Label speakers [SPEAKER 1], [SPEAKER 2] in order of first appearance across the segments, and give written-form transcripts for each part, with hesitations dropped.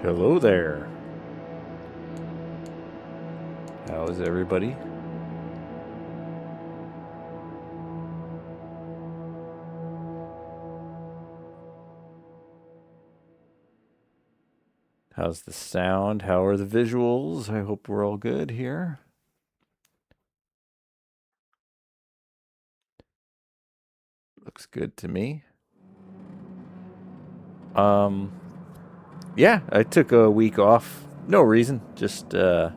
[SPEAKER 1] Hello there. How is everybody? How's the sound? How are the visuals? I hope we're all good here. Looks good to me. Yeah, I took a week off. No reason. Just I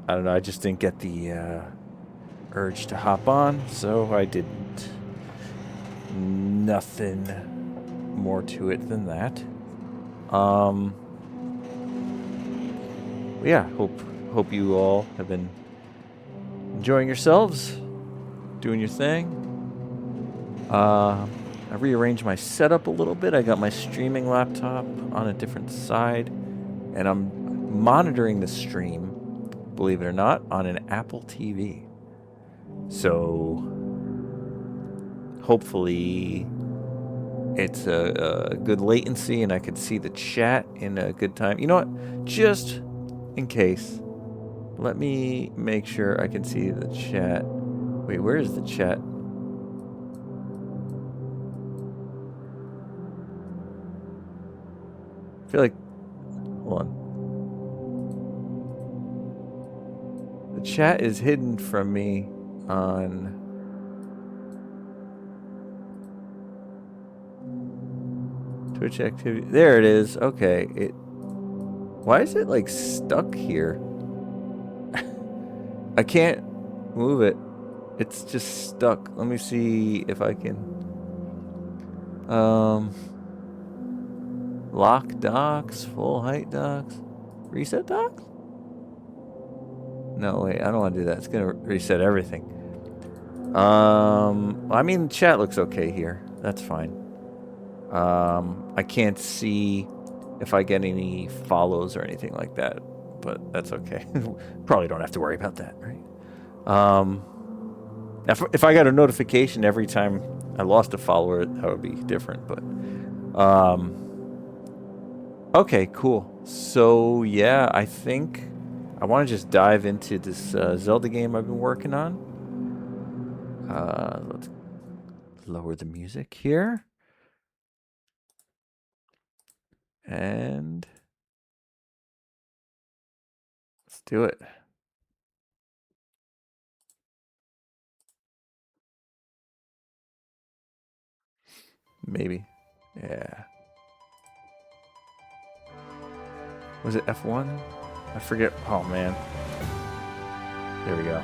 [SPEAKER 1] don't know, I just didn't get the urge to hop on, so I didn't. Nothing more to it than that. Yeah, hope you all have been enjoying yourselves, doing your thing. I rearranged my setup a little bit. I got my streaming laptop on a different side, and I'm monitoring the stream, believe it or not, on an Apple TV. So hopefully it's a good latency and I can see the chat in a good time. You know what? Just in case, let me make sure I can see the chat. Wait, where is the chat? I feel like, hold on. The chat is hidden from me on Twitch activity. There it is. Okay. Why is it like stuck here? I can't move it. It's just stuck. Let me see if I can. Lock docks, full height docks, reset docks? No, wait, I don't want to do that. It's gonna reset everything. I mean, chat looks okay here. That's fine. I can't see if I get any follows or anything like that, but that's okay. Probably don't have to worry about that, right? If I got a notification every time I lost a follower, that would be different. But okay, cool. So yeah, I think I want to just dive into this Zelda game I've been working on. Let's lower the music here. And let's do it. Maybe. Yeah. Was it F1? I forget. Oh, man. There we go.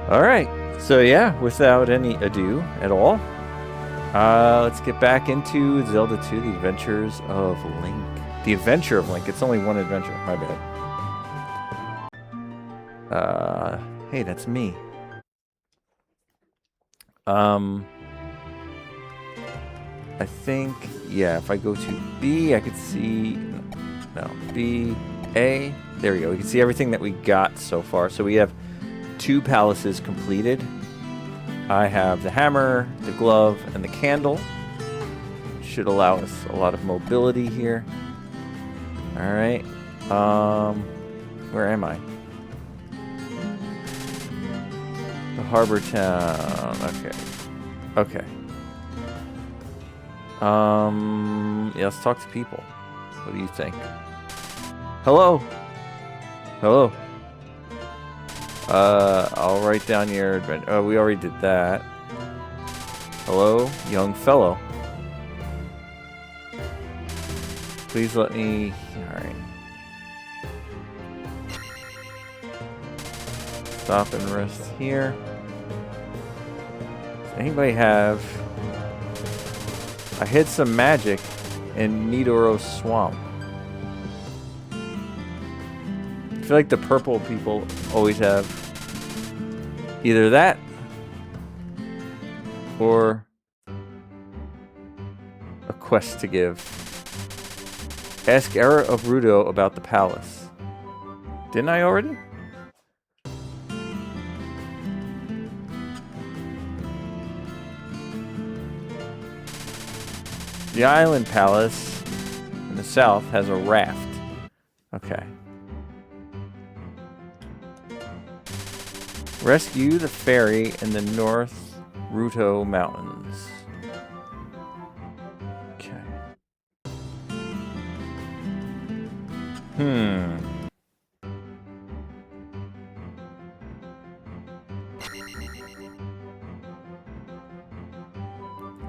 [SPEAKER 1] All right. So, yeah, without any ado at all, let's get back into Zelda 2, The Adventures of Link. The Adventure of Link. It's only one adventure. My bad. Hey, that's me. I think, yeah, if I go to B, I could see, no, B, A. There we go. We can see everything that we got so far. So we have 2 palaces completed. I have the hammer, the glove, and the candle. Should allow us a lot of mobility here. All right. Where am I? The harbor town. Okay. Okay. Yeah, let's talk to people. What do you think? Hello. Hello. I'll write down your adventure. Oh, we already did that. Hello, young fellow. Please let me. Alright. Stop and rest here. Does anybody have. I hid some magic in Nidoro Swamp. I feel like the purple people always have either that or a quest to give. Ask Era of Rudo about the palace. Didn't I already? The Island Palace in the south has a raft. Okay. Rescue the ferry in the North Ruto Mountains. Okay.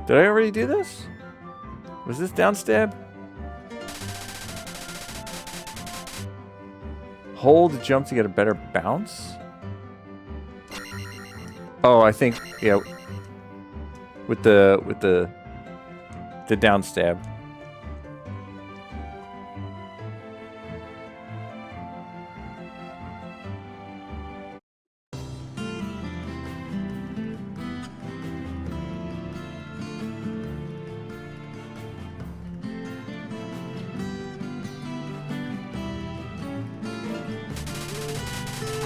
[SPEAKER 1] Did I already do this? Was this down stab? Hold to jump to get a better bounce? Oh, I think, yeah. With the down stab.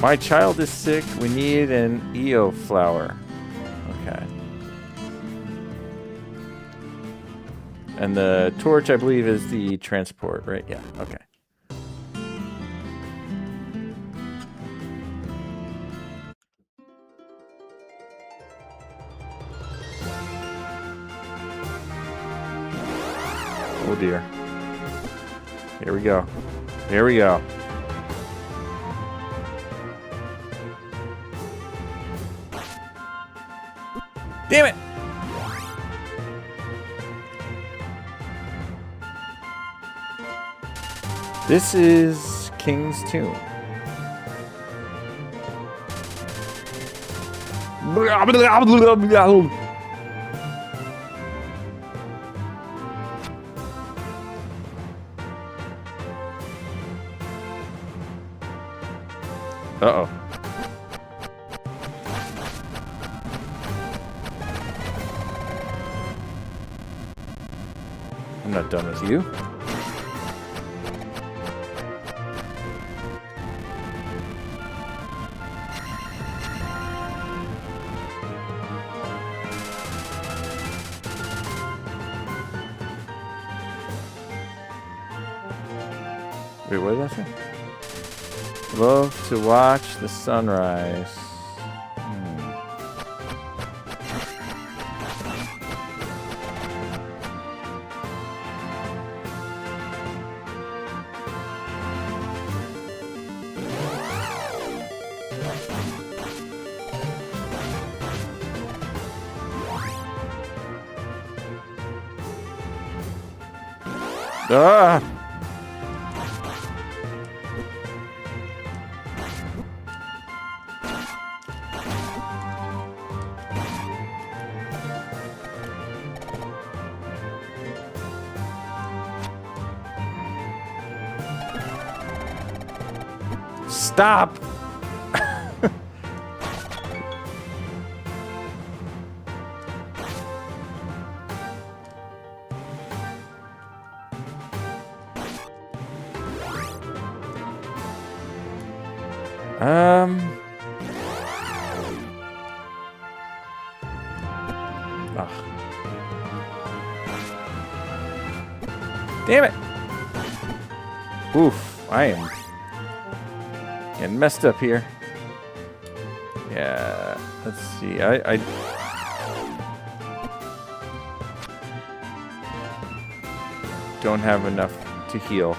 [SPEAKER 1] My child is sick. We need an EO flower. Okay. And the torch, I believe, is the transport, right? Yeah, okay. Oh dear. Here we go. Here we go. Damn it! This is King's Tomb. Uh-oh. I'm not done with you. Wait, what did I say? Love to watch the sunrise. Ah! Stop! Ugh. Damn it! Oof, I am getting messed up here. Yeah, let's see. I don't have enough to heal.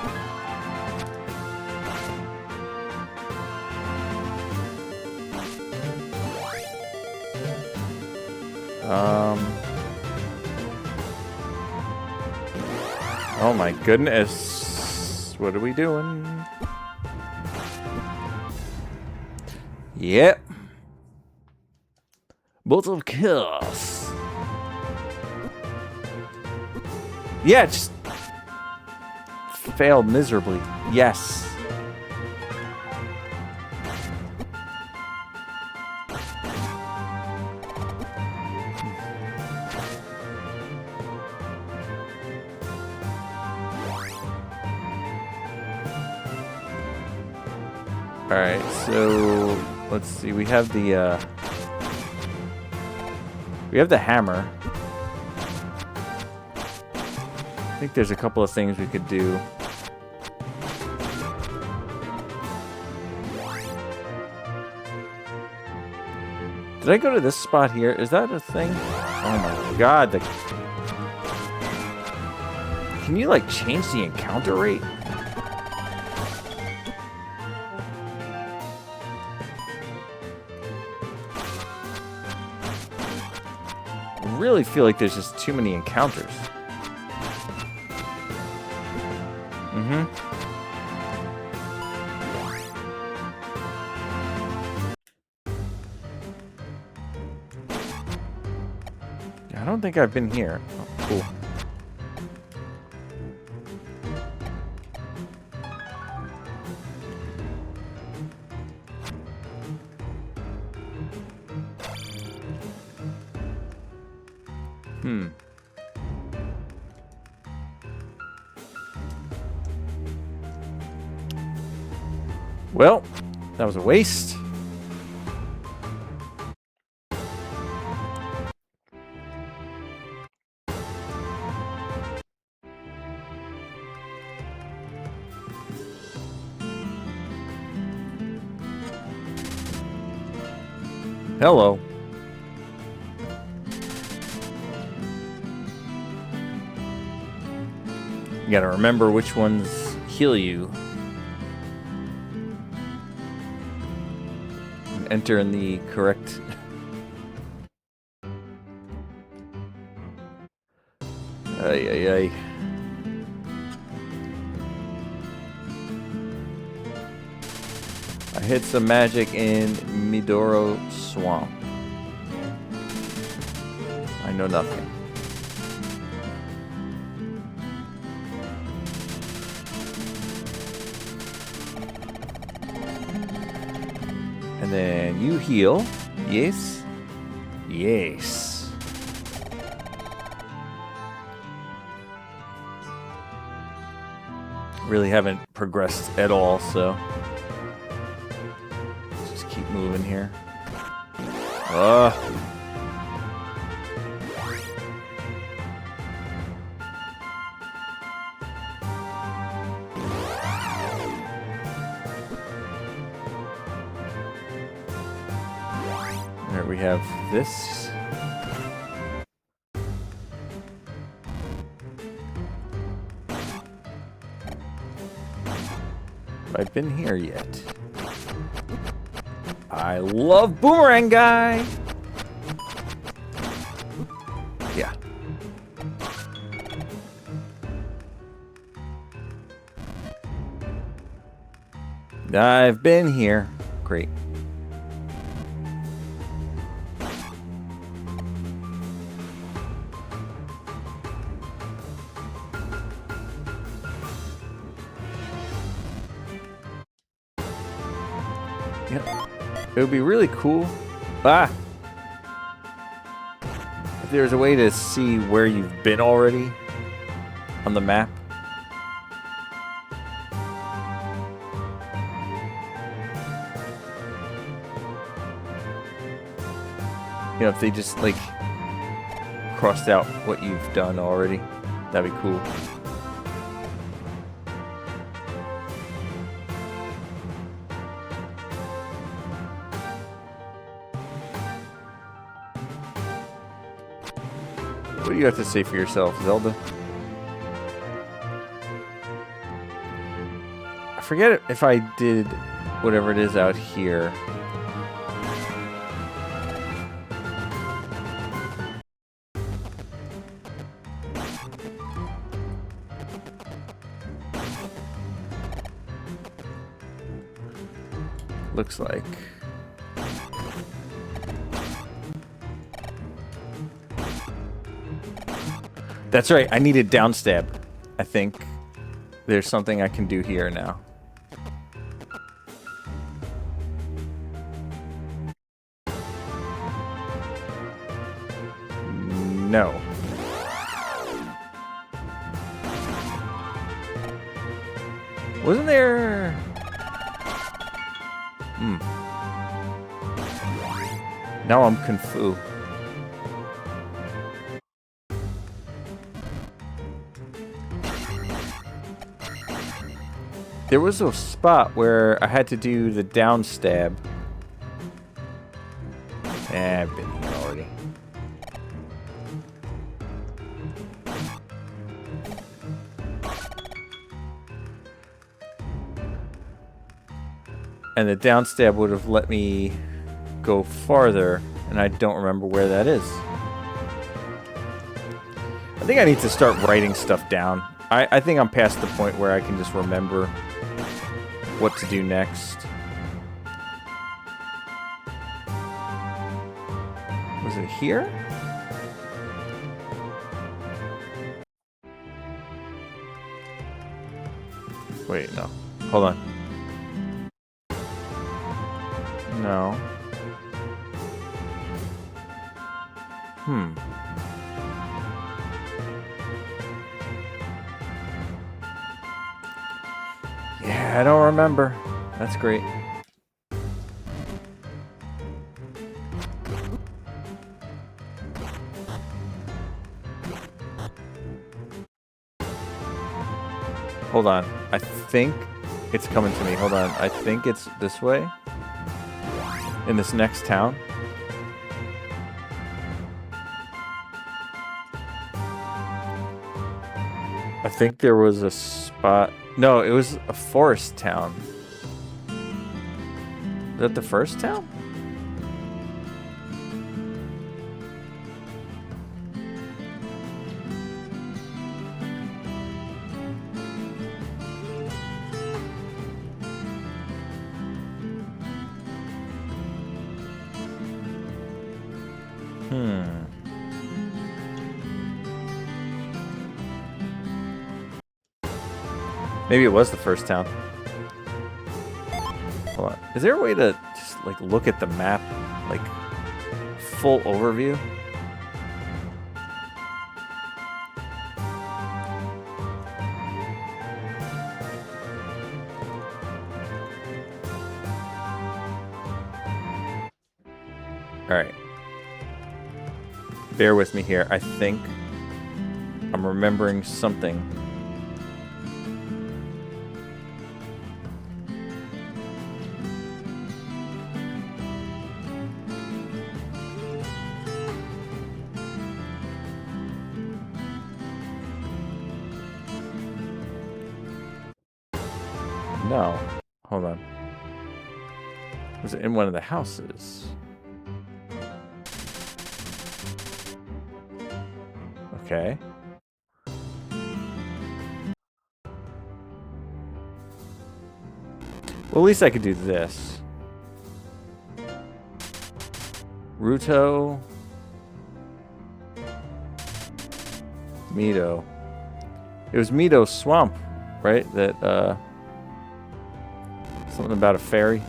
[SPEAKER 1] Oh my goodness. What are we doing? Yep. Multiple kills. Yeah, just failed miserably. Yes. Alright, so let's see. We have the hammer. I think there's a couple of things we could do. Did I go to this spot here? Is that a thing? Oh my god. Can you, like, change the encounter rate? I really feel like there's just too many encounters. I don't think I've been here. Oh, cool. Well, that was a waste. Hello. You gotta remember which ones heal you. And enter in the correct... Ay, ay, ay. I hit some magic in Midoro Swamp. I know nothing. And then you heal. Yes. Yes. Really haven't progressed at all, so just keep moving here. There we have this. Have I been here yet? I love Boomerang Guy! Yeah. I've been here. Great. Yep. It would be really cool. If there's a way to see where you've been already on the map. You know, if they just, like, crossed out what you've done already, that'd be cool. What do you have to say for yourself, Zelda? I forget if I did whatever it is out here. Looks like. That's right, I needed down stab. I think there's something I can do here now. No. Wasn't there... Now I'm confused. There was a spot where I had to do the down stab. I've been here already. And the down stab would have let me go farther, and I don't remember where that is. I think I need to start writing stuff down. I think I'm past the point where I can just remember what to do next. Was it here? Wait, no. Hold on. No. Yeah, I don't remember. That's great. Hold on. I think it's coming to me. Hold on. I think it's this way. In this next town. I think there was a spot. No, it was a forest town. Is that the first town? Maybe it was the first town. Hold on. Is there a way to just like look at the map, like full overview? All right. Bear with me here. I think I'm remembering something. No. Hold on. Was it in one of the houses? Okay. Well, at least I could do this. Ruto. Mito. It was Mito's swamp, right? That, something about a fairy.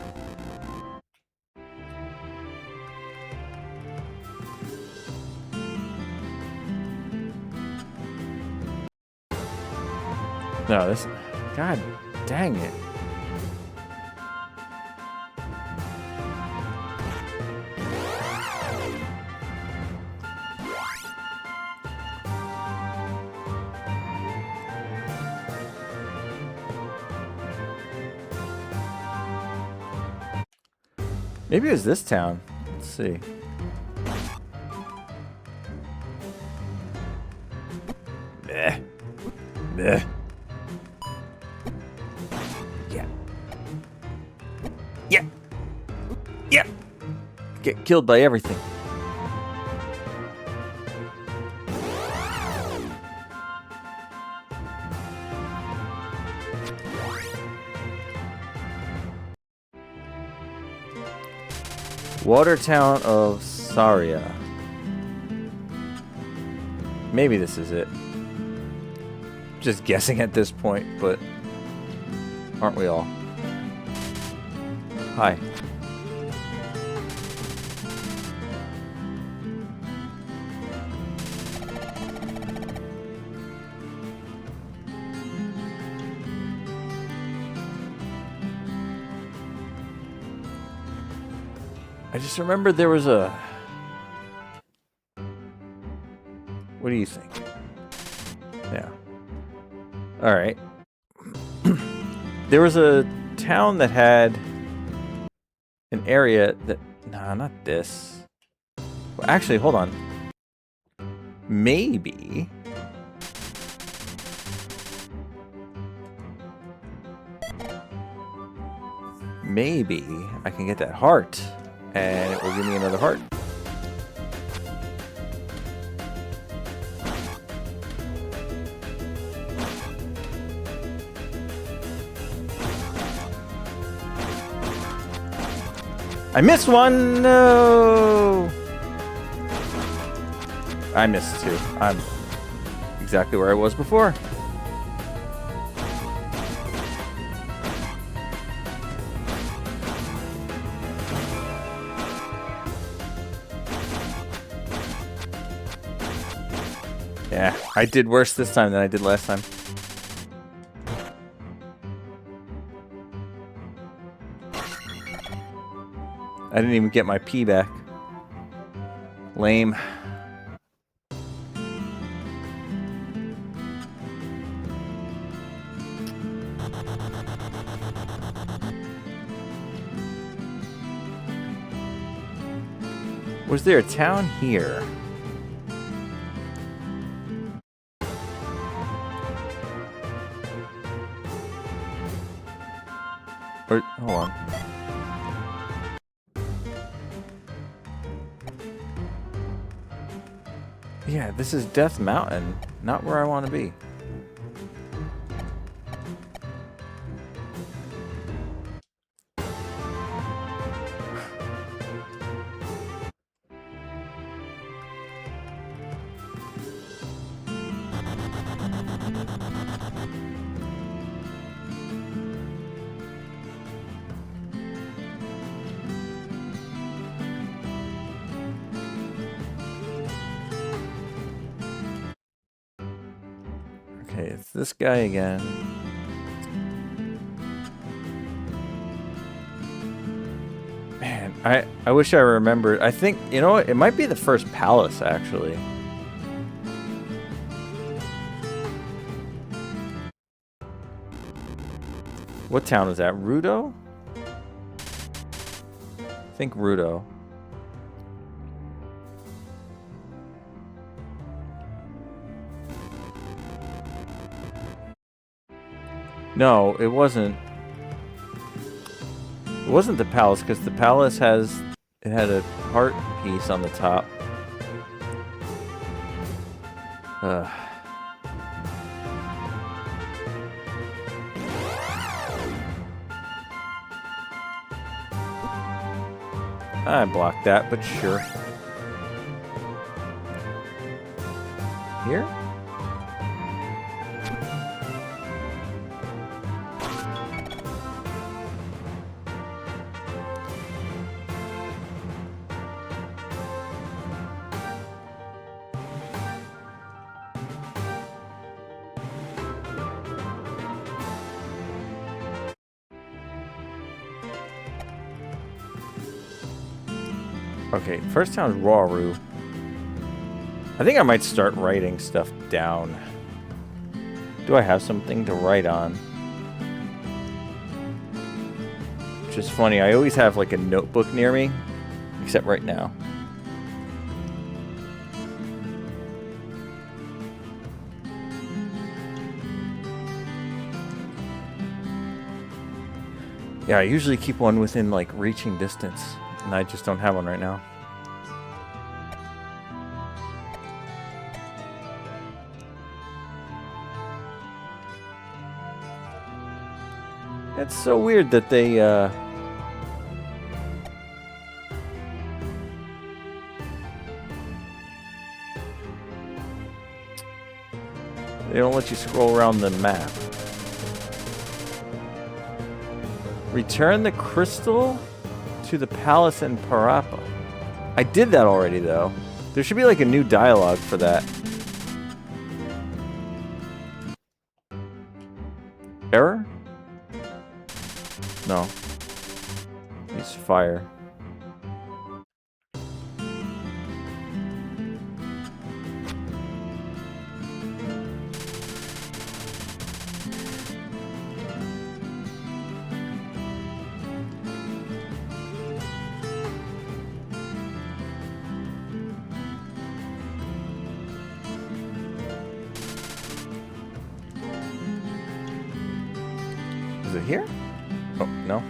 [SPEAKER 1] No, this... God dang it. Maybe it was this town. Let's see. Meh. Meh. Yeah. Yeah. Yeah. Get killed by everything. Water town of Saria. Maybe this is it. Just guessing at this point, but aren't we all? Hi. I just remember there was a... What do you think? Yeah. Alright. There was a town that had an area that... Nah, not this. Well, actually, hold on. Maybe... Maybe I can get that heart, and it will give me another heart. I missed one! No! I missed two. I'm exactly where I was before. Yeah, I did worse this time than I did last time. I didn't even get my P back. Lame. Was there a town here? Or, hold on. Yeah, this is Death Mountain, not where I want to be. Okay, it's this guy again. Man, I wish I remembered. I think, you know what? It might be the first palace, actually. What town is that? Rudo? I think Rudo. No, it wasn't. It wasn't the palace, because the palace has... It had a heart piece on the top. I blocked that, but sure. Here? Okay, first town's Rauru. I think I might start writing stuff down. Do I have something to write on? Which is funny, I always have like a notebook near me, except right now. Yeah, I usually keep one within like reaching distance. And I just don't have one right now. It's so weird that they don't let you scroll around the map. Return the crystal to the palace in Parappa. I did that already, though. There should be like a new dialogue for that. Error? No. Use fire. Is it here? Oh, no.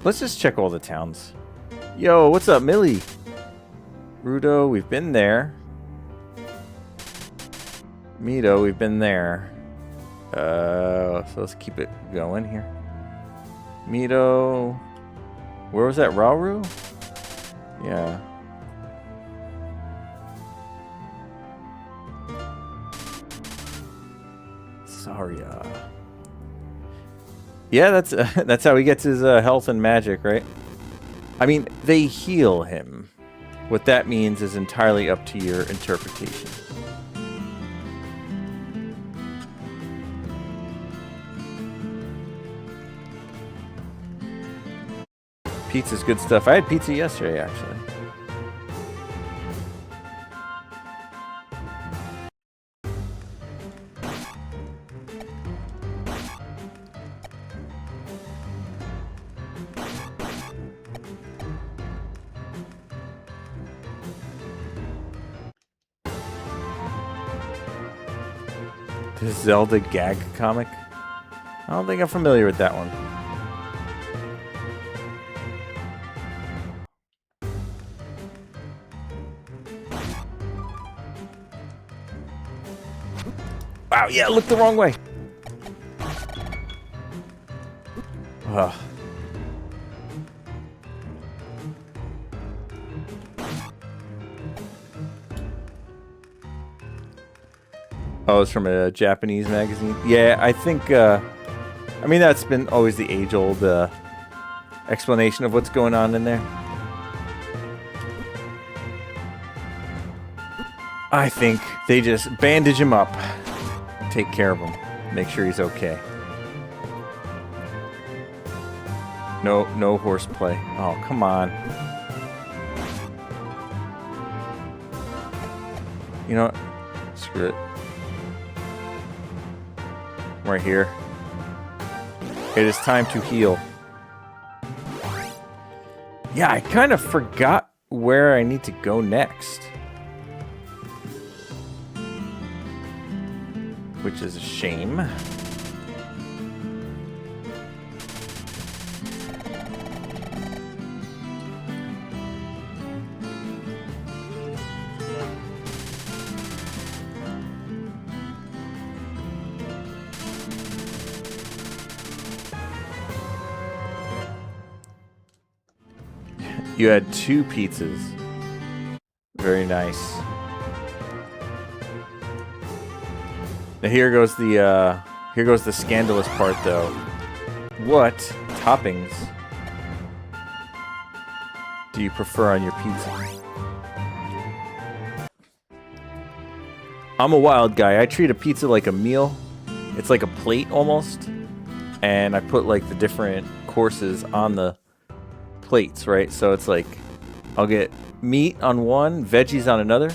[SPEAKER 1] Let's just check all the towns. Yo, what's up, Millie? Rudo, we've been there. Mito, we've been there. So let's keep it going here. Mito. Where was that? Rauru? Yeah. Saria. Yeah, that's how he gets his health and magic, right? I mean, they heal him. What that means is entirely up to your interpretation. Pizza's good stuff. I had pizza yesterday, actually. The Zelda gag comic? I don't think I'm familiar with that one. Wow, yeah, look the wrong way. Ugh. Oh, it's from a Japanese magazine? Yeah, I think, I mean, that's been always the age-old explanation of what's going on in there. I think they just bandage him up, take care of him, make sure he's okay. No horseplay. Oh, come on. You know what? Screw it. Right here. It is time to heal. Yeah, I kind of forgot where I need to go next. Which is a shame. You had 2 pizzas. Very nice. Now here goes the scandalous part though. What toppings do you prefer on your pizza? I'm a wild guy. I treat a pizza like a meal. It's like a plate almost. And I put like the different courses on the plates, right? So it's like I'll get meat on one, veggies on another,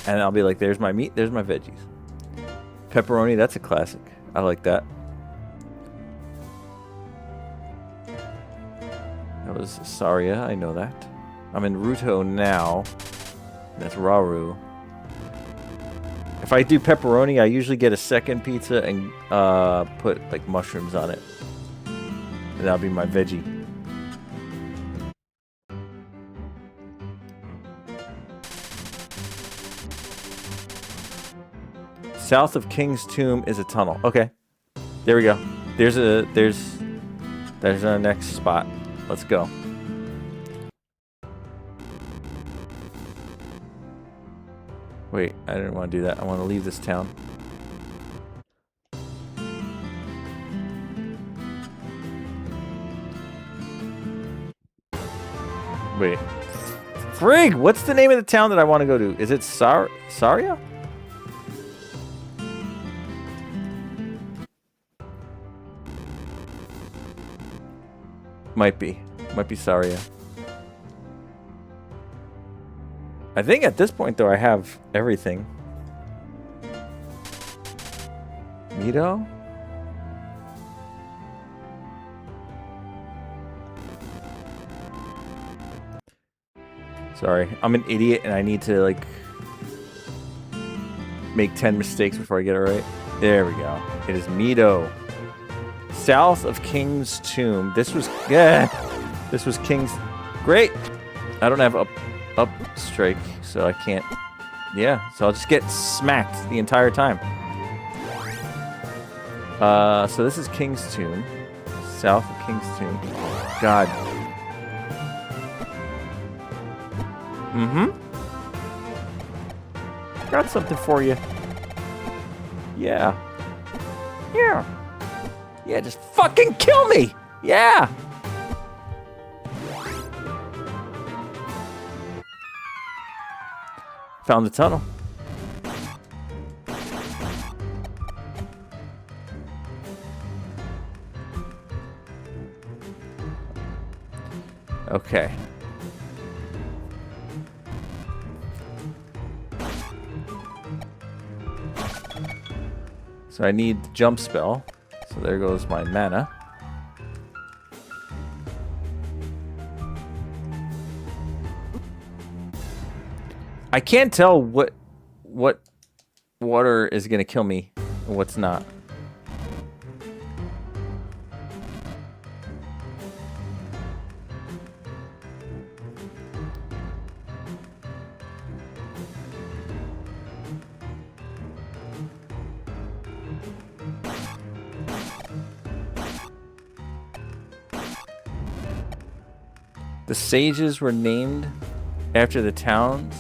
[SPEAKER 1] and I'll be like, there's my meat, there's my veggies. Pepperoni, that's a classic. I like that. That was Saria, I know that. I'm in Ruto now. That's Rauru. If I do pepperoni, I usually get a second pizza and put like mushrooms on it. And that'll be my veggie. South of King's Tomb is a tunnel. Okay. There we go. There's our next spot. Let's go. Wait, I didn't want to do that. I want to leave this town. Wait. Frig! What's the name of the town that I want to go to? Is it Saria? Might be Saria. I think at this point, though, I have everything. Mito? Sorry, I'm an idiot and I need to, like, make 10 mistakes before I get it right. There we go. It is Meadow. South of King's Tomb. This was This was King's. Great. I don't have up strike, so I can't. Yeah, so I'll just get smacked the entire time. So this is King's Tomb. South of King's Tomb. God. Got something for you. Yeah. Yeah. Yeah, just fucking kill me! Yeah! Found the tunnel. Okay. So I need the jump spell. So there goes my mana. I can't tell what water is gonna kill me and what's not. The sages were named after the towns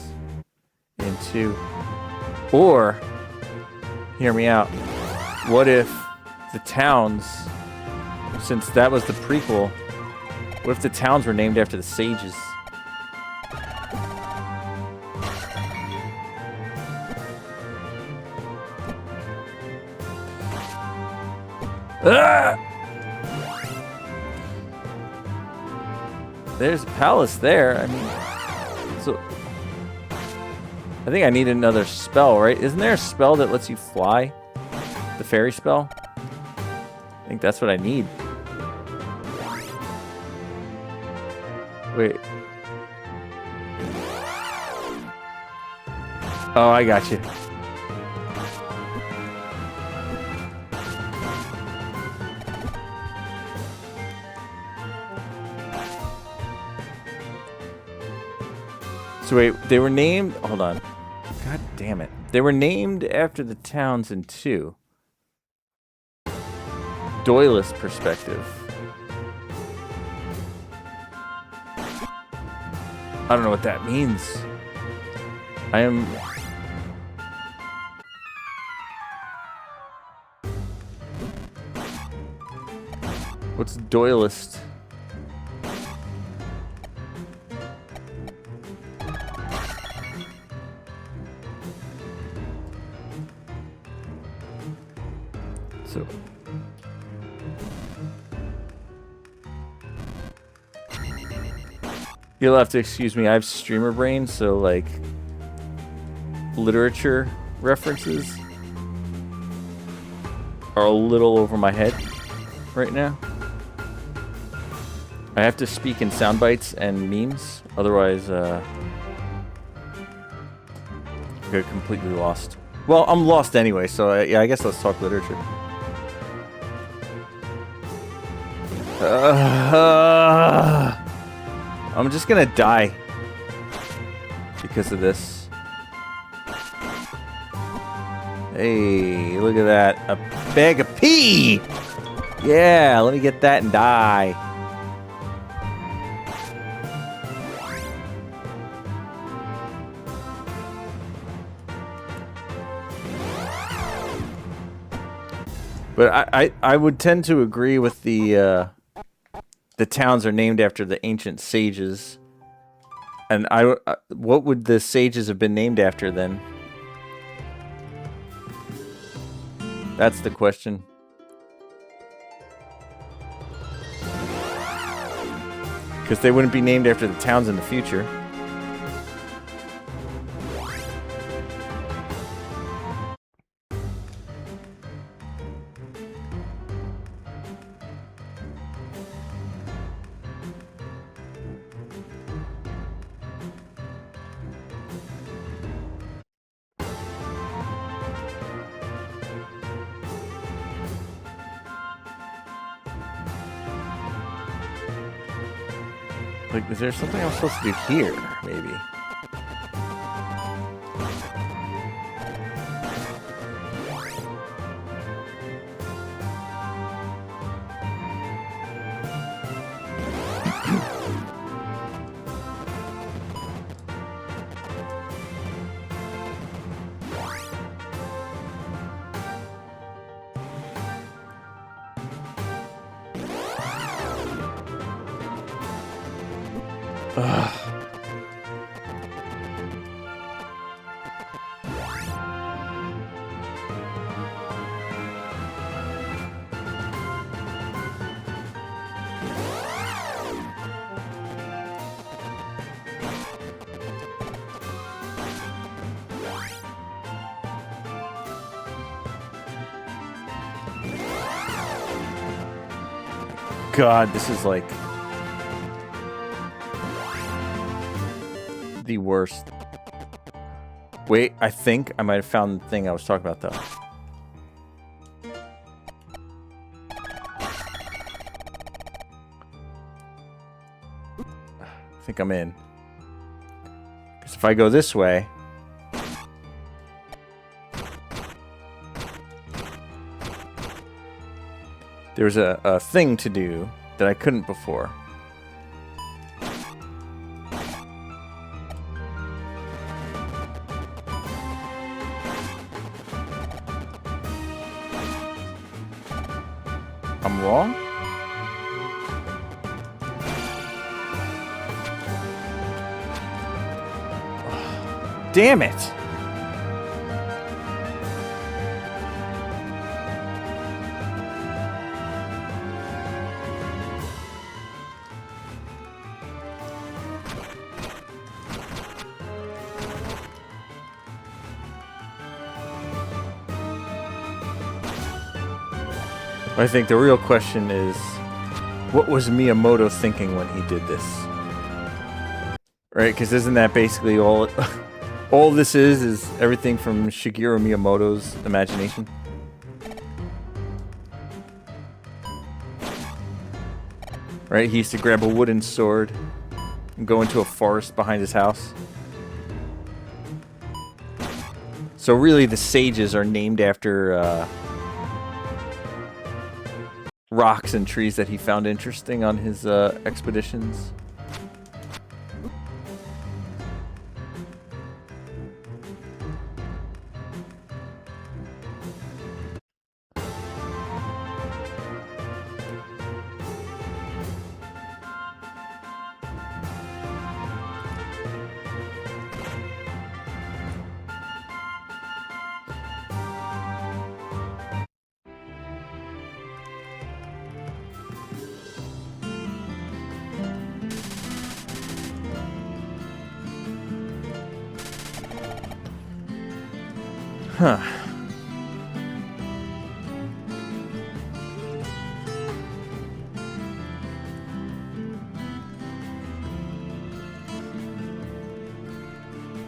[SPEAKER 1] in 2. Or, hear me out, what if the towns, since that was the prequel, what if the towns were named after the sages? Ah! There's a palace there. I mean, so I think I need another spell, right? Isn't there a spell that lets you fly? The fairy spell? I think that's what I need. Wait. Oh, I got you. So wait, they were named... Hold on. God damn it. They were named after the towns in 2. Doylist perspective. I don't know what that means. I am... What's Doylist? So you'll have to excuse me, I have streamer brain, so like literature references are a little over my head right now. I have to speak in sound bites and memes, otherwise I get completely lost. Well, I'm lost anyway, so yeah, I guess let's talk literature. I'm just gonna die because of this. Hey, look at that. A bag of pee! Yeah, let me get that and die. But I would tend to agree with the towns are named after the ancient sages. And what would the sages have been named after then? That's the question. Because they wouldn't be named after the towns in the future. Like, is there something I'm supposed to do here? Maybe. Ugh. God, this is like the worst. Wait, I think I might have found the thing I was talking about, though. I think I'm in. Because if I go this way... There's a thing to do that I couldn't before. I'm wrong? Damn it! I think the real question is, what was Miyamoto thinking when he did this? Right? Because isn't that basically all all this is everything from Shigeru Miyamoto's imagination? Right? He used to grab a wooden sword and go into a forest behind his house. So really the sages are named after rocks and trees that he found interesting on his expeditions. Huh.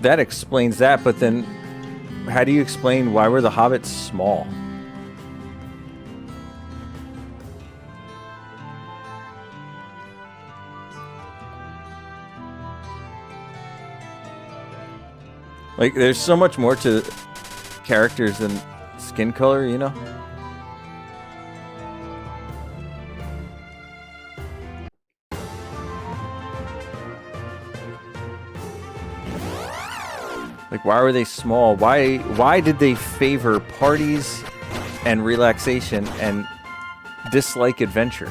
[SPEAKER 1] That explains that, but then how do you explain why were the hobbits small? Like, there's so much more to characters than skin color, you know? Like, why were they small? Why did they favor parties and relaxation and dislike adventures?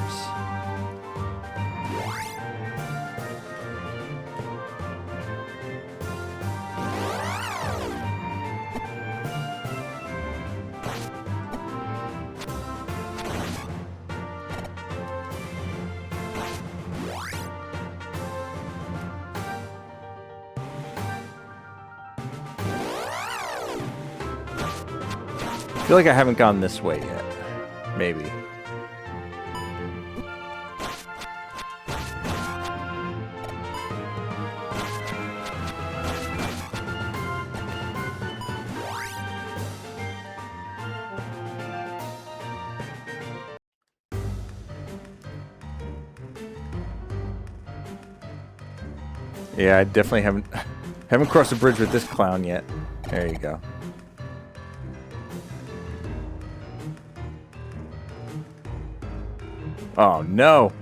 [SPEAKER 1] I feel like I haven't gone this way yet. Maybe. Yeah, I definitely haven't crossed a bridge with this clown yet. There you go. Oh no.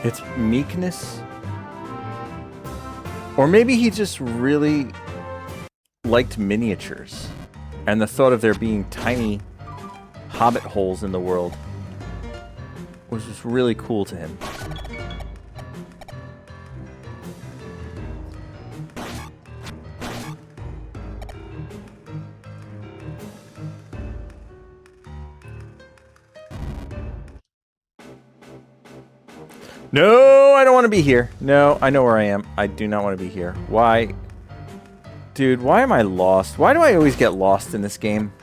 [SPEAKER 1] It's meekness? Or maybe he just really liked miniatures. And the thought of there being tiny hobbit holes in the world was just really cool to him. No, I don't want to be here. No, I know where I am. I do not want to be here. Why? Dude, why am I lost? Why do I always get lost in this game?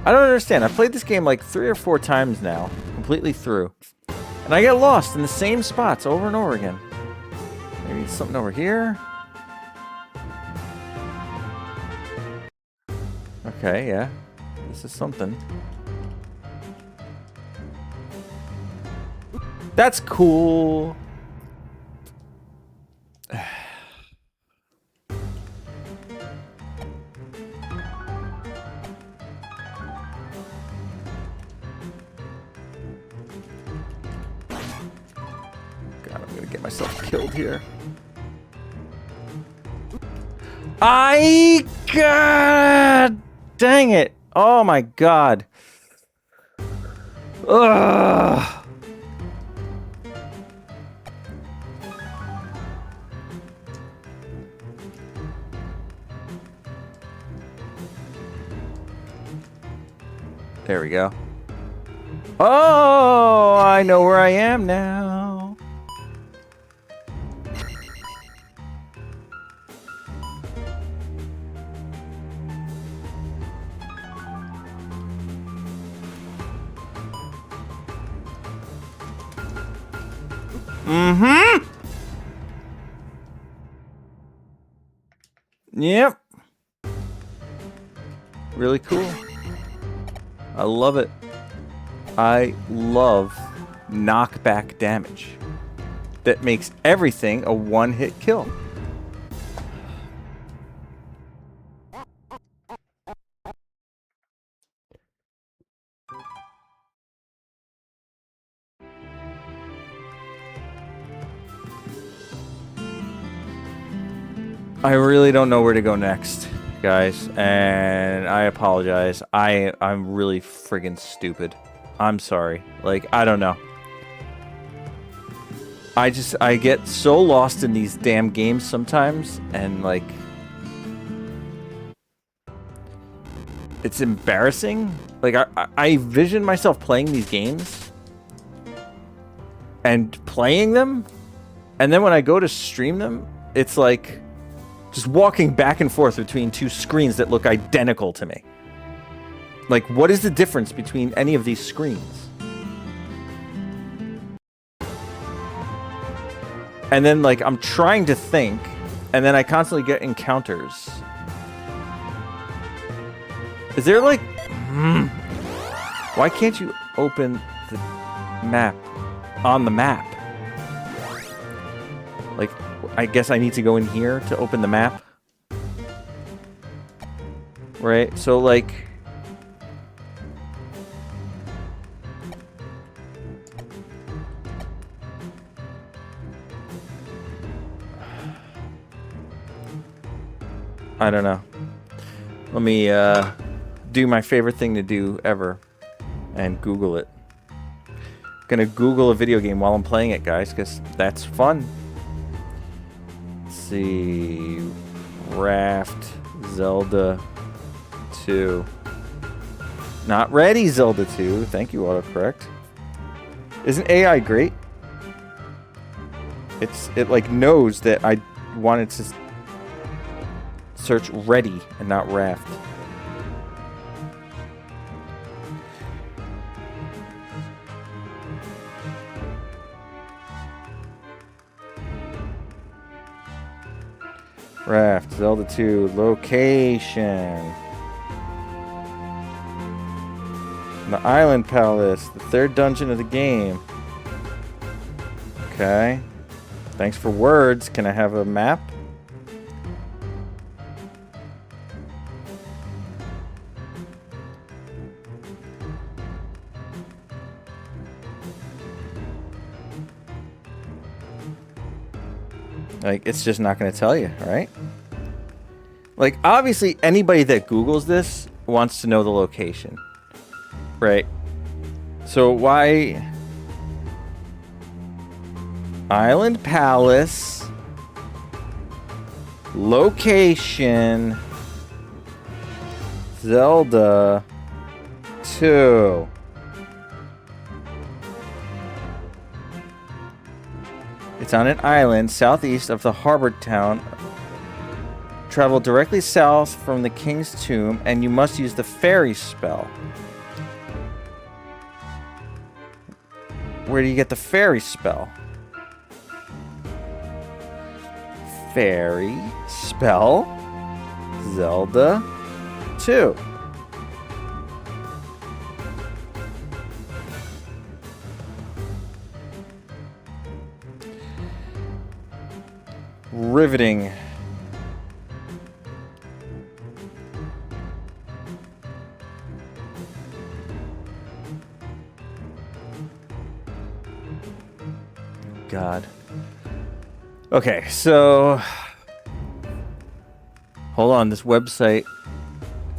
[SPEAKER 1] I don't understand. I've played this game like 3 or 4 times now, completely through. And I get lost in the same spots over and over again. Maybe something over here? Okay, yeah. This is something. That's cool. God, I'm gonna get myself killed here. God dang it. Oh my god. Ugh. There we go. Oh, I know where I am now. Mm-hmm. Yep. Really cool. I love it. I love knockback damage. That makes everything a one-hit kill. I really don't know where to go next, guys, and I apologize. I'm really friggin' stupid. I'm sorry. Like, I don't know. I get so lost in these damn games sometimes, and like, it's embarrassing. Like, I vision myself playing these games and playing them, and then when I go to stream them, it's like just walking back and forth between 2 screens that look identical to me. Like, what is the difference between any of these screens? And then, like, I'm trying to think, and then I constantly get encounters. Is there, like... Why can't you open the map on the map? Like, I guess I need to go in here to open the map. Right? So, like... I don't know. Let me do my favorite thing to do ever and Google it. gonna Google a video game while I'm playing it, guys, because that's fun. Let's see. Raft. Zelda 2. Not ready, Zelda 2. Thank you, autocorrect. Isn't AI great? It like knows that I wanted to search ready and not raft. Raft, Zelda 2, location. The Island Palace, the third dungeon of the game. Okay. Thanks for words. Can I have a map? Like, it's just not going to tell you, right? Like, obviously, anybody that Googles this wants to know the location. Right? So, why... Island Palace... Location... Zelda... 2... It's on an island southeast of the harbor town. Travel directly south from the King's Tomb, and you must use the fairy spell. Where do you get the fairy spell? Fairy spell Zelda 2. Riveting. God. Okay, so hold on, this website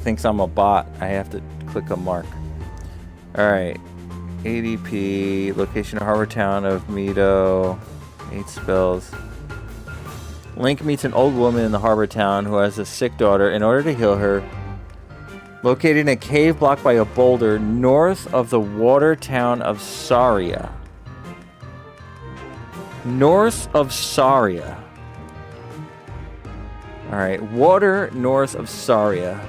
[SPEAKER 1] thinks I'm a bot. I have to click a mark. Alright. ADP, location of harbor town of Mido. 8 spells. Link meets an old woman in the harbor town who has a sick daughter. In order to heal her, located in a cave blocked by a boulder north of the water town of Saria. North of Saria. Alright, water north of Saria.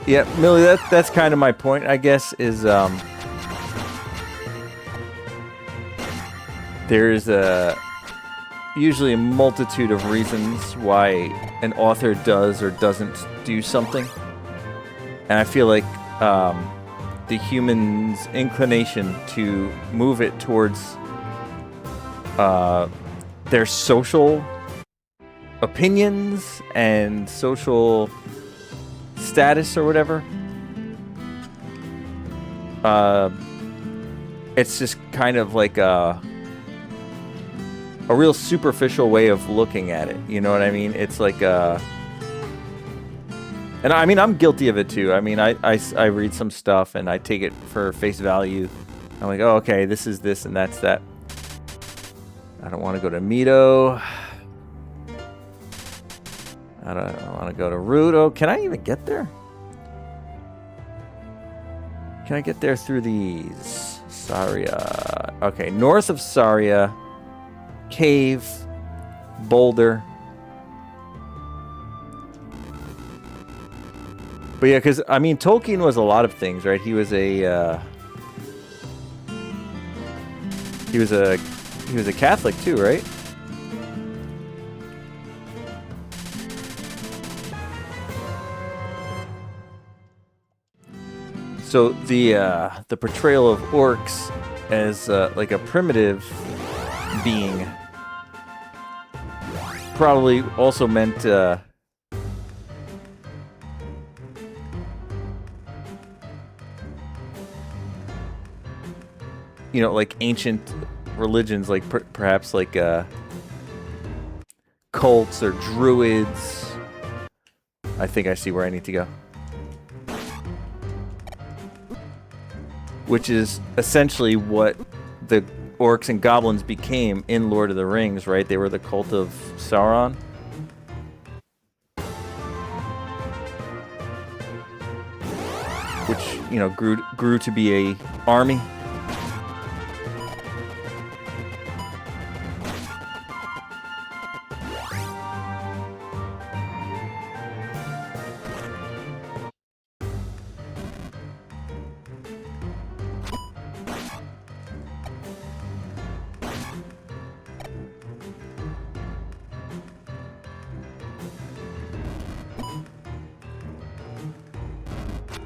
[SPEAKER 1] Yeah, Millie, that's kind of my point, I guess, is there's usually a multitude of reasons why an author does or doesn't do something. And I feel like the human's inclination to move it towards their social opinions and social status or whatever, it's just kind of like a real superficial way of looking at it, you know what I mean? It's like and I mean, I'm guilty of it too. I mean, I read some stuff and I take it for face value. I'm like, oh, okay, this is this and that's that. I don't want to go to Mido. I don't want to go to Rudo. Can I even get there? Can I get there through these? Saria. Okay, north of Saria. Cave. Boulder. But yeah, because, I mean, Tolkien was a lot of things, right? He was a... He was a Catholic too, right? So the portrayal of orcs as like a primitive being probably also meant you know, like ancient religions, like perhaps like cults or druids I think I see where I need to go. Which is essentially what the orcs and goblins became in Lord of the Rings, right? They were the cult of Sauron. Which, you know, grew to be a army.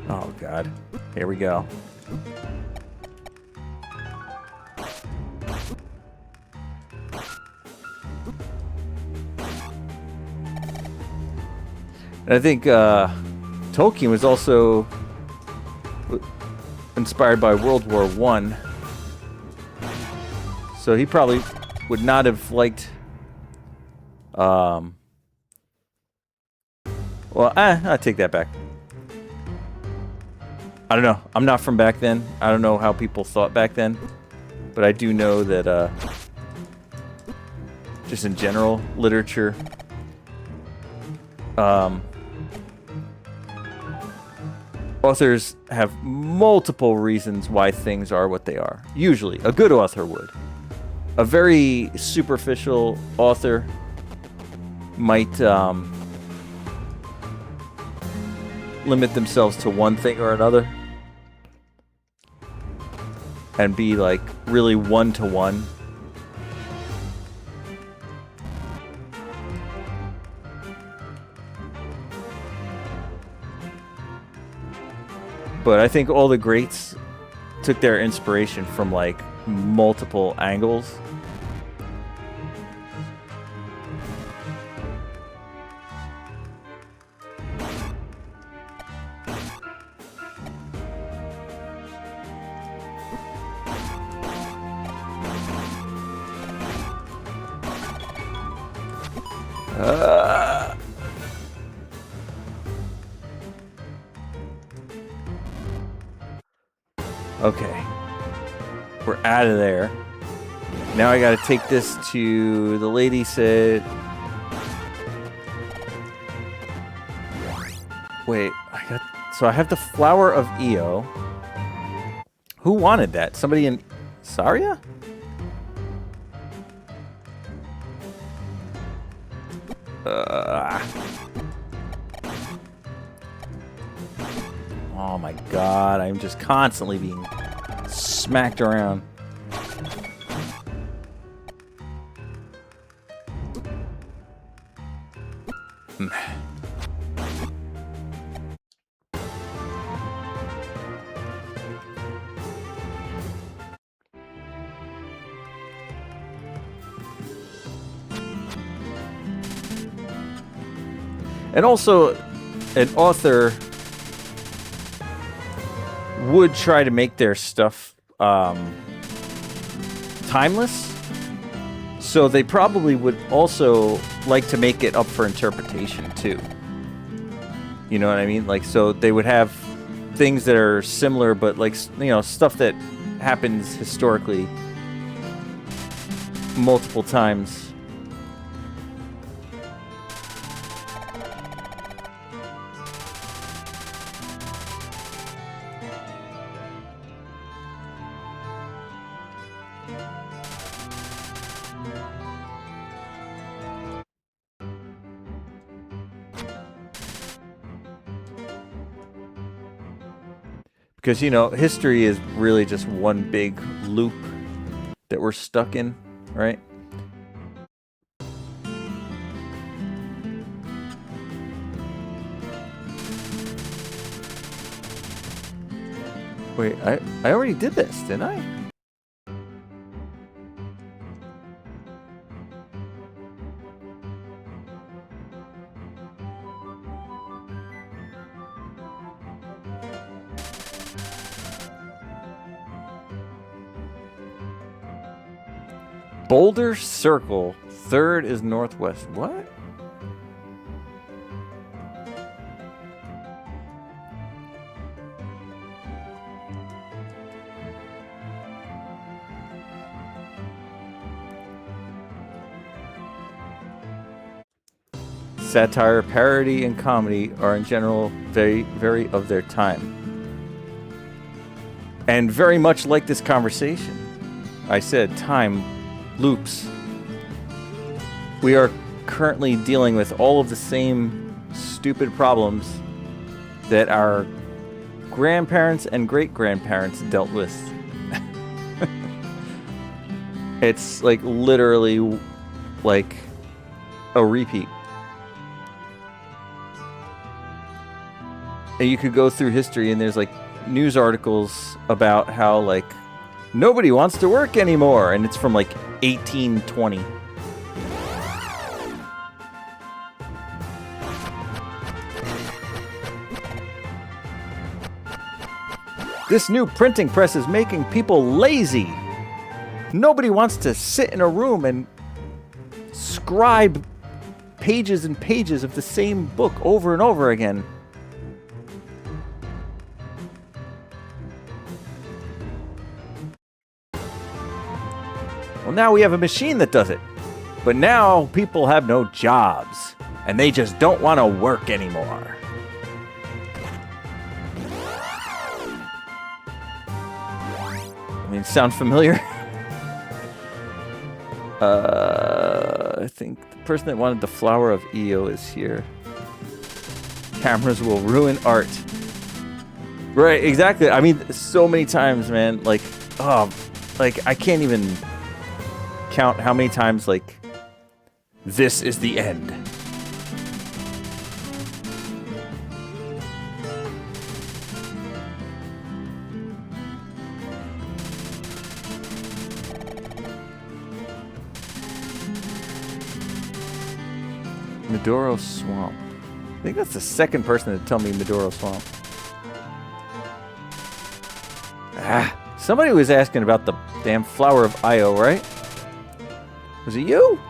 [SPEAKER 1] Oh, God. Here we go. And I think Tolkien was also inspired by World War I. So he probably would not have liked... well, I take that back. I don't know. I'm not from back then. I don't know how people thought back then. But I do know that just in general, literature, authors have multiple reasons why things are what they are. Usually, a good author would. A very superficial author might limit themselves to one thing or another and be like really one-to-one. But I think all the greats took their inspiration from like multiple angles. Okay. We're out of there. Now I gotta take this to... The lady said... Wait, so I have the Flower of Io. Who wanted that? Somebody in Saria? Oh my god, I'm just constantly being smacked around. And also, an author would try to make their stuff timeless. So they probably would also like to make it up for interpretation too. You know what I mean? Like, so they would have things that are similar, but like, you know, stuff that happens historically multiple times. Because, you know, history is really just one big loop that we're stuck in, right? Wait, I already did this, didn't I? Boulder Circle. Third is northwest. What? Satire, parody, and comedy are in general very of their time. And very much like this conversation, I said time loops. We are currently dealing with all of the same stupid problems that our grandparents and great-grandparents dealt with. It's like literally like a repeat. And you could go through history and there's like news articles about how like nobody wants to work anymore, and it's from like 1820. This new printing press is making people lazy. Nobody wants to sit in a room and scribe pages and pages of the same book over and over again. Well, now we have a machine that does it. But now people have no jobs, and they just don't want to work anymore. I mean, sound familiar? I think the person that wanted the flower of Io is here. Cameras will ruin art. Right, exactly. I mean, so many times, man. Like, like I can't even count how many times, like, this is the end. Medoro Swamp. I think that's the second person to tell me Medoro Swamp. Somebody was asking about the damn flower of Io, right? Was it you?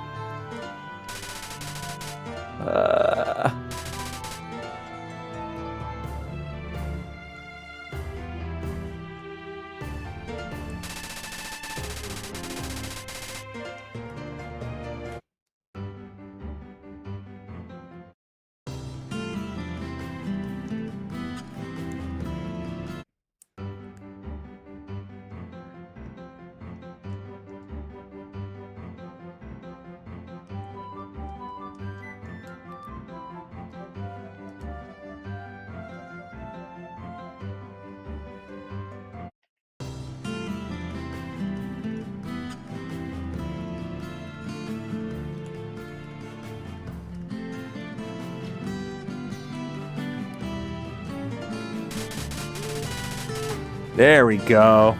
[SPEAKER 1] There we go.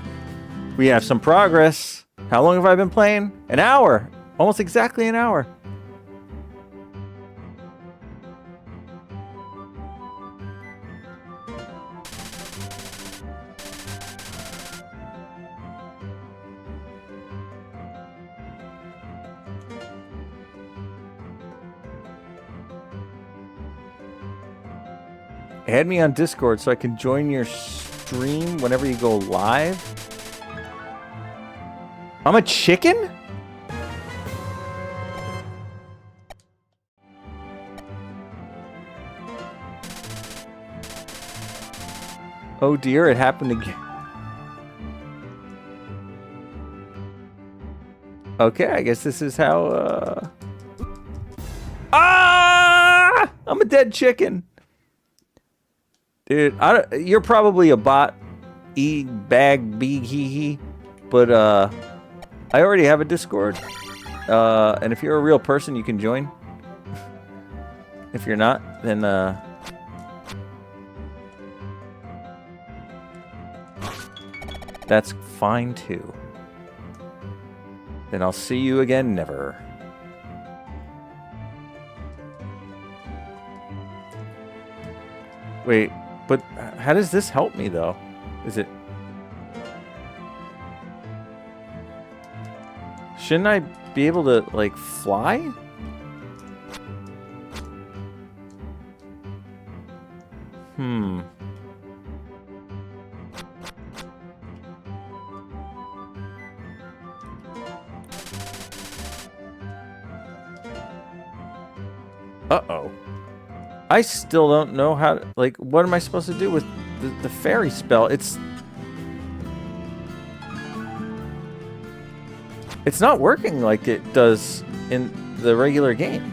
[SPEAKER 1] We have some progress. How long have I been playing? An hour. Almost exactly an hour. Add me on Discord so I can join your stream whenever you go live. I'm a chicken? Oh dear, it happened again. Okay, I guess this is how, Ah! I'm a dead chicken. Dude, you're probably a bot, but I already have a Discord, and if you're a real person, you can join. If you're not, then that's fine too. Then I'll see you again never. Wait. But how does this help me, though? Is it... Shouldn't I be able to, like, fly? Hmm. Uh-oh. I still don't know how to, like, what am I supposed to do with the fairy spell? It's not working like it does in the regular game.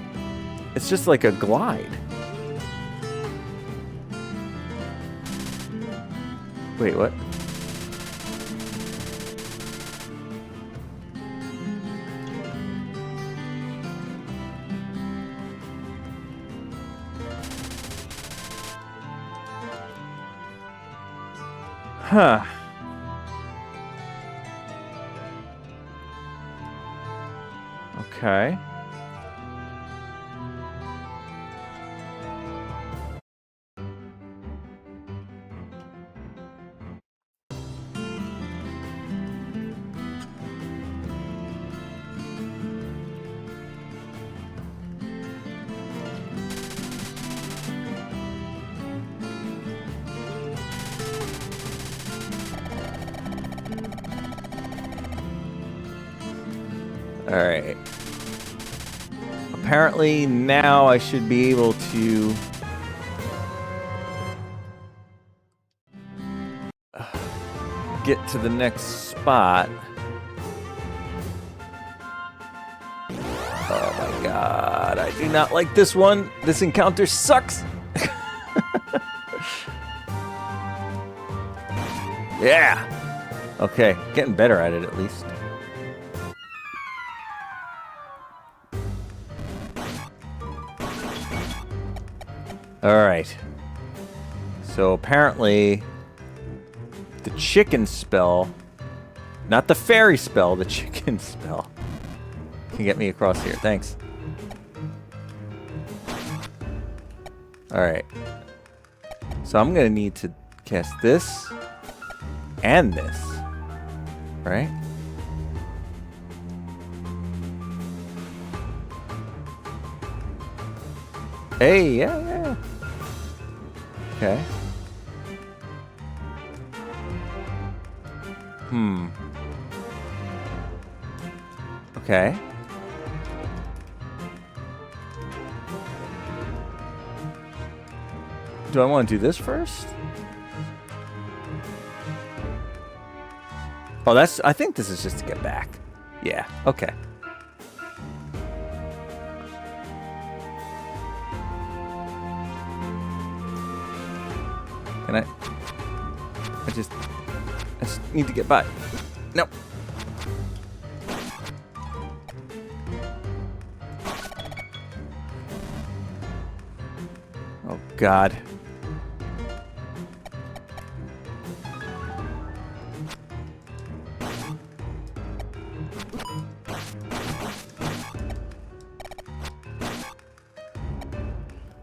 [SPEAKER 1] It's just like a glide. Wait, what? Huh. Okay. Alright. Apparently now I should be able to get to the next spot. Oh my god, I do not like this one. This encounter sucks. Yeah. Okay, getting better at it at least. Alright. So apparently the chicken spell, not the fairy spell, the chicken spell can get me across here. Thanks. Alright. So I'm gonna need to cast this and this. Right? Hey, yeah. Okay. Okay. Do I want to do this first? Oh, I think this is just to get back. Yeah, okay. Can I just need to get by. Nope. Oh, God.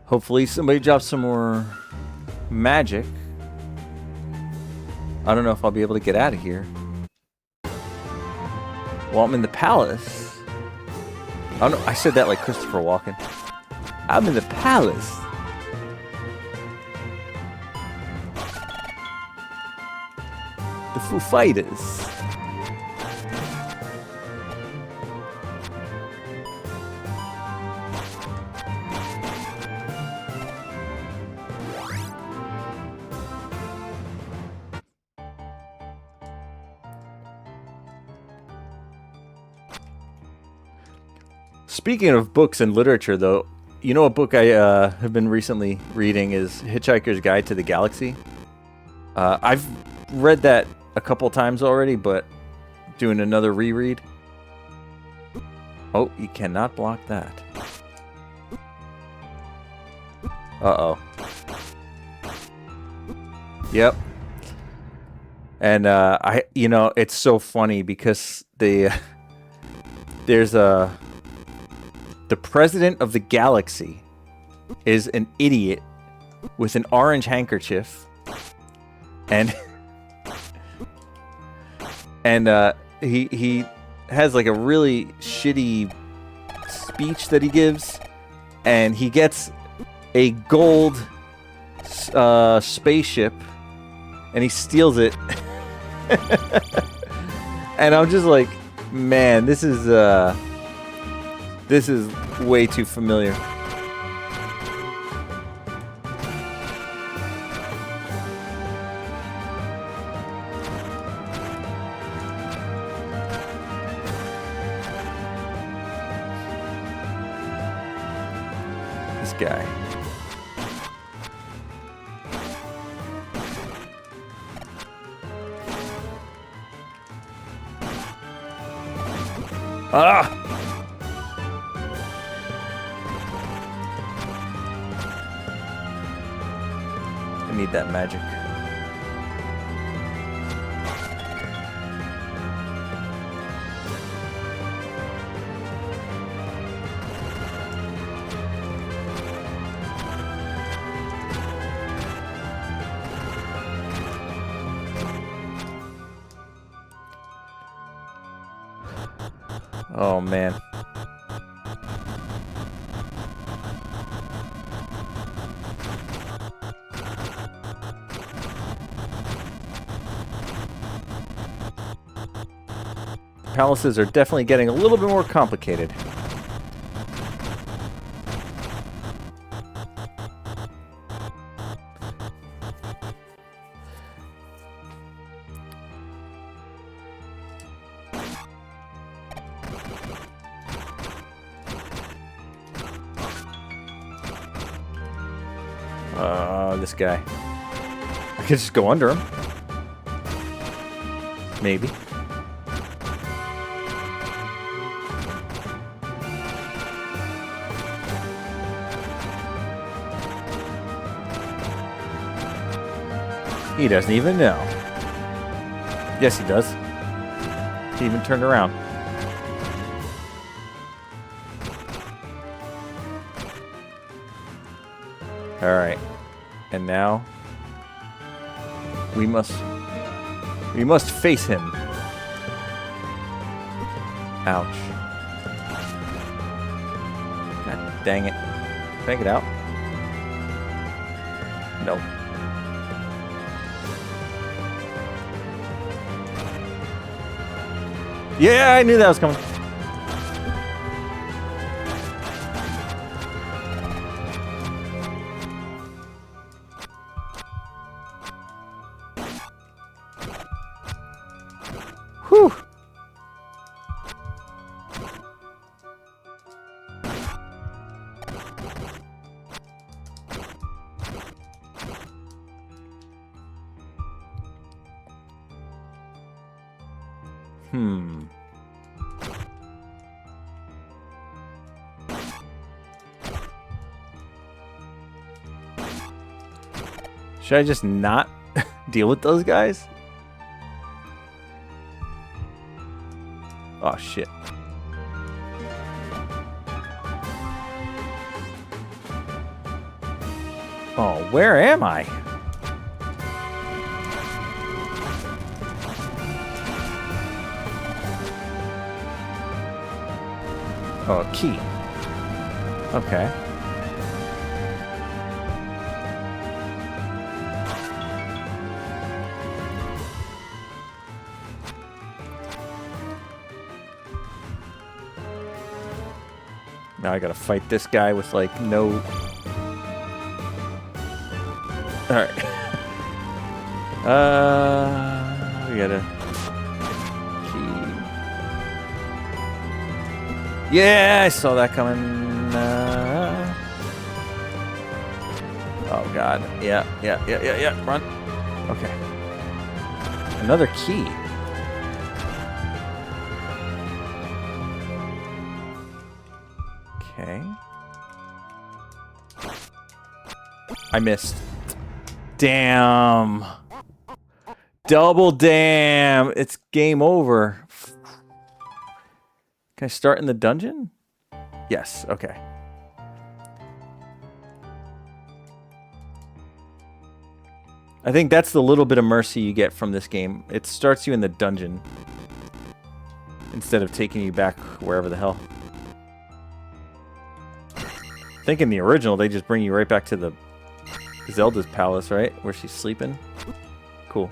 [SPEAKER 1] Hopefully somebody drops some more magic. I don't know if I'll be able to get out of here. Well, I'm in the palace. I don't know. I said that like Christopher Walken. I'm in the palace. The Foo Fighters. Speaking of books and literature, though, you know a book I have been recently reading is Hitchhiker's Guide to the Galaxy. I've read that a couple times already, but doing another reread. Oh, you cannot block that. Uh-oh. Yep. And it's so funny because there's the president of the galaxy is an idiot with an orange handkerchief, and he has like a really shitty speech that he gives, and he gets a gold spaceship, and he steals it. And I'm just like, man, this is way too familiar. guy. Ah! I need that magic. Oh man. Palaces are definitely getting a little bit more complicated. This guy. I could just go under him. Maybe. He doesn't even know. Yes, he does. He even turned around. All right. And now we must face him. Ouch. God dang it. Can I get out? No. Yeah, I knew that was coming. Whew. Should I just not deal with those guys? Oh, shit. Oh, where am I? Oh, a key. Okay. Now I gotta fight this guy with, like, no... Alright. We gotta... Key. Yeah, I saw that coming. Oh, God. Yeah. Run. Okay. Another key. Okay. I missed. Damn. Double damn. It's game over. Can I start in the dungeon? Yes. Okay. I think that's the little bit of mercy you get from this game. It starts you in the dungeon instead of taking you back wherever the hell. I think in the original, they just bring you right back to the Zelda's palace, right? Where she's sleeping. Cool.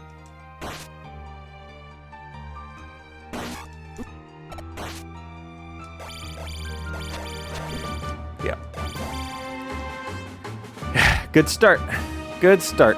[SPEAKER 1] Yeah. Good start. Good start.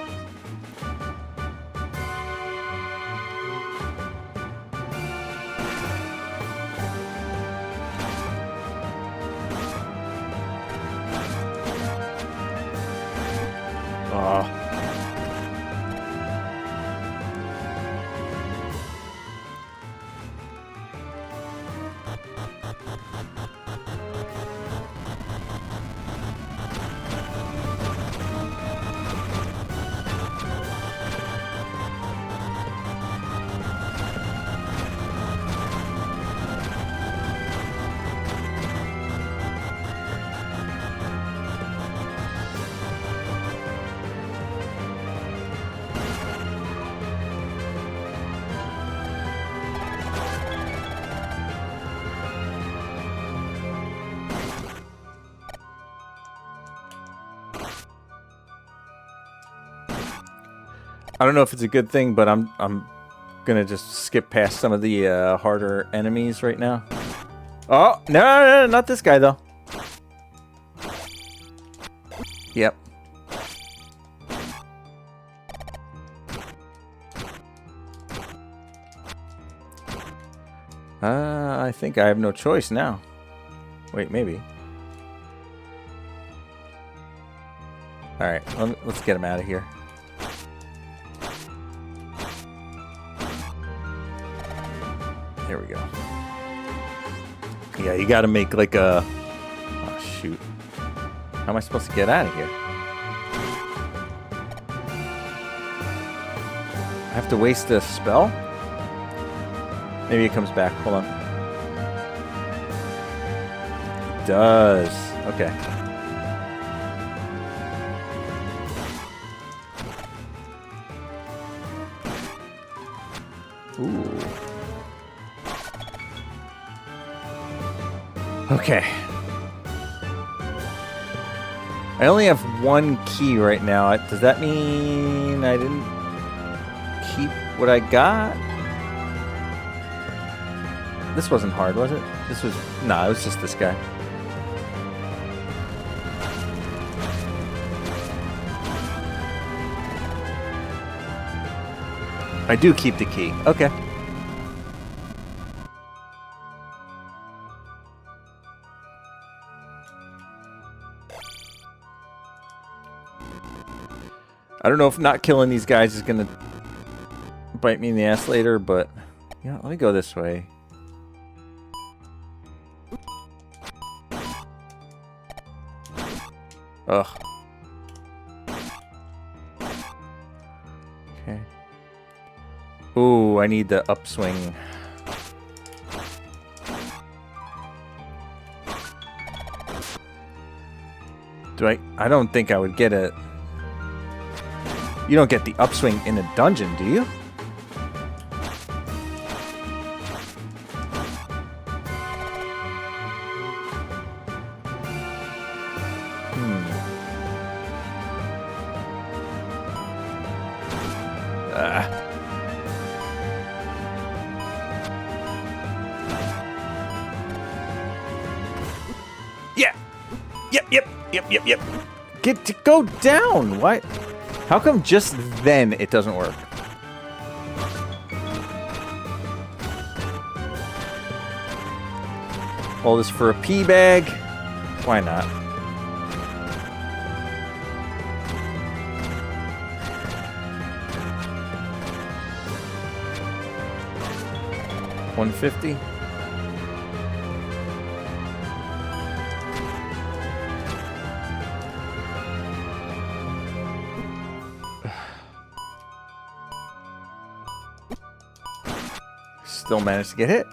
[SPEAKER 1] I don't know if it's a good thing, but I'm gonna just skip past some of the harder enemies right now. Oh, no, not this guy, though. Yep. I think I have no choice now. Wait, maybe. Alright, let's get him out of here. There we go. Yeah, you gotta make like a... Oh, shoot. How am I supposed to get out of here? I have to waste a spell? Maybe it comes back. Hold on. It does. Okay. Ooh. Okay. I only have one key right now. Does that mean I didn't keep what I got? This wasn't hard, was it? This was... Nah, it was just this guy. I do keep the key. Okay. I don't know if not killing these guys is gonna bite me in the ass later, but... Yeah, let me go this way. Ugh. Okay. Ooh, I need the upswing. I don't think I would get it. You don't get the upswing in a dungeon, do you? Yeah. Yep. Get to go down. Why? How come just then it doesn't work? All this for a pee bag? Why not? $150? Still managed to get hit.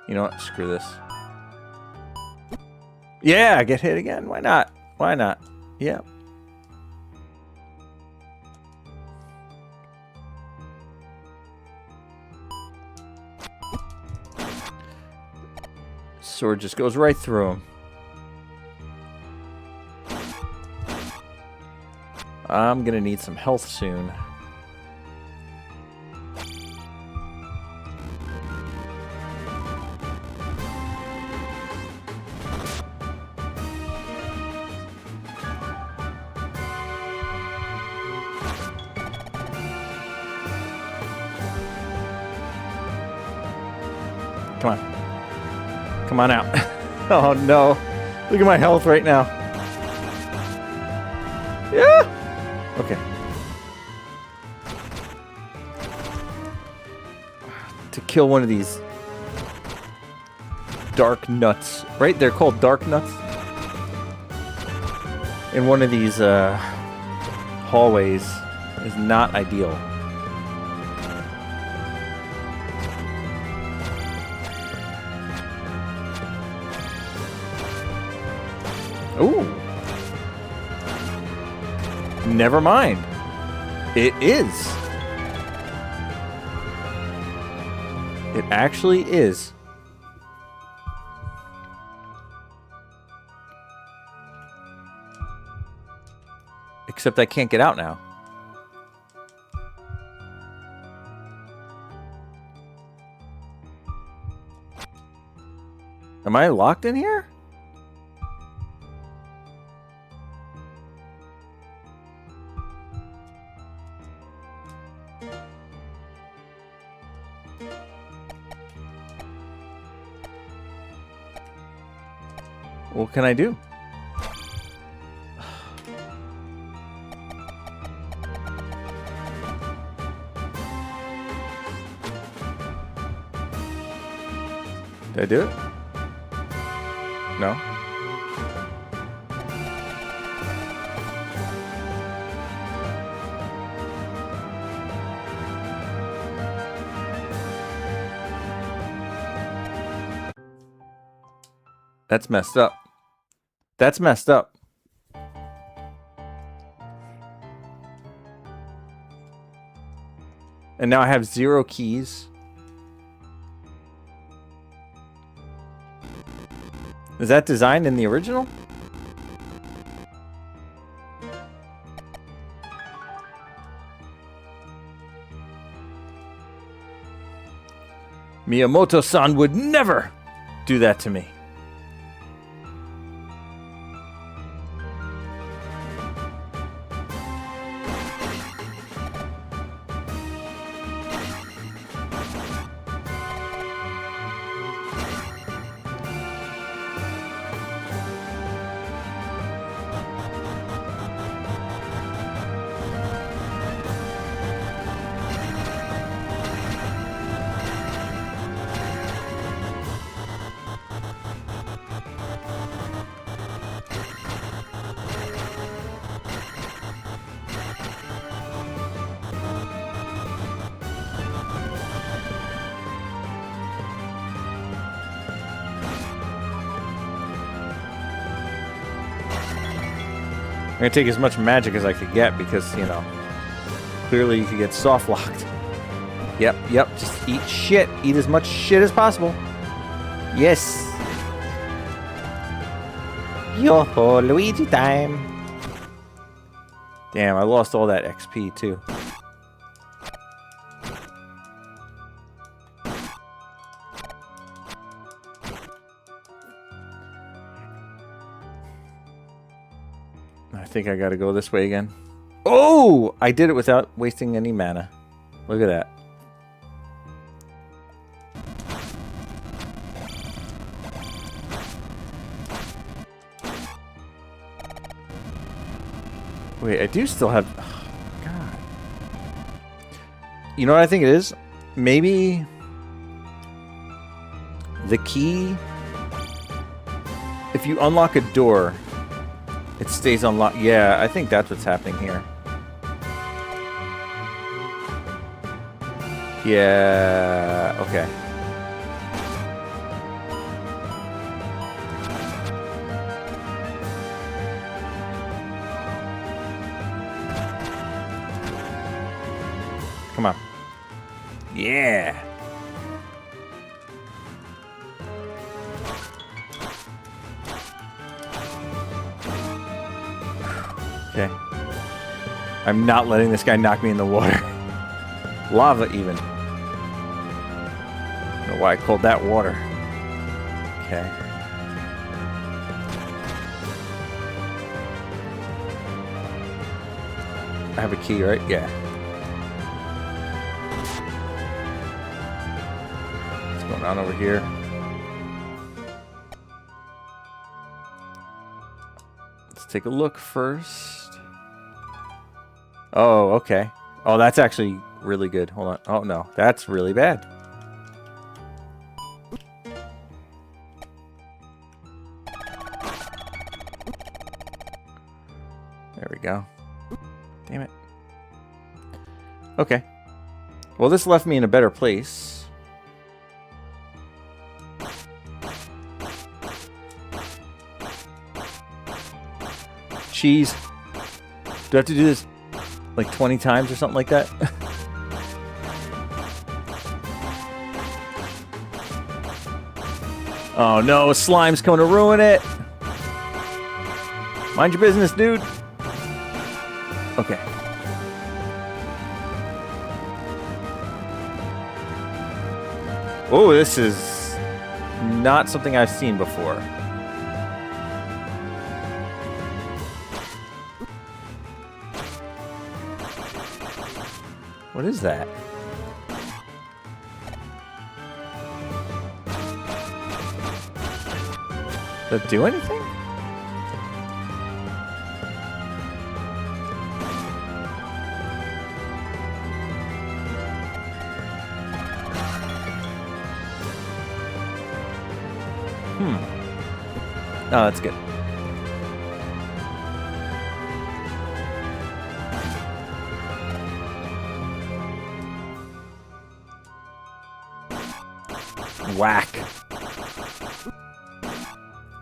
[SPEAKER 1] You know what? Screw this. Yeah, I get hit again. Why not? Why not? Yeah. Sword just goes right through him. I'm gonna need some health soon. Come on. Come on out. Oh no. Look at my health right now. Yeah. Okay. To kill one of these dark nuts. Right? They're called dark nuts. In one of these hallways is not ideal. Ooh. Never mind. It is. It actually is. Except I can't get out now. Am I locked in here? What can I do? Did I do it? No. That's messed up. That's messed up. And now I have 0 keys. Is that designed in the original? Miyamoto-san would never do that to me. I'm gonna take as much magic as I could get because, you know, clearly you could get soft locked. Yep, just eat shit. Eat as much shit as possible. Yes. Yo-ho, Luigi time. Damn, I lost all that XP too. I think I gotta go this way again. Oh! I did it without wasting any mana. Look at that. Wait, I do still have... Oh, God. You know what I think it is? Maybe... the key... if you unlock a door... it stays unlocked. Yeah, I think that's what's happening here. Yeah, okay. Come on. Yeah. Okay. I'm not letting this guy knock me in the water. Lava, even. I don't know why I called that water. Okay. I have a key, right? Yeah. What's going on over here? Let's take a look first. Oh, okay. Oh, that's actually really good. Hold on. Oh, no. That's really bad. There we go. Damn it. Okay. Well, this left me in a better place. Cheese. Do I have to do this like 20 times or something like that? Oh no, slime's coming to ruin it. Mind your business, dude. Okay. Oh, this is not something I've seen before. What is that? Does it do anything? Oh, that's good. Whack.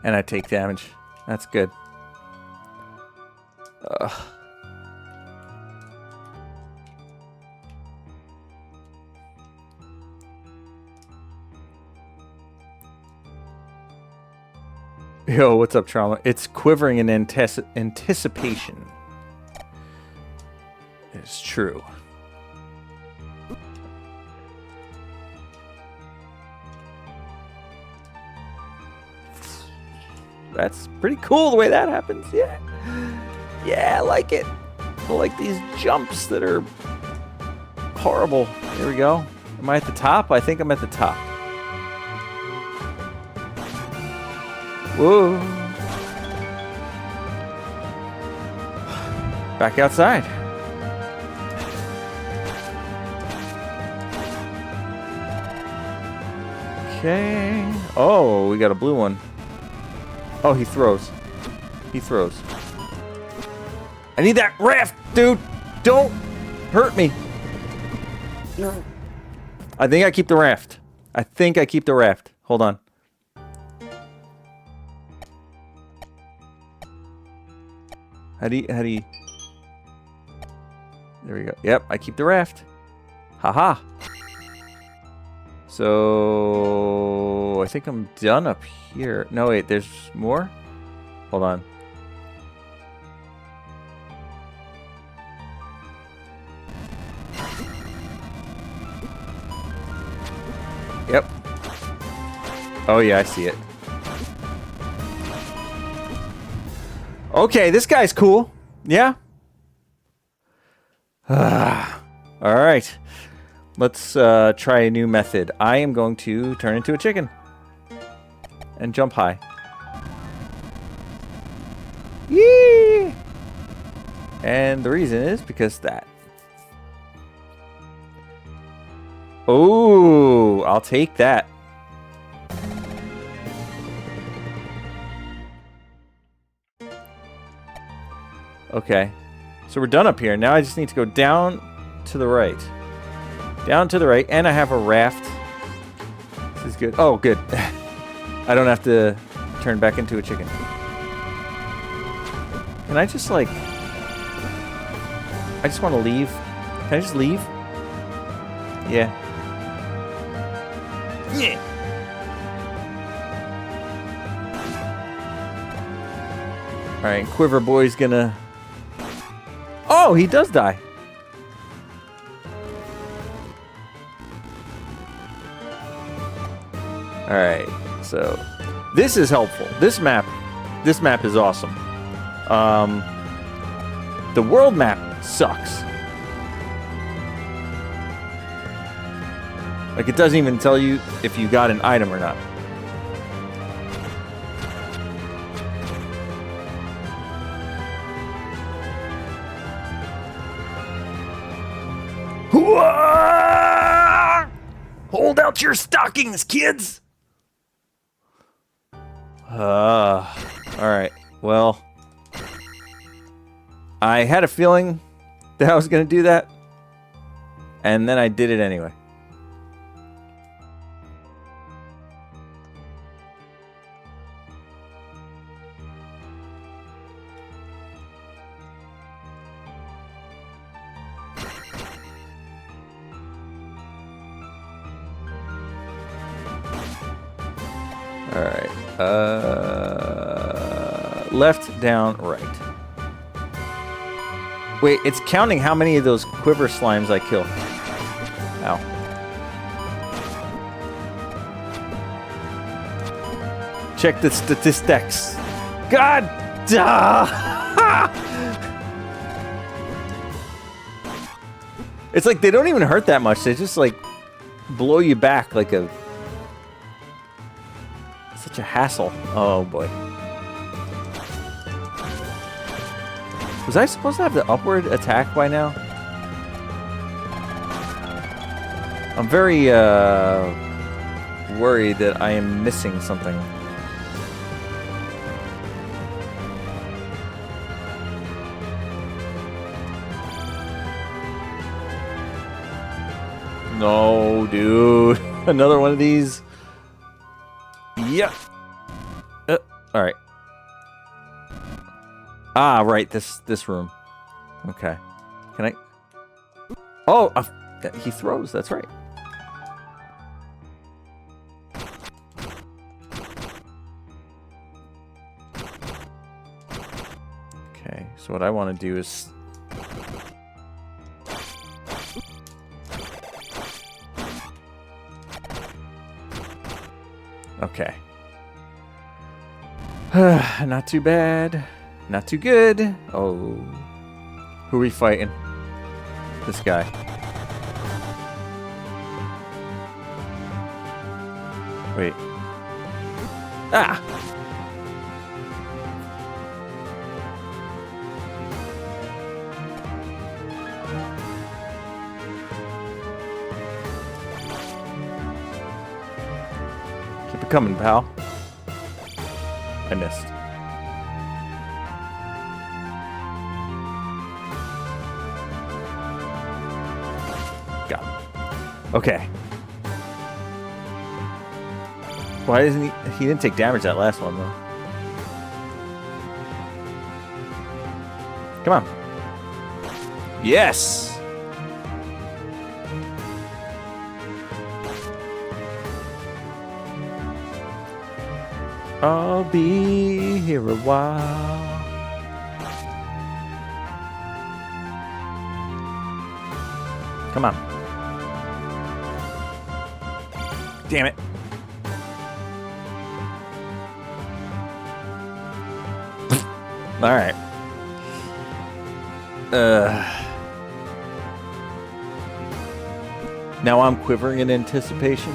[SPEAKER 1] And I take damage. That's good. Ugh. Yo, what's up, Trauma? It's quivering in anticipation. It's true. That's pretty cool the way that happens. Yeah. Yeah, I like it. I like these jumps that are horrible. Here we go. Am I at the top? I think I'm at the top. Whoa. Back outside. Okay. Oh, we got a blue one. Oh, he throws. He throws. I need that raft, dude. Don't hurt me. No. I think I keep the raft. I think I keep the raft. Hold on. How do you... There we go. Yep, I keep the raft. Haha. So... I think I'm done up here. No, wait, there's more? Hold on. Yep. Oh, yeah, I see it. Okay, this guy's cool. Yeah. All right. Let's try a new method. I am going to turn into a chicken. And jump high. Yee! And the reason is because that. Oh, I'll take that. Okay. So we're done up here. Now I just need to go down to the right. Down to the right. And I have a raft. This is good. Oh, good. I don't have to turn back into a chicken. Can I just, like... I just want to leave. Can I just leave? Yeah. Yeah. Alright, Quiver Boy's gonna... Oh, he does die. Alright, so... This is helpful. This map is awesome. The world map sucks. Like, it doesn't even tell you if you got an item or not. Hold out your stockings, kids! Alright. Well, I had a feeling that I was going to do that, and then I did it anyway. Alright. Left, down, right. Wait, it's counting how many of those quiver slimes I kill. Ow. Check the statistics. God! It's like they don't even hurt that much. They just like blow you back like a... Such a hassle. Oh boy. Was I supposed to have the upward attack by now? I'm very worried that I am missing something. No, dude. Another one of these. Yep. All right. Ah, right. This room. Okay. Can I? Oh, he throws. That's right. Okay. So what I want to do is. Okay. Not too bad. Not too good. Oh. Who are we fighting? This guy. Wait. Ah! Keep it coming, pal. I missed. Got him. Okay. Why isn't he? He didn't take damage that last one, though. Come on. Yes! I'll be here a while. Come on. Damn it. All right. Now I'm quivering in anticipation.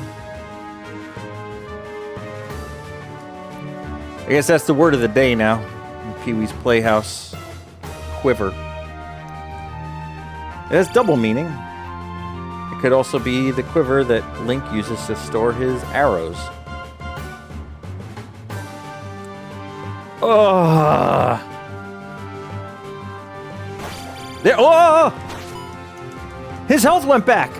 [SPEAKER 1] I guess that's the word of the day now. Pee-wee's Playhouse. Quiver. It has double meaning. It could also be the quiver that Link uses to store his arrows. Oh! There! Oh! His health went back!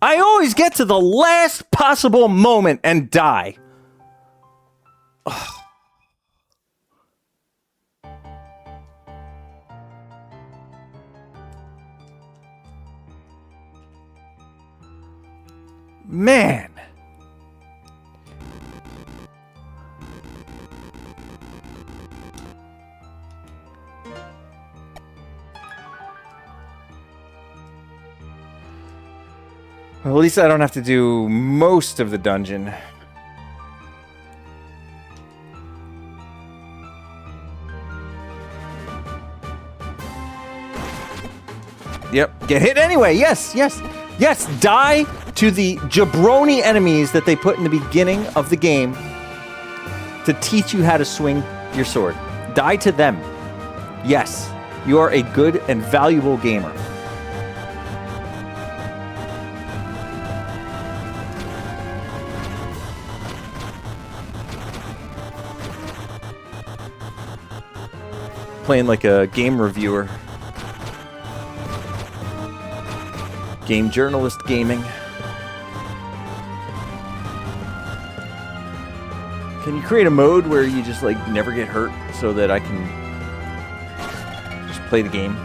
[SPEAKER 1] I always get to the last possible moment and die. Ugh. Man. Well, at least I don't have to do most of the dungeon. Yep, get hit anyway. Yes, yes, yes. Die to the jabroni enemies that they put in the beginning of the game to teach you how to swing your sword. Die to them. Yes, you are a good and valuable gamer. Playing like a game reviewer. Game journalist gaming. Can you create a mode where you just like never get hurt so that I can just play the game?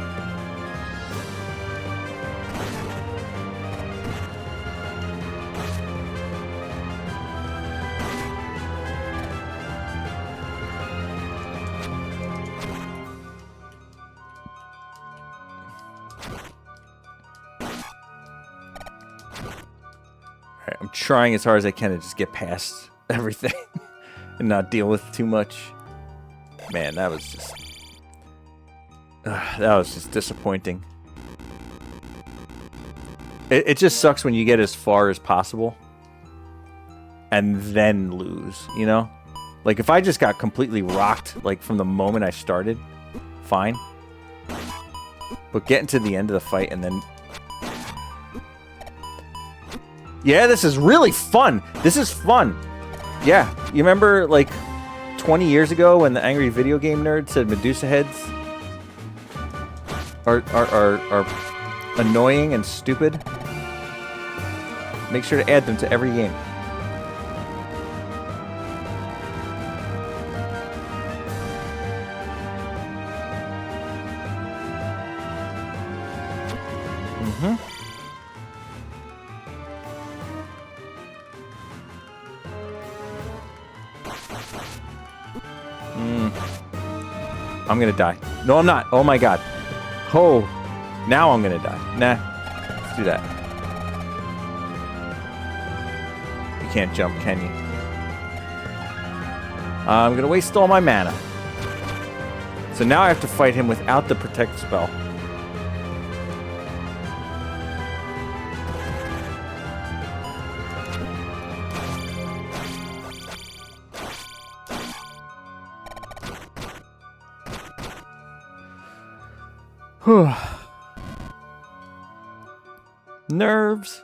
[SPEAKER 1] Alright, I'm trying as hard as I can to just get past everything and not deal with too much. Man, that was just disappointing. It just sucks when you get as far as possible and then lose, you know? Like, if I just got completely rocked, like, from the moment I started, fine. But getting to the end of the fight and then... Yeah, this is really fun! This is fun! Yeah, you remember, like, 20 years ago when the Angry Video Game Nerd said Medusa heads are annoying and stupid? Make sure to add them to every game. I'm gonna die. No, I'm not. Oh my god. Oh, now I'm gonna die. Nah, let's do that. You can't jump, can you? I'm gonna waste all my mana. So now I have to fight him without the protect spell. Nerves.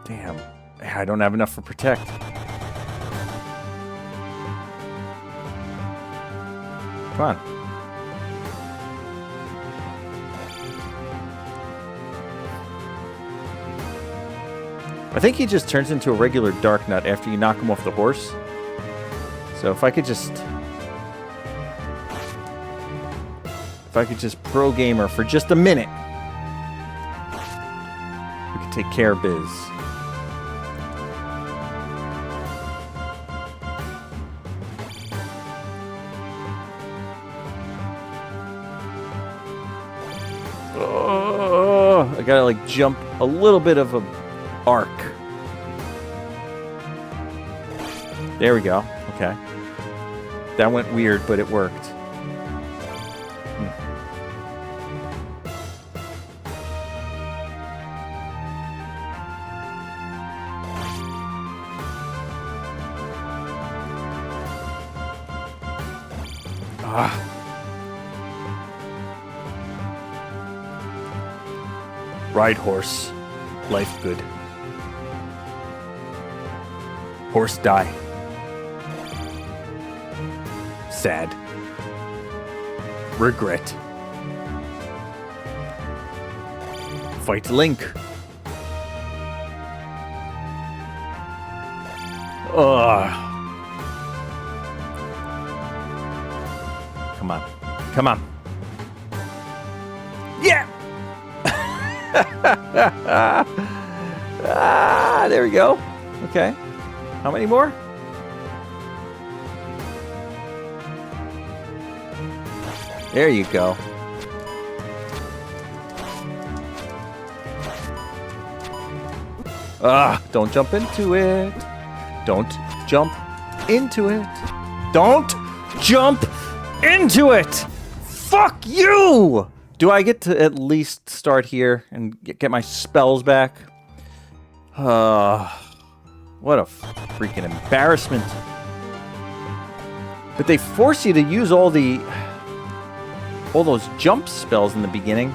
[SPEAKER 1] Damn. I don't have enough for protect. Come on. I think he just turns into a regular Dark Nut after you knock him off the horse. So if I could just... If I could just pro gamer for just a minute, we could take care of biz. Oh, I gotta like jump a little bit of a arc. There we go. Okay. That went weird, but it worked. Ride horse. Life good. Horse die. Sad. Regret. Fight Link. Ugh. Come on. Come on. Yeah! There we go. Okay. How many more? There you go. Don't jump into it. Don't jump into it. Don't jump into it! Fuck you! Do I get to at least start here and get my spells back? What a freaking embarrassment. But they force you to use all those jump spells in the beginning.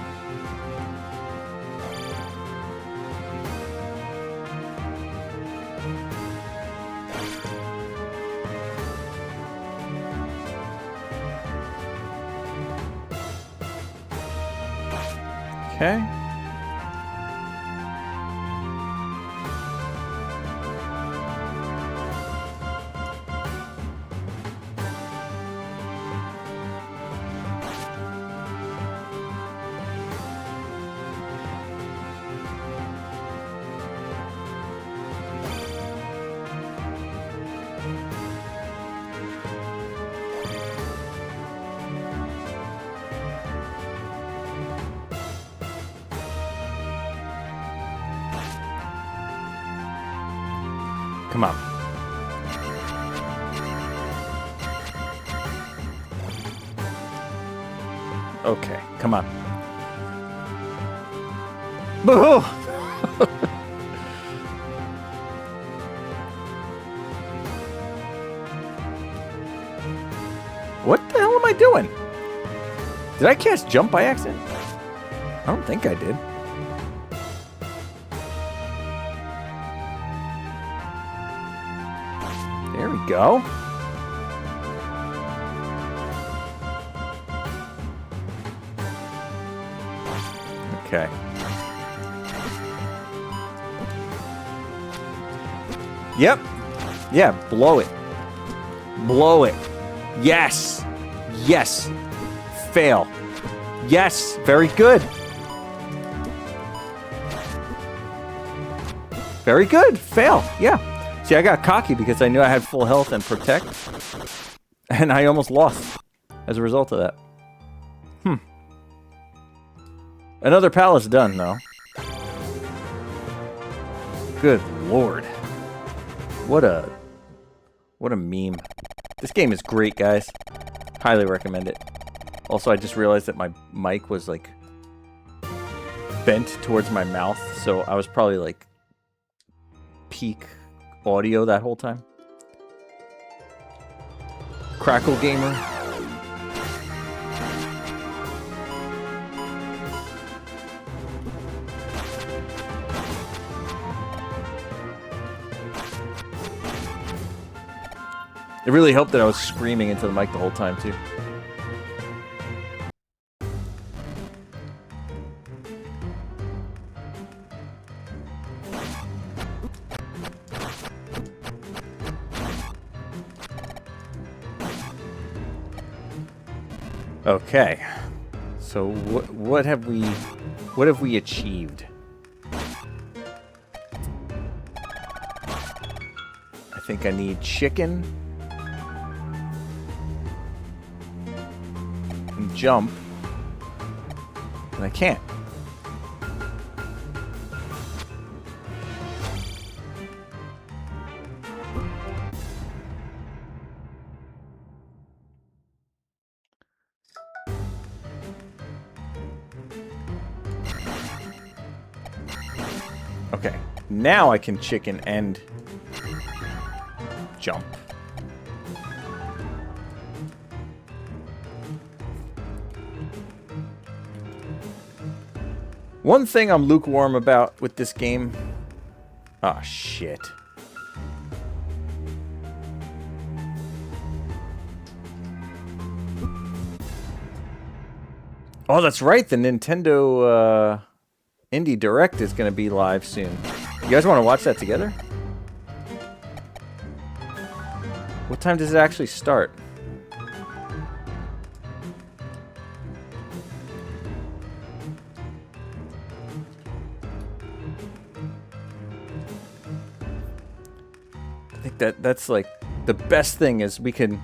[SPEAKER 1] Okay. Come on. Okay, come on. Boo! What the hell am I doing? Did I cast jump by accident? I don't think I did. There we go. Okay. Yep. Yeah, blow it. Blow it. Yes. Yes. Fail. Yes. Very good. Very good. Fail. Yeah. See, I got cocky because I knew I had full health and protect. And I almost lost as a result of that. Another palace done, though. Good lord. What a meme. This game is great, guys. Highly recommend it. Also, I just realized that my mic was, like, bent towards my mouth, so I was probably, like, peak audio that whole time. Crackle Gamer. It really helped that I was screaming into the mic the whole time, too. Okay. So what have we achieved? I think I need chicken. Jump, and I can't. Okay, now I can chicken and jump. One thing I'm lukewarm about with this game... Ah, shit. Oh, that's right. The Nintendo Indie Direct is going to be live soon. You guys want to watch that together? What time does it actually start? I think that's like the best thing is we can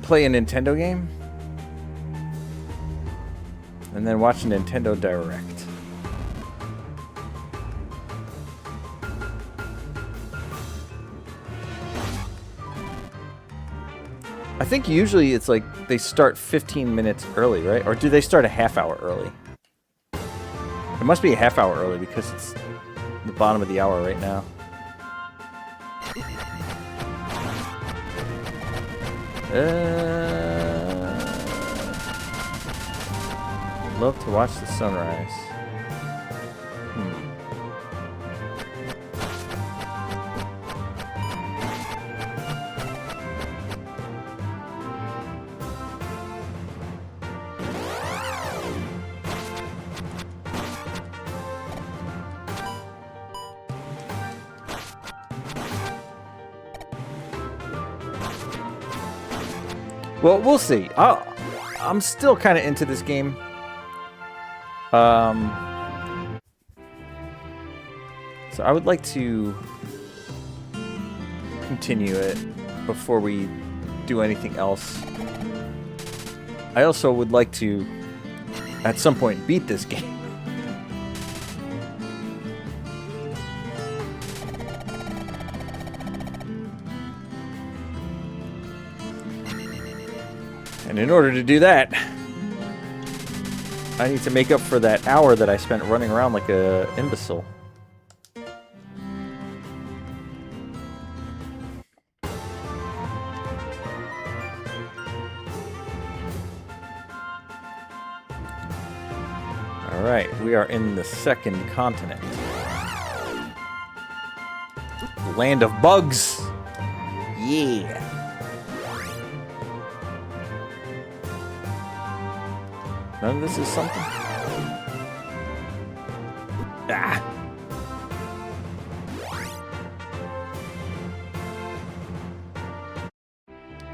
[SPEAKER 1] play a Nintendo game and then watch a Nintendo Direct. I think usually it's like they start 15 minutes early, right? Or do they start a half hour early? It must be a half hour early because it's the bottom of the hour right now. Love to watch the sunrise. Well, we'll see. I'm still kind of into this game. So I would like to continue it before we do anything else. I also would like to, at some point, beat this game. And in order to do that, I need to make up for that hour that I spent running around like a imbecile. Alright, we are in the second continent. Land of bugs! Yeah! None of this is something? Ah!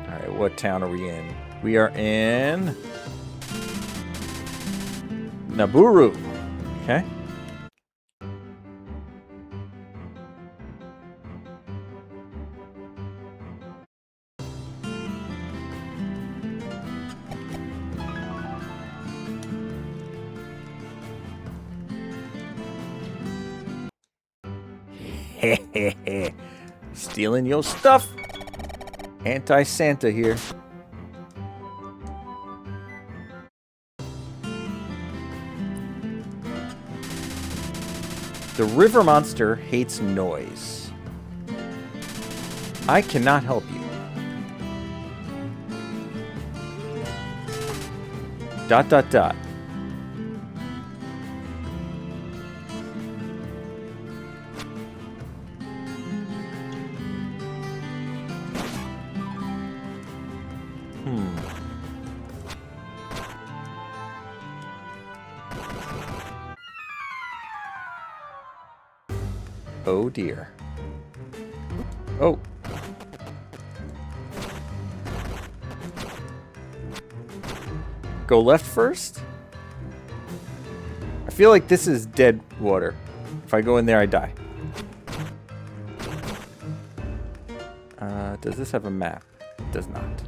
[SPEAKER 1] Alright, what town are we in? We are in... Naburu. Okay. Stealing your stuff. Anti-Santa here. The river monster hates noise. I cannot help you. Dot dot dot. Oh dear. Oh. Go left first? I feel like this is dead water. If I go in there, I die. Does this have a map? It does not.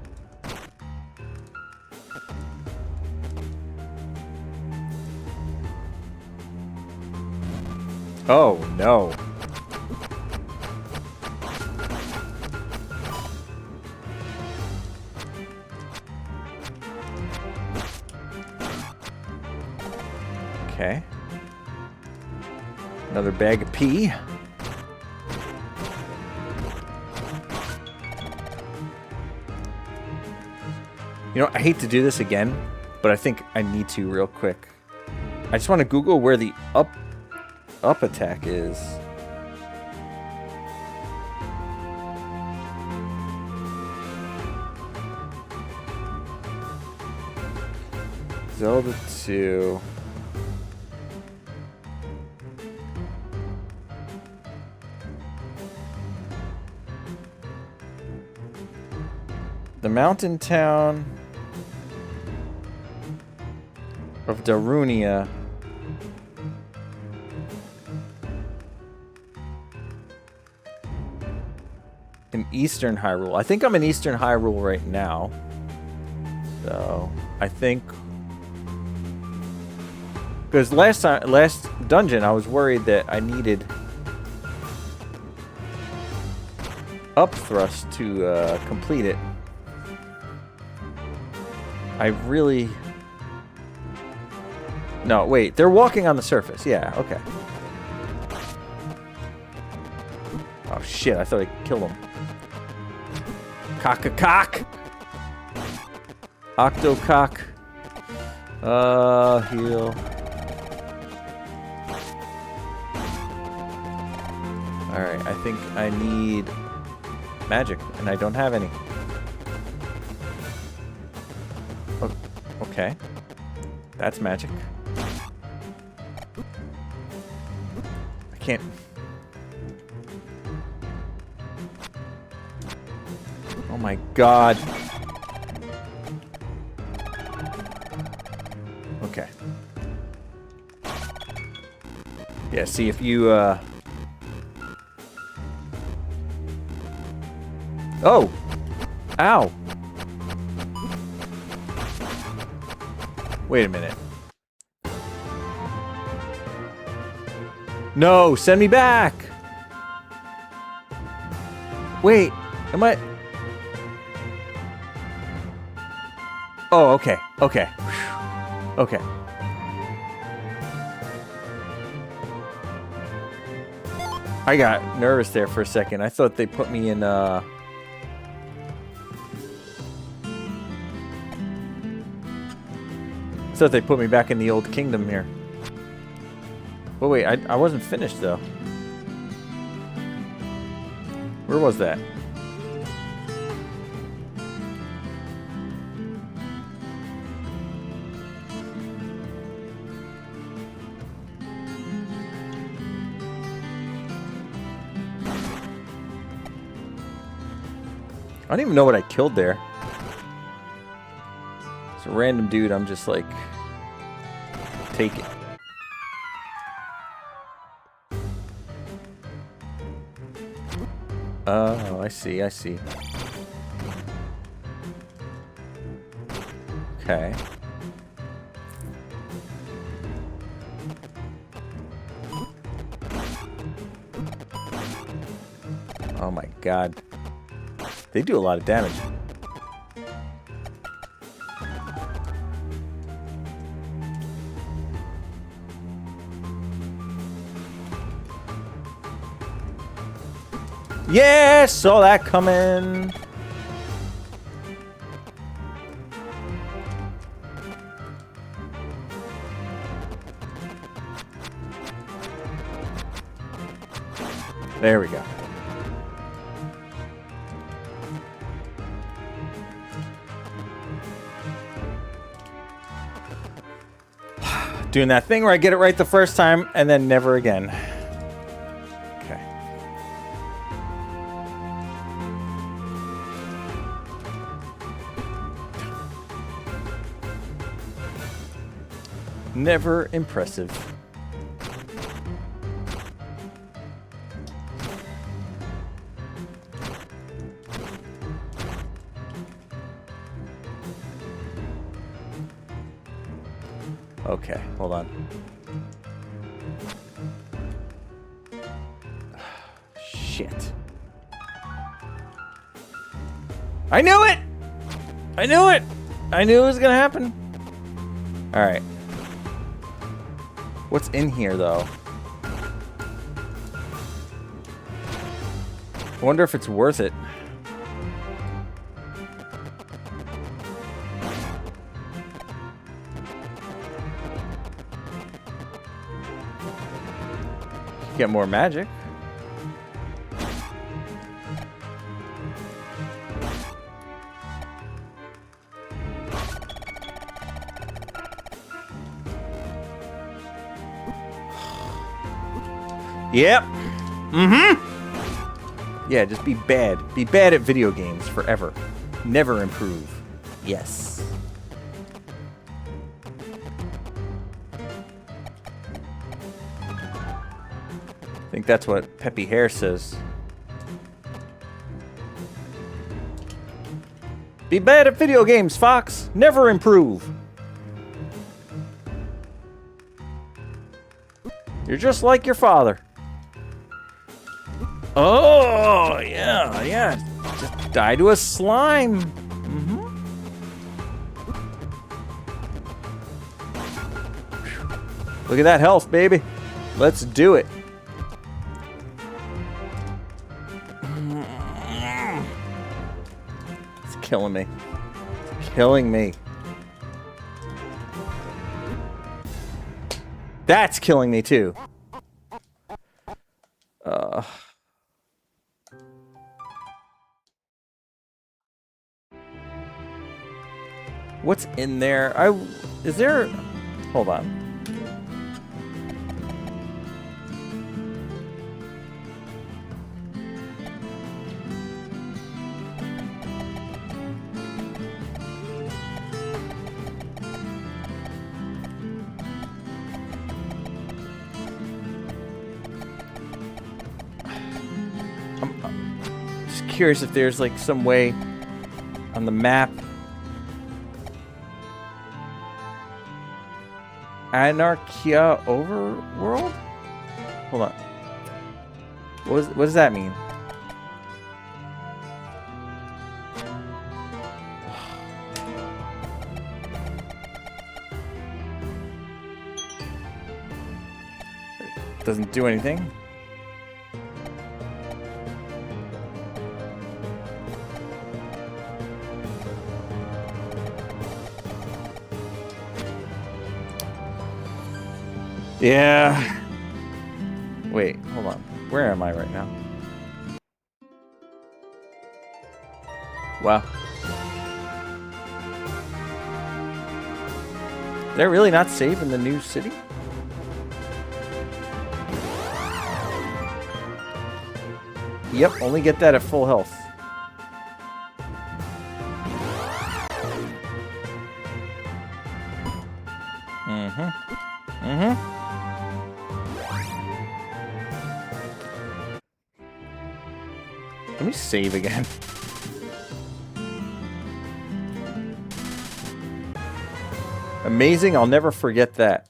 [SPEAKER 1] Oh, no. Okay. Another bag of pee. You know, I hate to do this again, but I think I need to real quick. I just want to Google where the up attack is. Zelda 2. The mountain town of Darunia in Eastern Hyrule. I think I'm in Eastern Hyrule right now. So, I think... Because last dungeon, I was worried that I needed up thrust to complete it. I really... No, wait. They're walking on the surface. Yeah, okay. Oh, shit. I thought I killed them. Cock-a-cock! Octocock. Heal. Alright, I think I need magic, and I don't have any. Oh, okay. That's magic. I can't... Oh my god. Okay. Yeah, see if you, Oh! Ow! Wait a minute. No! Send me back! Wait! Am I... Oh, okay. Okay. Okay. I got nervous there for a second. I thought they put me in, I thought they put me back in the old kingdom here. Oh, wait. I wasn't finished, though. Where was that? I don't even know what I killed there. It's a random dude. I'm just like, take it. Oh, I see. I see. Okay. Oh my god. They do a lot of damage. Yeah, saw that coming. There we go. Doing that thing where I get it right the first time and then never again. Okay. Never impressive. Okay, hold on. Shit. I knew it! I knew it! I knew it was gonna happen. Alright. What's in here, though? I wonder if it's worth it. Get more magic. Yep. Mm-hmm. Yeah, just be bad. Be bad at video games forever. Never improve. Yes. I think that's what Peppy Hare says. Be bad at video games, Fox. Never improve. You're just like your father. Oh, yeah, yeah. Just die to a slime. Mm-hmm. Look at that health, baby. Let's do it. It's killing me. It's killing me. That's killing me too. What's in there? Is there? Hold on. I'm just curious if there's like some way on the map. Anarchia Overworld? Hold on. What does that mean? Doesn't do anything. Yeah. Wait, hold on. Where am I right now? Wow. They're really not safe in the new city? Yep, only get that at full health. Mm-hmm. Mm-hmm. Let me save again. Amazing, I'll never forget that.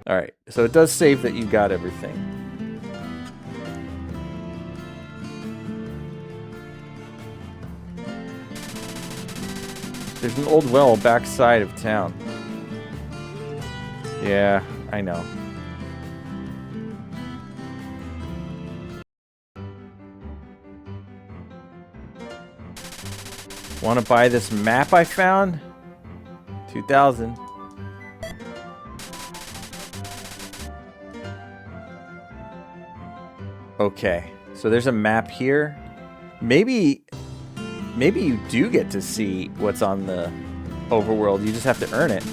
[SPEAKER 1] Alright, so it does save that you got everything. There's an old well backside of town. Yeah, I know. Want to buy this map I found? 2,000. Okay, so there's a map here. Maybe you do get to see what's on the overworld. You just have to earn it.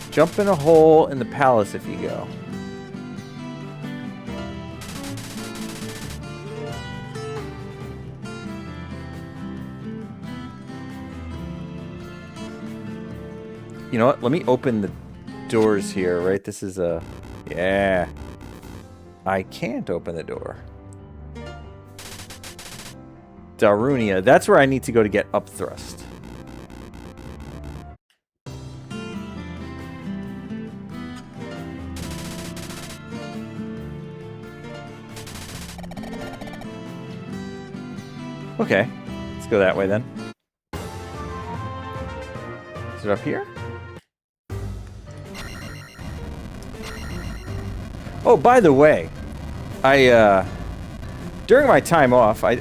[SPEAKER 1] Jump in a hole in the palace if you go. You know what? Let me open the doors here, right? This is a... Yeah. I can't open the door. Darunia. That's where I need to go to get upthrust. Okay. Let's go that way then. Is it up here? Oh, by the way, during my time off, I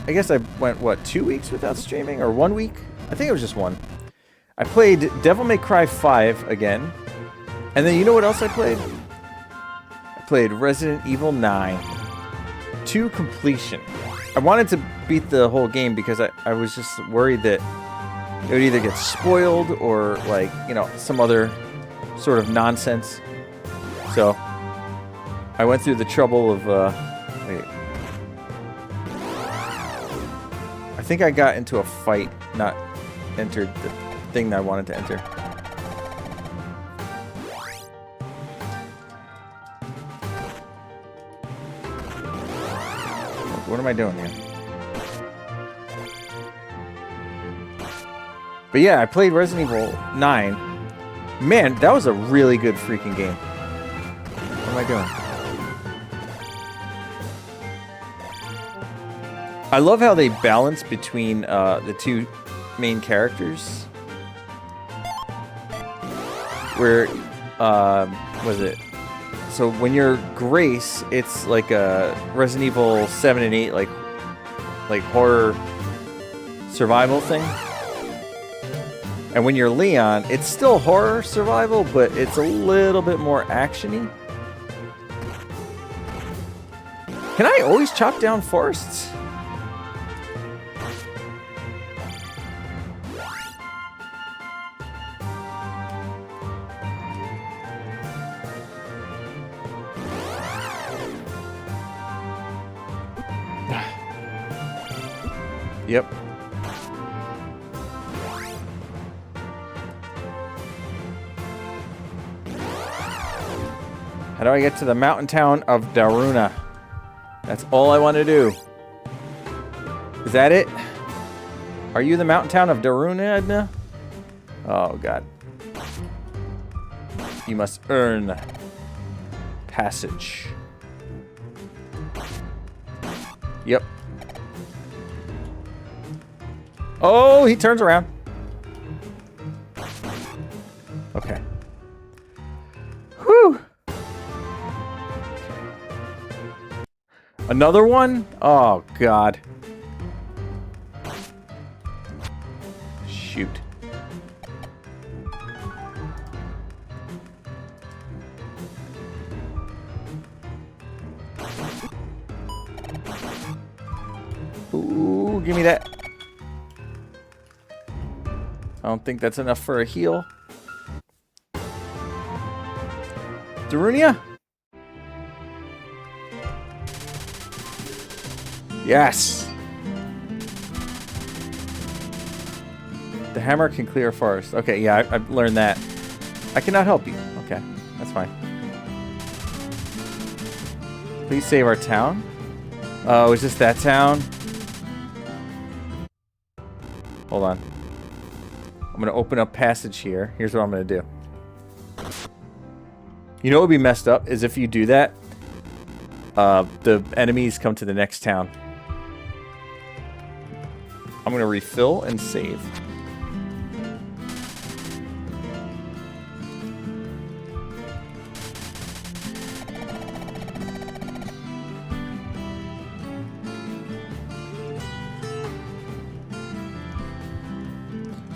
[SPEAKER 1] guess I went, what, 2 weeks without streaming? Or 1 week? I think it was just one. I played Devil May Cry 5 again. And then you know what else I played? I played Resident Evil 9 to completion. I wanted to beat the whole game because I was just worried that it would either get spoiled or, like, you know, some other sort of nonsense. So, I went through the trouble of, wait. I think I got into a fight, not entered the thing that I wanted to enter. What am I doing here? But yeah, I played Resident Evil 9. Man, that was a really good freaking game. What am I doing? I love how they balance between the two main characters. Where, was it? So when you're Grace, it's like a Resident Evil 7 and 8, like horror survival thing. And when you're Leon, it's still horror survival, but it's a little bit more action-y. Can I always chop down forests? Yep. How do I get to the mountain town of Daruna? That's all I want to do. Is that it? Are you the mountain town of Daruna, Edna? Oh, God. You must earn passage. Yep. Oh, he turns around. Okay. Whew. Another one? Oh, God. Shoot. Ooh, give me that. I don't think that's enough for a heal. Darunia? Yes! The hammer can clear a forest. Okay, yeah, I've learned that. I cannot help you. Okay, that's fine. Please save our town. Oh, is this that town? Hold on. I'm going to open up passage here. Here's what I'm going to do. You know what would be messed up is if you do that, the enemies come to the next town. I'm going to refill and save.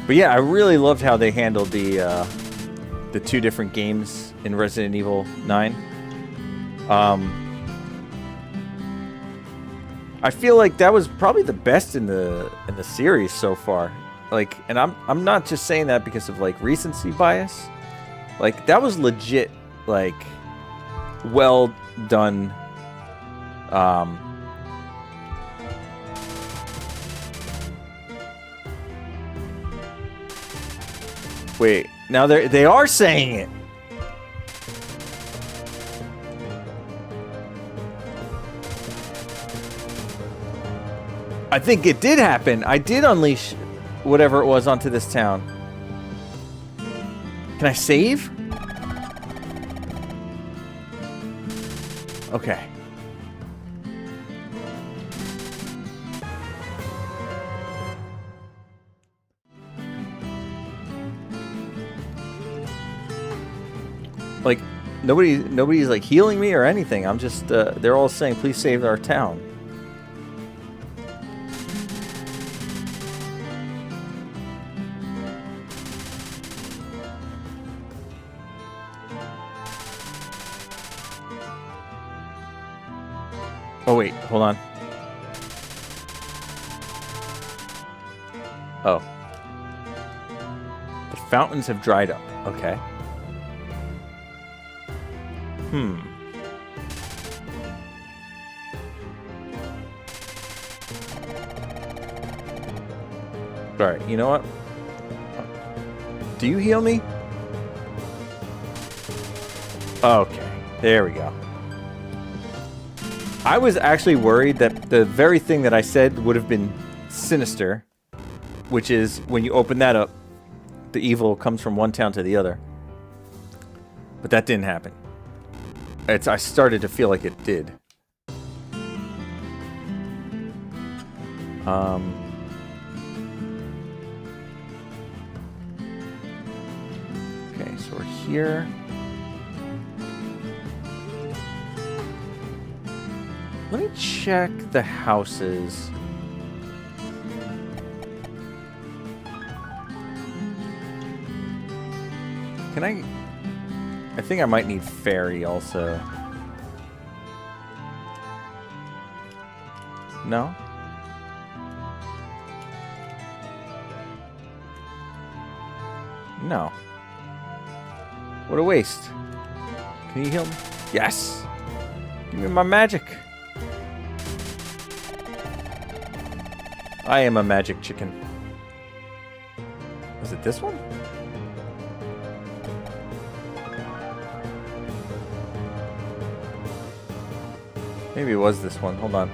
[SPEAKER 1] But yeah, I really loved how they handled the two different games in Resident Evil 9. I feel like that was probably the best in the series so far. Like, and I'm not just saying that because of like recency bias. Like, that was legit, like, well done. Wait, now they are saying it. I think it did happen. I did unleash whatever it was onto this town. Can I save? Okay. Like, nobody's like healing me or anything. I'm just, they're all saying, please save our town. Oh, wait, hold on. Oh. The fountains have dried up. Okay. Alright, you know what? Do you heal me? Okay, there we go. I was actually worried that the very thing that I said would have been sinister, which is when you open that up, the evil comes from one town to the other. But that didn't happen. I started to feel like it did. Okay, so we're here. Let me check the houses. Can I think I might need fairy also. No? No. What a waste. Can you heal me? Yes! Give me my magic. I am a magic chicken. Was it this one? Maybe it was this one. Hold on.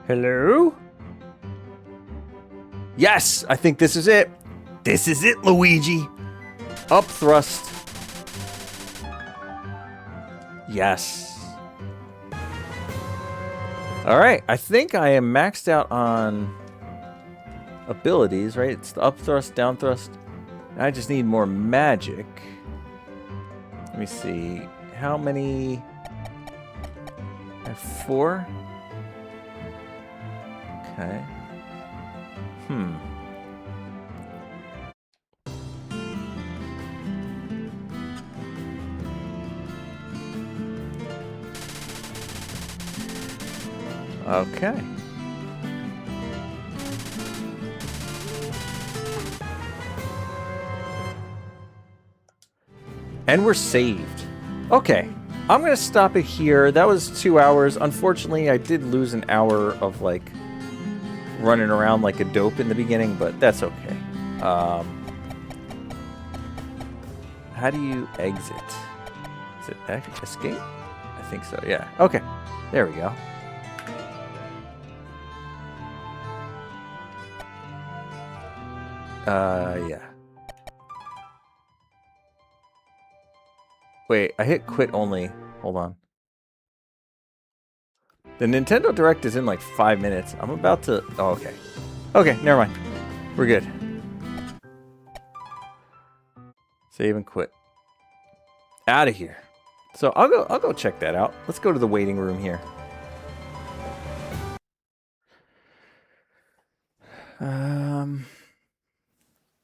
[SPEAKER 1] Hello? Yes! I think this is it. This is it, Luigi. Up thrust. Yes. All right, I think I am maxed out on abilities, right? It's the up thrust, down thrust. I just need more magic. Let me see. How many? I have 4. Okay. Okay. And we're saved. Okay. I'm going to stop it here. That was 2 hours. Unfortunately, I did lose an hour of, like, running around like a dope in the beginning, but that's okay. How do you exit? Is it escape? I think so, yeah. Okay. There we go. Yeah. Wait, I hit quit only. Hold on. The Nintendo Direct is in like 5 minutes. I'm about to... Oh, okay. Okay, never mind. We're good. Save and quit. Out of here. So I'll go check that out. Let's go to the waiting room here.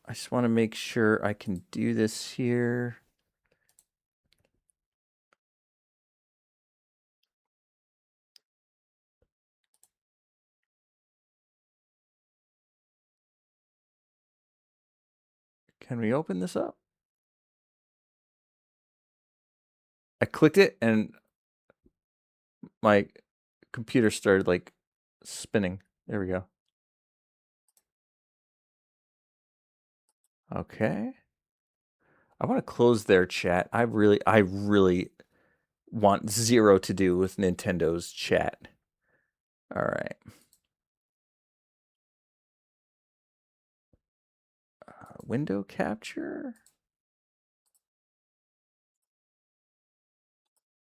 [SPEAKER 1] I just want to make sure I can do this here. Can we open this up? I clicked it and my computer started like spinning. There we go. Okay. I want to close their chat. I really want zero to do with Nintendo's chat. All right. Window capture.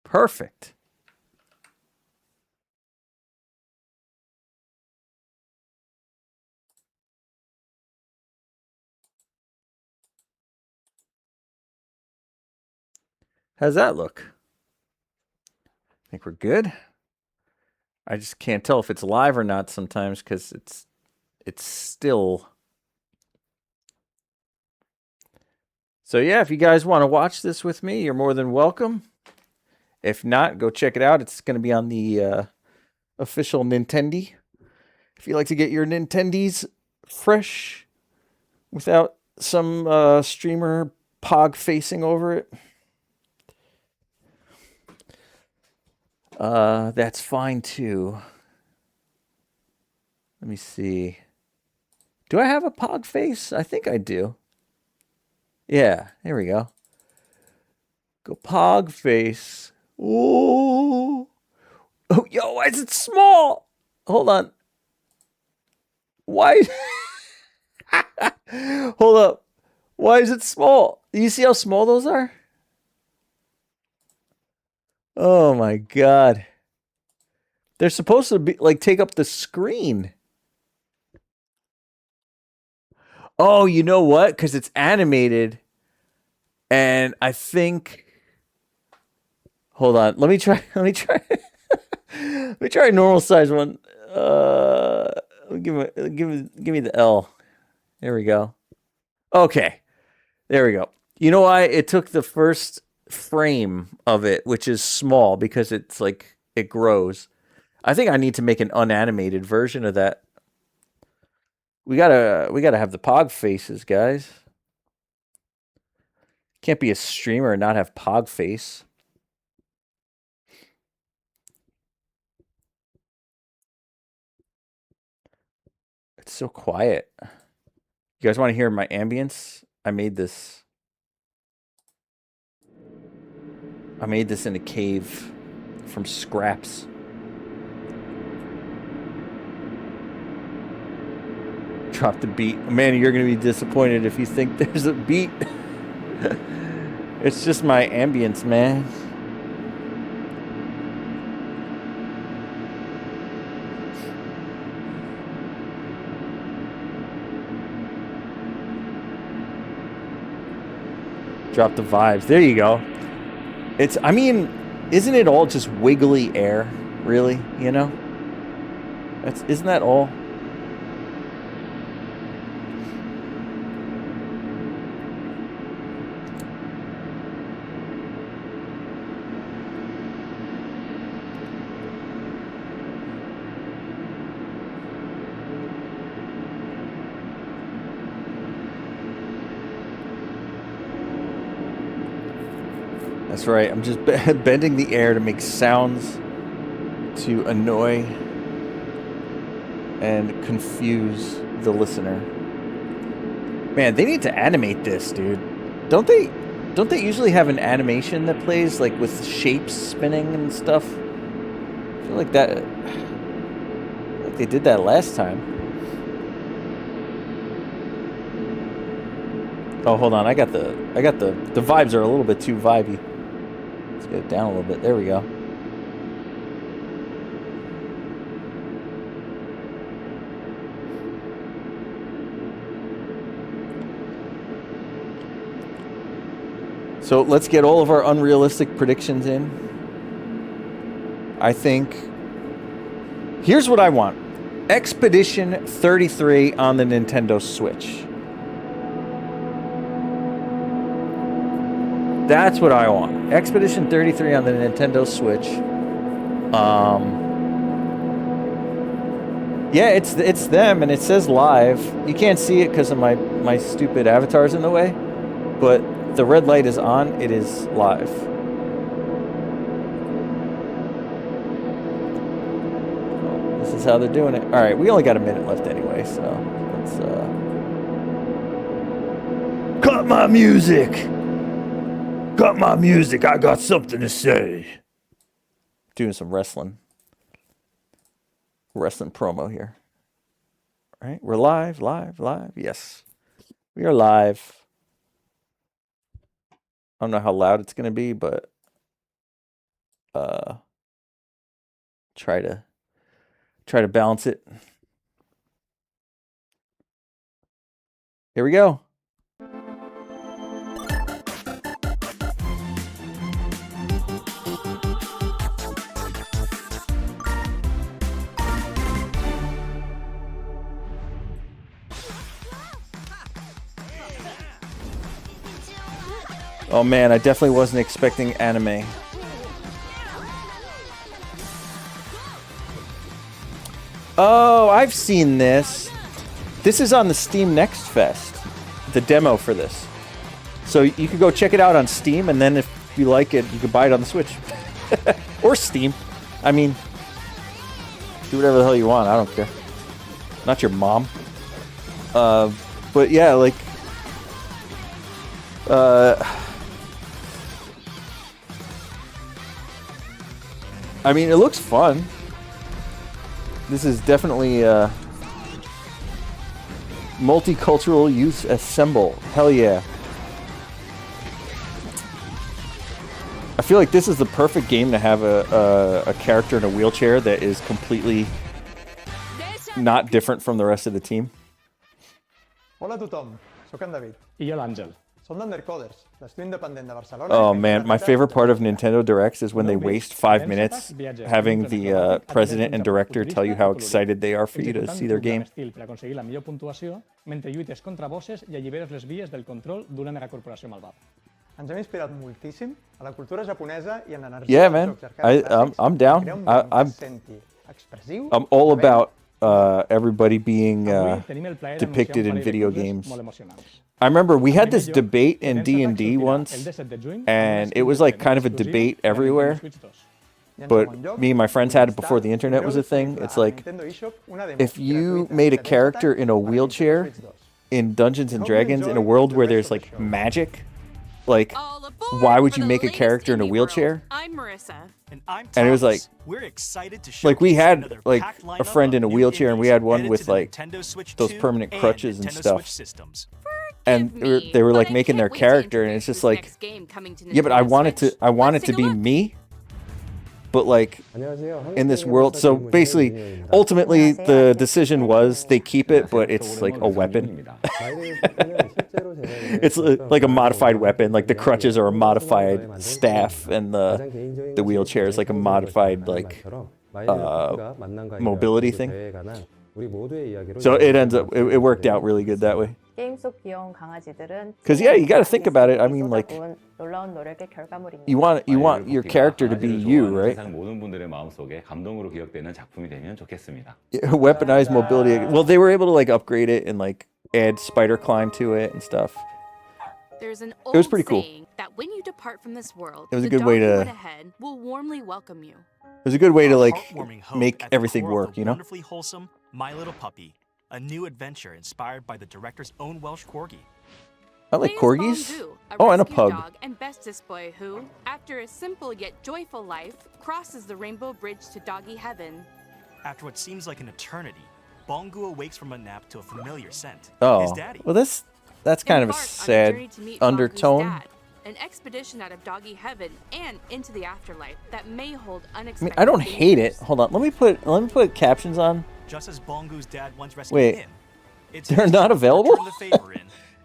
[SPEAKER 1] Perfect. How's that look? I think we're good. I just can't tell if it's live or not sometimes because it's still. So yeah, if you guys want to watch this with me, you're more than welcome. If not, go check it out. It's going to be on the official Nintendi. If you like to get your Nintendies fresh without some streamer pog facing over it, that's fine too. Let me see. Do I have a pog face? I think I do. Yeah, there we go. Go pog face. Ooh. Oh, yo, why is it small? Hold on. Why? Hold up. Why is it small? Do you see how small those are? Oh my god. They're supposed to be like take up the screen. Oh, you know what? Because it's animated. And I think. Hold on. Let me try. Let me try. Let me try a normal size one. Give me the L. There we go. Okay. There we go. You know why? It took the first frame of it, which is small, because it's like it grows. I think I need to make an unanimated version of that. We gotta have the pog faces, guys. Can't be a streamer and not have pog face. It's so quiet. You guys want to hear my ambience? I made this in a cave from scraps. Drop the beat. Man, you're going to be disappointed if you think there's a beat. It's just my ambience, man. Drop the vibes. There you go. I mean, isn't it all just wiggly air, really? You know? Isn't that all? That's right. I'm just bending the air to make sounds to annoy and confuse the listener. Man, they need to animate this, dude. Don't they usually have an animation that plays like with shapes spinning and stuff? I feel like they did that last time. Oh, hold on. I got the vibes are a little bit too vibey. Let's get it down a little bit. There we go. So let's get all of our unrealistic predictions in. I think... Here's what I want. Expedition 33 on the Nintendo Switch. That's what I want. Expedition 33 on the Nintendo Switch. Yeah, it's them, and it says live. You can't see it because of my stupid avatars in the way, but the red light is on. It is live. This is how they're doing it. All right, we only got a minute left anyway, so let's cut my music. Cut my music. I got something to say. Doing some wrestling promo here. All right, we're live. Yes, we are live. I don't know how loud it's gonna be, but try to balance it. Here we go. Oh man, I definitely wasn't expecting anime. Oh, I've seen this. This is on the Steam Next Fest, the demo for this. So you could go check it out on Steam, and then if you like it, you could buy it on the Switch. Or Steam. I mean, do whatever the hell you want. I don't care. Not your mom. But yeah, like... I mean, it looks fun. This is definitely multicultural youth assemble. Hell yeah. I feel like this is the perfect game to have a character in a wheelchair that is completely not different from the rest of the team.
[SPEAKER 2] Hola a tothom, soc en David.
[SPEAKER 3] I jo l'Àngel.
[SPEAKER 2] Som d'Undercoders, l'estudi independent de Barcelona.
[SPEAKER 1] Oh man, my favorite part of Nintendo Directs is when they waste 5 minutes having the president and director tell you how excited they are for you to see their game.
[SPEAKER 3] Per aconseguir la millor puntuació mentre lluites contra bosses i alliberes les vies del control d'una megacorporació malvada.
[SPEAKER 2] Ens hem inspirat moltíssim a la cultura japonesa i en l'energia
[SPEAKER 1] Yeah,
[SPEAKER 2] dels
[SPEAKER 1] man.
[SPEAKER 2] jocs arcade clàssics.
[SPEAKER 1] I'm down.
[SPEAKER 2] Crear un món que se senti expressiu,
[SPEAKER 1] I'm all
[SPEAKER 2] rebel,
[SPEAKER 1] about everybody being
[SPEAKER 3] Avui tenim el plaer
[SPEAKER 1] depicted
[SPEAKER 3] d'anunciar un
[SPEAKER 1] in
[SPEAKER 3] parell de
[SPEAKER 1] video
[SPEAKER 3] coses
[SPEAKER 1] games.
[SPEAKER 3] molt emocionants.
[SPEAKER 1] I remember we had this
[SPEAKER 3] Primer lloc,
[SPEAKER 1] debate in
[SPEAKER 3] Tencent
[SPEAKER 1] D&D
[SPEAKER 3] sortirà
[SPEAKER 1] once,
[SPEAKER 3] el 17 de juny
[SPEAKER 1] and
[SPEAKER 3] amb
[SPEAKER 1] it was
[SPEAKER 3] un
[SPEAKER 1] like kind of a
[SPEAKER 3] exclusiu
[SPEAKER 1] debate
[SPEAKER 3] de
[SPEAKER 1] everywhere.
[SPEAKER 3] Nintendo Switch 2.
[SPEAKER 2] I en
[SPEAKER 1] But
[SPEAKER 2] segon lloc,
[SPEAKER 1] me and my friends had it
[SPEAKER 2] està
[SPEAKER 1] before the internet was a thing.
[SPEAKER 2] disponible
[SPEAKER 1] It's
[SPEAKER 2] a
[SPEAKER 1] like,
[SPEAKER 2] Nintendo eShop una demo
[SPEAKER 1] if you
[SPEAKER 2] gratuïta
[SPEAKER 1] made a
[SPEAKER 2] de
[SPEAKER 1] character
[SPEAKER 2] demo
[SPEAKER 1] in a
[SPEAKER 2] per Nintendo
[SPEAKER 1] wheelchair
[SPEAKER 2] Switch 2.
[SPEAKER 1] in Dungeons and Dragons in a world where there's like magic, like why would you make a character in a wheelchair?
[SPEAKER 4] I'm Marissa.
[SPEAKER 5] And I'm Thomas.
[SPEAKER 1] And it was like,
[SPEAKER 5] we're excited to
[SPEAKER 1] like we
[SPEAKER 5] showcase
[SPEAKER 1] had
[SPEAKER 5] another
[SPEAKER 1] like
[SPEAKER 5] packed
[SPEAKER 1] a
[SPEAKER 5] lineup
[SPEAKER 1] friend in a
[SPEAKER 5] of new
[SPEAKER 1] wheelchair, and we
[SPEAKER 5] indies
[SPEAKER 1] had one
[SPEAKER 5] added
[SPEAKER 1] with
[SPEAKER 5] to the
[SPEAKER 1] like
[SPEAKER 5] Nintendo Switch
[SPEAKER 1] those
[SPEAKER 5] 2
[SPEAKER 1] permanent
[SPEAKER 5] and
[SPEAKER 1] crutches and
[SPEAKER 5] Nintendo
[SPEAKER 1] stuff.
[SPEAKER 5] Switch systems.
[SPEAKER 1] And they were like making their character, and it's just like, yeah, but I want it to be me. but like in this world, so basically, ultimately the decision was they keep it, but it's like a weapon. It's like a modified weapon. Like the crutches are a modified staff, and the wheelchair is like a modified like mobility thing. So it ends up it worked out really good that way.
[SPEAKER 4] 게임 속 귀여운 강아지들은
[SPEAKER 1] Because yeah, you got to think about it. I mean, like
[SPEAKER 4] 놀라운 노력의 결과물입니다.
[SPEAKER 1] you want your character to be you, right?
[SPEAKER 6] 세상 모든 분들의 마음속에 감동으로 기억되는 작품이 되면 좋겠습니다.
[SPEAKER 1] Weaponized mobility. Well, they were able to like upgrade it and like add spider climb to it and stuff.
[SPEAKER 7] There's an
[SPEAKER 1] It was
[SPEAKER 7] old
[SPEAKER 1] pretty cool.
[SPEAKER 7] saying that when you depart from this world,
[SPEAKER 1] It was a
[SPEAKER 7] the
[SPEAKER 1] good way
[SPEAKER 7] dog who
[SPEAKER 1] to-
[SPEAKER 7] went ahead will warmly welcome you.
[SPEAKER 1] It was a good way to
[SPEAKER 5] A
[SPEAKER 1] like
[SPEAKER 5] heartwarming hope
[SPEAKER 1] make
[SPEAKER 5] at the
[SPEAKER 1] everything
[SPEAKER 5] core of
[SPEAKER 1] work,
[SPEAKER 5] the
[SPEAKER 1] you know?
[SPEAKER 5] Wonderfully wholesome My Little Puppy, a new adventure inspired by the director's own Welsh corgi.
[SPEAKER 1] I like
[SPEAKER 7] Play as
[SPEAKER 1] corgis.
[SPEAKER 7] Bongu,
[SPEAKER 1] Oh, and a
[SPEAKER 7] rescue
[SPEAKER 1] pug.
[SPEAKER 7] dog and bestest boy who, after a simple yet joyful life, crosses the rainbow bridge to doggy heaven.
[SPEAKER 5] After what seems like an eternity, Bongu awakes from a nap to a familiar scent.
[SPEAKER 1] Oh,
[SPEAKER 5] His daddy.
[SPEAKER 1] well, that's kind of a
[SPEAKER 7] Embark on
[SPEAKER 1] sad
[SPEAKER 7] journey to meet Bongu's
[SPEAKER 1] undertone.
[SPEAKER 7] dad, an expedition out of doggy heaven and into the afterlife that may hold
[SPEAKER 1] I mean,
[SPEAKER 7] unexpected
[SPEAKER 1] I don't hate it.
[SPEAKER 7] dangers.
[SPEAKER 1] Hold on, let me put captions on.
[SPEAKER 5] Just as Bongu's dad once rescued
[SPEAKER 1] Wait,
[SPEAKER 5] him. It's
[SPEAKER 1] they're
[SPEAKER 5] his
[SPEAKER 1] not
[SPEAKER 5] turn to
[SPEAKER 1] available?
[SPEAKER 5] return the favor in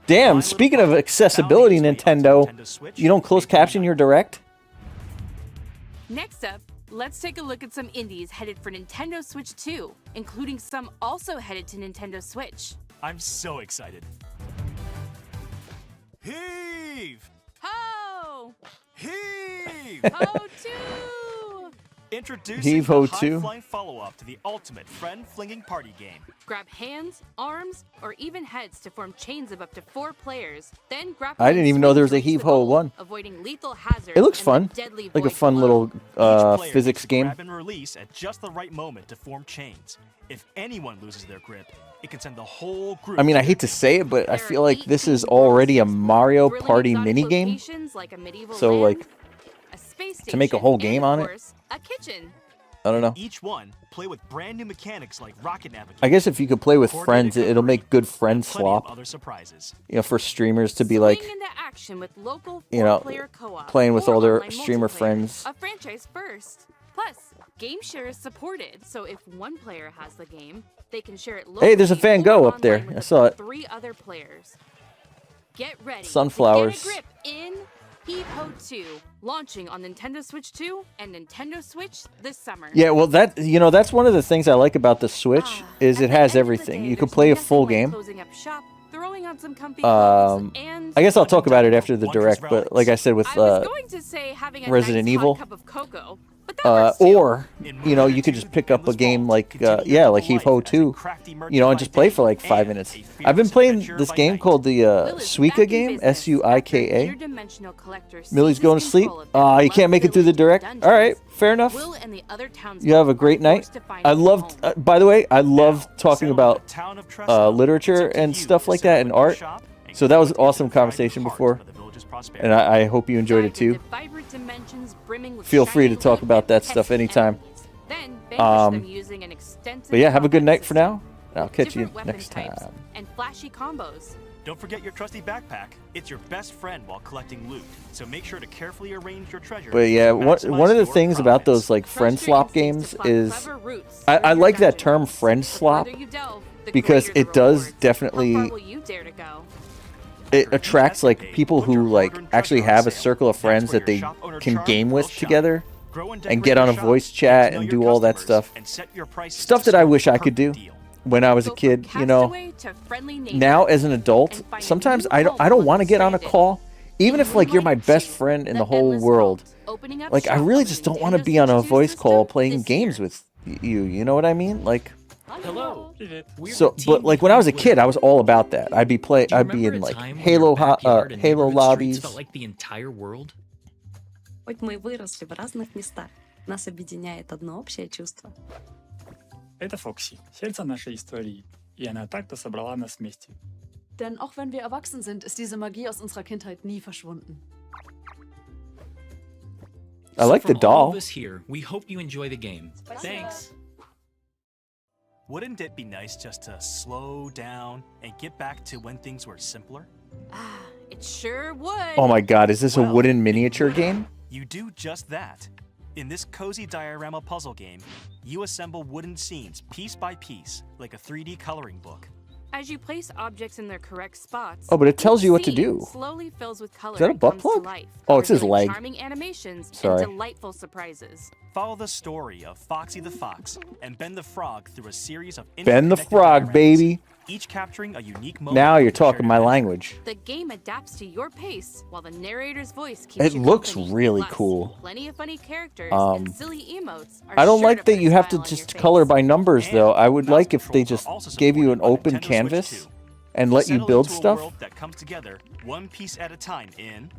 [SPEAKER 1] Damn,
[SPEAKER 5] My
[SPEAKER 1] speaking
[SPEAKER 5] Little
[SPEAKER 1] of
[SPEAKER 5] Puppy,
[SPEAKER 1] accessibility,
[SPEAKER 5] found its way onto
[SPEAKER 1] Nintendo,
[SPEAKER 5] Nintendo Switch,
[SPEAKER 1] you don't closed
[SPEAKER 5] April
[SPEAKER 1] caption
[SPEAKER 5] 9th.
[SPEAKER 1] your direct?
[SPEAKER 7] Next up, let's take a look at some indies headed for Nintendo Switch 2, including some also headed to Nintendo Switch.
[SPEAKER 5] I'm so excited. Heave!
[SPEAKER 7] Ho!
[SPEAKER 5] Heave!
[SPEAKER 7] Ho 2!
[SPEAKER 5] Introducing
[SPEAKER 1] Heave
[SPEAKER 5] the
[SPEAKER 1] Ho 2.
[SPEAKER 5] high-flying follow-up to the ultimate friend-flinging party game.
[SPEAKER 7] Grab hands, arms, or even heads to form chains of up to 4 players. Then grab.
[SPEAKER 1] I didn't even know there was a Heave Ho 1.
[SPEAKER 7] Avoiding lethal hazards.
[SPEAKER 1] It looks
[SPEAKER 7] and
[SPEAKER 1] fun,
[SPEAKER 7] the deadly
[SPEAKER 1] like a
[SPEAKER 7] void
[SPEAKER 1] fun
[SPEAKER 7] below.
[SPEAKER 1] little
[SPEAKER 5] Each player
[SPEAKER 1] physics
[SPEAKER 5] gets to
[SPEAKER 1] game.
[SPEAKER 5] grab and release at just the right moment to form chains. If anyone loses their grip, it can send the whole group.
[SPEAKER 1] I mean, I
[SPEAKER 5] to
[SPEAKER 1] hate to
[SPEAKER 5] their
[SPEAKER 1] say it, but I
[SPEAKER 7] There
[SPEAKER 1] feel
[SPEAKER 7] are
[SPEAKER 1] like this
[SPEAKER 7] 18
[SPEAKER 1] is already a
[SPEAKER 7] worlds,
[SPEAKER 1] Mario
[SPEAKER 7] thrilling
[SPEAKER 1] Party
[SPEAKER 7] exotic
[SPEAKER 1] minigame.
[SPEAKER 7] locations like a medieval
[SPEAKER 1] So,
[SPEAKER 7] land,
[SPEAKER 1] like,
[SPEAKER 7] a space
[SPEAKER 1] to make a
[SPEAKER 7] station,
[SPEAKER 1] whole
[SPEAKER 7] and,
[SPEAKER 1] game
[SPEAKER 7] of
[SPEAKER 1] on it?
[SPEAKER 7] course, a kitchen.
[SPEAKER 1] I don't know.
[SPEAKER 5] Each one play with brand new mechanics like rocket navigation.
[SPEAKER 1] I guess if you could play with
[SPEAKER 5] coordinated
[SPEAKER 1] friends, it'll make good friend
[SPEAKER 5] and plenty of
[SPEAKER 1] swap.
[SPEAKER 5] other surprises.
[SPEAKER 1] You know, for streamers to be
[SPEAKER 7] Swing
[SPEAKER 1] like,
[SPEAKER 7] into action with local
[SPEAKER 1] you know,
[SPEAKER 7] four-player co-op
[SPEAKER 1] playing with
[SPEAKER 7] or
[SPEAKER 1] all their
[SPEAKER 7] online
[SPEAKER 1] streamer
[SPEAKER 7] multiplayer.
[SPEAKER 1] friends.
[SPEAKER 7] A franchise first. Plus, game share is supported, so if one player has the game, they can share it locally.
[SPEAKER 1] Hey, there's a Van
[SPEAKER 7] or
[SPEAKER 1] Gogh up
[SPEAKER 7] online
[SPEAKER 1] there.
[SPEAKER 7] with
[SPEAKER 1] I saw
[SPEAKER 7] up to
[SPEAKER 1] it.
[SPEAKER 7] 3 other players. Get ready.
[SPEAKER 1] Sunflowers.
[SPEAKER 7] To get a grip in Heave Ho 2, launching on Nintendo Switch 2 and Nintendo Switch this summer.
[SPEAKER 1] Yeah, well, that's one of the things I like about the Switch is
[SPEAKER 7] At
[SPEAKER 1] it
[SPEAKER 7] the
[SPEAKER 1] has
[SPEAKER 7] end of the
[SPEAKER 1] everything.
[SPEAKER 7] day,
[SPEAKER 1] You can
[SPEAKER 7] there's
[SPEAKER 1] play a
[SPEAKER 7] nothing
[SPEAKER 1] full
[SPEAKER 7] like
[SPEAKER 1] game.
[SPEAKER 7] closing up shop, throwing on some comfy clothes, and
[SPEAKER 1] I guess I'll talk about it after the
[SPEAKER 5] Wondrous
[SPEAKER 1] direct, but like I said with
[SPEAKER 7] I was going to say having a
[SPEAKER 1] Resident
[SPEAKER 7] nice
[SPEAKER 1] Evil.
[SPEAKER 7] hot cup of cocoa, but that works too.
[SPEAKER 1] or you know, you could just pick up a game like like Heave Ho 2, you know, and just play for like 5 minutes. I've been playing this game called the
[SPEAKER 7] Will is back
[SPEAKER 1] Suika
[SPEAKER 7] in
[SPEAKER 1] game,
[SPEAKER 7] business
[SPEAKER 1] Suika.
[SPEAKER 7] after interdimensional collector
[SPEAKER 1] Millie's
[SPEAKER 7] seizes
[SPEAKER 1] going to sleep.
[SPEAKER 7] control of their
[SPEAKER 1] Ah, you
[SPEAKER 7] beloved
[SPEAKER 1] can't make it through the
[SPEAKER 7] village
[SPEAKER 1] direct.
[SPEAKER 7] and
[SPEAKER 1] All right,
[SPEAKER 7] dungeons.
[SPEAKER 1] fair enough.
[SPEAKER 7] Will and the other
[SPEAKER 1] You have a
[SPEAKER 7] townspeople
[SPEAKER 1] great
[SPEAKER 7] are
[SPEAKER 1] night.
[SPEAKER 7] forced to find
[SPEAKER 1] I
[SPEAKER 7] a new
[SPEAKER 1] loved,
[SPEAKER 7] home.
[SPEAKER 1] by the way, I love talking
[SPEAKER 5] Settle
[SPEAKER 1] about
[SPEAKER 5] in the town of Trestle.
[SPEAKER 1] literature
[SPEAKER 5] It's up to
[SPEAKER 1] and
[SPEAKER 5] you
[SPEAKER 1] stuff
[SPEAKER 5] to
[SPEAKER 1] like
[SPEAKER 5] set
[SPEAKER 1] that
[SPEAKER 5] up
[SPEAKER 1] and
[SPEAKER 5] a new
[SPEAKER 1] art.
[SPEAKER 5] shop and
[SPEAKER 1] So that was
[SPEAKER 5] continue
[SPEAKER 1] awesome
[SPEAKER 5] to drive
[SPEAKER 1] conversation
[SPEAKER 5] the heart
[SPEAKER 1] before.
[SPEAKER 5] of the village's prosperity.
[SPEAKER 1] And I hope you enjoyed it
[SPEAKER 7] Dive
[SPEAKER 1] too.
[SPEAKER 7] into vibrant dimensions brimming with
[SPEAKER 1] Feel free to
[SPEAKER 7] shiny
[SPEAKER 1] talk
[SPEAKER 7] light
[SPEAKER 1] about
[SPEAKER 7] and
[SPEAKER 1] that stuff
[SPEAKER 7] pesky
[SPEAKER 1] anytime.
[SPEAKER 7] enemies. Then vanquish them using an extensive
[SPEAKER 1] But yeah, have a good
[SPEAKER 7] combat
[SPEAKER 1] night for
[SPEAKER 7] system,
[SPEAKER 1] now. I'll catch you
[SPEAKER 7] different weapon
[SPEAKER 1] next
[SPEAKER 7] types,
[SPEAKER 1] time.
[SPEAKER 7] and flashy combos.
[SPEAKER 5] Don't forget your trusty backpack. It's your best friend while collecting loot. So make sure to carefully arrange your treasure.
[SPEAKER 1] But yeah,
[SPEAKER 5] to
[SPEAKER 1] one
[SPEAKER 5] maximize
[SPEAKER 1] of the
[SPEAKER 5] your
[SPEAKER 1] things about
[SPEAKER 5] profits.
[SPEAKER 1] those like friend
[SPEAKER 7] Trust your
[SPEAKER 1] swap
[SPEAKER 7] instincts
[SPEAKER 1] games
[SPEAKER 7] to plot
[SPEAKER 1] is
[SPEAKER 7] clever routes
[SPEAKER 1] I
[SPEAKER 7] through your
[SPEAKER 1] like that
[SPEAKER 7] dungeons.
[SPEAKER 1] term friend
[SPEAKER 7] The
[SPEAKER 1] swap
[SPEAKER 7] further you delve, the
[SPEAKER 1] because
[SPEAKER 7] greater the
[SPEAKER 1] it does
[SPEAKER 7] rewards.
[SPEAKER 1] definitely-
[SPEAKER 7] How far will you dare to go?
[SPEAKER 1] it attracts like people who like actually have a circle of friends that they can game with together and get on a voice chat and do all that stuff. Stuff that I wish I could do when I was a
[SPEAKER 7] Go from
[SPEAKER 1] kid, you know.
[SPEAKER 7] castaway to friendly neighbor.
[SPEAKER 1] Now as an adult,
[SPEAKER 7] And find a
[SPEAKER 1] sometimes
[SPEAKER 7] new
[SPEAKER 1] I
[SPEAKER 7] home
[SPEAKER 1] don't want to
[SPEAKER 7] among
[SPEAKER 1] get on a
[SPEAKER 7] stranded.
[SPEAKER 1] call, even if like you're my
[SPEAKER 7] Moonlight
[SPEAKER 1] best
[SPEAKER 7] 2,
[SPEAKER 1] friend in the whole
[SPEAKER 7] Endless
[SPEAKER 1] world.
[SPEAKER 7] opening up
[SPEAKER 1] Like I
[SPEAKER 7] shop
[SPEAKER 1] really
[SPEAKER 7] on the
[SPEAKER 1] just don't want to
[SPEAKER 7] Nintendo
[SPEAKER 1] be on a
[SPEAKER 7] Switch 2
[SPEAKER 1] voice call
[SPEAKER 7] system
[SPEAKER 1] playing
[SPEAKER 7] this
[SPEAKER 1] games
[SPEAKER 7] year.
[SPEAKER 1] with you know what I mean? Like
[SPEAKER 8] Hello.
[SPEAKER 1] so, but like when I was a kid, I was all about that. I'd be in like Halo Halo lobbies.
[SPEAKER 8] Felt like the entire world.
[SPEAKER 9] Хоть мы и выросли в разных местах, нас объединяет одно общее чувство.
[SPEAKER 3] Это Фокси, сердце нашей истории. И она так-то собрала нас вместе.
[SPEAKER 10] Denn auch wenn wir erwachsen sind, ist diese Magie aus unserer Kindheit nie verschwunden.
[SPEAKER 1] I like the
[SPEAKER 8] From all
[SPEAKER 1] doll.
[SPEAKER 8] of us here, we hope you enjoy the game. Thanks.
[SPEAKER 5] Wouldn't it be nice just to slow down and get back to when things were simpler?
[SPEAKER 7] Ah, it sure would.
[SPEAKER 1] Oh my god, is this a
[SPEAKER 5] Well,
[SPEAKER 1] wooden miniature game?
[SPEAKER 5] You do just that. In this cozy diorama puzzle game, you assemble wooden scenes piece by piece, like a 3D coloring book.
[SPEAKER 7] As you place objects in their correct spots,
[SPEAKER 1] Oh, but it tells
[SPEAKER 7] each
[SPEAKER 1] you what to
[SPEAKER 7] scene
[SPEAKER 1] do.
[SPEAKER 7] Slowly fills with color
[SPEAKER 1] Is that a
[SPEAKER 7] and
[SPEAKER 1] butt
[SPEAKER 7] comes to
[SPEAKER 1] plug?
[SPEAKER 7] life,
[SPEAKER 1] Oh, it's his
[SPEAKER 7] revealing
[SPEAKER 1] leg.
[SPEAKER 7] charming animations
[SPEAKER 1] Sorry.
[SPEAKER 7] and delightful surprises.
[SPEAKER 5] Follow the story of Foxy the Fox and Ben the Frog through a series of
[SPEAKER 1] Ben the
[SPEAKER 5] interconnected
[SPEAKER 1] Frog,
[SPEAKER 5] dioramas,
[SPEAKER 1] baby.
[SPEAKER 5] each capturing a unique moment.
[SPEAKER 1] Now
[SPEAKER 5] of
[SPEAKER 1] you're
[SPEAKER 5] the shared
[SPEAKER 1] talking my
[SPEAKER 5] adventure.
[SPEAKER 1] language.
[SPEAKER 7] The game adapts to your pace, while the narrator's voice keeps
[SPEAKER 1] It
[SPEAKER 7] you
[SPEAKER 1] looks
[SPEAKER 7] company.
[SPEAKER 1] really
[SPEAKER 7] Plus,
[SPEAKER 1] cool.
[SPEAKER 7] Plenty of funny characters and silly emotes are
[SPEAKER 1] I don't
[SPEAKER 7] sure
[SPEAKER 1] like
[SPEAKER 7] to
[SPEAKER 1] that
[SPEAKER 7] put a
[SPEAKER 1] you have to
[SPEAKER 7] smile on your
[SPEAKER 1] just
[SPEAKER 7] face.
[SPEAKER 1] color by numbers,
[SPEAKER 5] And
[SPEAKER 1] though. I would
[SPEAKER 5] mouse
[SPEAKER 1] like if they
[SPEAKER 5] controls are
[SPEAKER 1] just
[SPEAKER 5] also
[SPEAKER 1] gave you an
[SPEAKER 5] supported on
[SPEAKER 1] open
[SPEAKER 5] Nintendo Switch
[SPEAKER 1] canvas
[SPEAKER 5] 2.
[SPEAKER 1] and let you
[SPEAKER 5] Settle
[SPEAKER 1] build
[SPEAKER 5] into a
[SPEAKER 1] stuff.
[SPEAKER 5] world that comes together one piece at a time in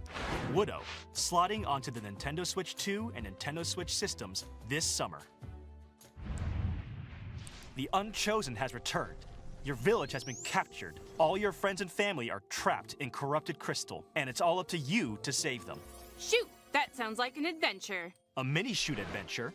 [SPEAKER 5] Woodo, slotting onto the Nintendo Switch 2 and Nintendo Switch systems this summer. The Unchosen has returned. Your village has been captured. All your friends and family are trapped in corrupted crystal, and it's all up to you to save them.
[SPEAKER 7] Shoot, that sounds like an adventure.
[SPEAKER 5] A mini-shoot adventure.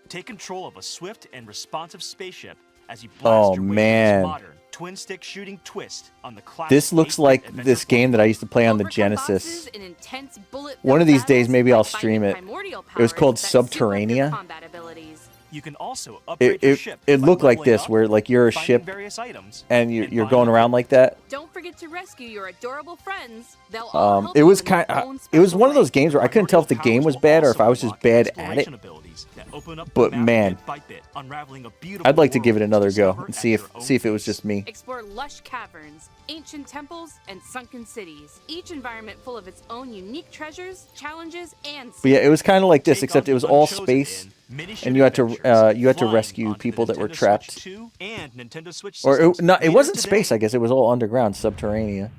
[SPEAKER 5] Take control of a swift and responsive spaceship as you blast
[SPEAKER 1] Oh,
[SPEAKER 5] your way
[SPEAKER 1] man.
[SPEAKER 5] through this modern twin-stick shooting twist on the classic
[SPEAKER 1] This looks
[SPEAKER 5] 8-bit
[SPEAKER 1] like
[SPEAKER 5] adventure
[SPEAKER 1] this game that I used to play on the
[SPEAKER 7] Overcome bosses
[SPEAKER 1] Genesis.
[SPEAKER 7] in intense bullet-filled
[SPEAKER 1] One of these days,
[SPEAKER 7] battles
[SPEAKER 1] maybe
[SPEAKER 7] by
[SPEAKER 1] I'll
[SPEAKER 7] finding
[SPEAKER 1] stream it.
[SPEAKER 7] primordial
[SPEAKER 1] It was
[SPEAKER 7] powers
[SPEAKER 1] called
[SPEAKER 7] that soup up your
[SPEAKER 1] Subterranea.
[SPEAKER 7] combat abilities.
[SPEAKER 5] You can also upgrade
[SPEAKER 1] It
[SPEAKER 5] your
[SPEAKER 1] it,
[SPEAKER 5] ship
[SPEAKER 1] it
[SPEAKER 5] by
[SPEAKER 1] looked like
[SPEAKER 5] leveling
[SPEAKER 1] this,
[SPEAKER 5] up,
[SPEAKER 1] where like you're a
[SPEAKER 5] finding
[SPEAKER 1] ship
[SPEAKER 5] various items,
[SPEAKER 1] and you're
[SPEAKER 5] finding
[SPEAKER 1] going around like that.
[SPEAKER 7] Don't forget to rescue your adorable friends. They'll all help
[SPEAKER 1] It
[SPEAKER 7] you
[SPEAKER 1] was
[SPEAKER 7] in their
[SPEAKER 1] kind.
[SPEAKER 7] own
[SPEAKER 1] It was
[SPEAKER 7] special
[SPEAKER 1] one of those
[SPEAKER 7] way.
[SPEAKER 1] games where I couldn't tell if the game was bad or if I was just bad at it.
[SPEAKER 5] Exploration abilities that open up the
[SPEAKER 1] But
[SPEAKER 5] map
[SPEAKER 1] man,
[SPEAKER 5] bit by bit, unraveling a beautiful
[SPEAKER 1] I'd like to give it
[SPEAKER 5] world
[SPEAKER 1] another go
[SPEAKER 5] discover
[SPEAKER 1] and
[SPEAKER 5] at
[SPEAKER 1] see if
[SPEAKER 5] your own
[SPEAKER 1] it was
[SPEAKER 5] pace.
[SPEAKER 1] just me.
[SPEAKER 7] Explore lush caverns, ancient temples, and sunken cities. Each environment full of its own unique treasures, challenges, and
[SPEAKER 1] But yeah, it was kind of like this,
[SPEAKER 5] Take
[SPEAKER 1] except
[SPEAKER 5] on
[SPEAKER 1] it was
[SPEAKER 5] the
[SPEAKER 1] all
[SPEAKER 5] Unchosen
[SPEAKER 1] space,
[SPEAKER 5] in mini-shoot
[SPEAKER 1] and you had to
[SPEAKER 5] adventures, flying
[SPEAKER 1] rescue
[SPEAKER 5] onto the
[SPEAKER 1] people that were
[SPEAKER 5] Nintendo Switch
[SPEAKER 1] trapped.
[SPEAKER 5] 2 and Nintendo Switch
[SPEAKER 1] Or
[SPEAKER 5] systems
[SPEAKER 1] it
[SPEAKER 5] later
[SPEAKER 1] wasn't
[SPEAKER 5] today.
[SPEAKER 1] space, I guess. It was all underground, subterranea.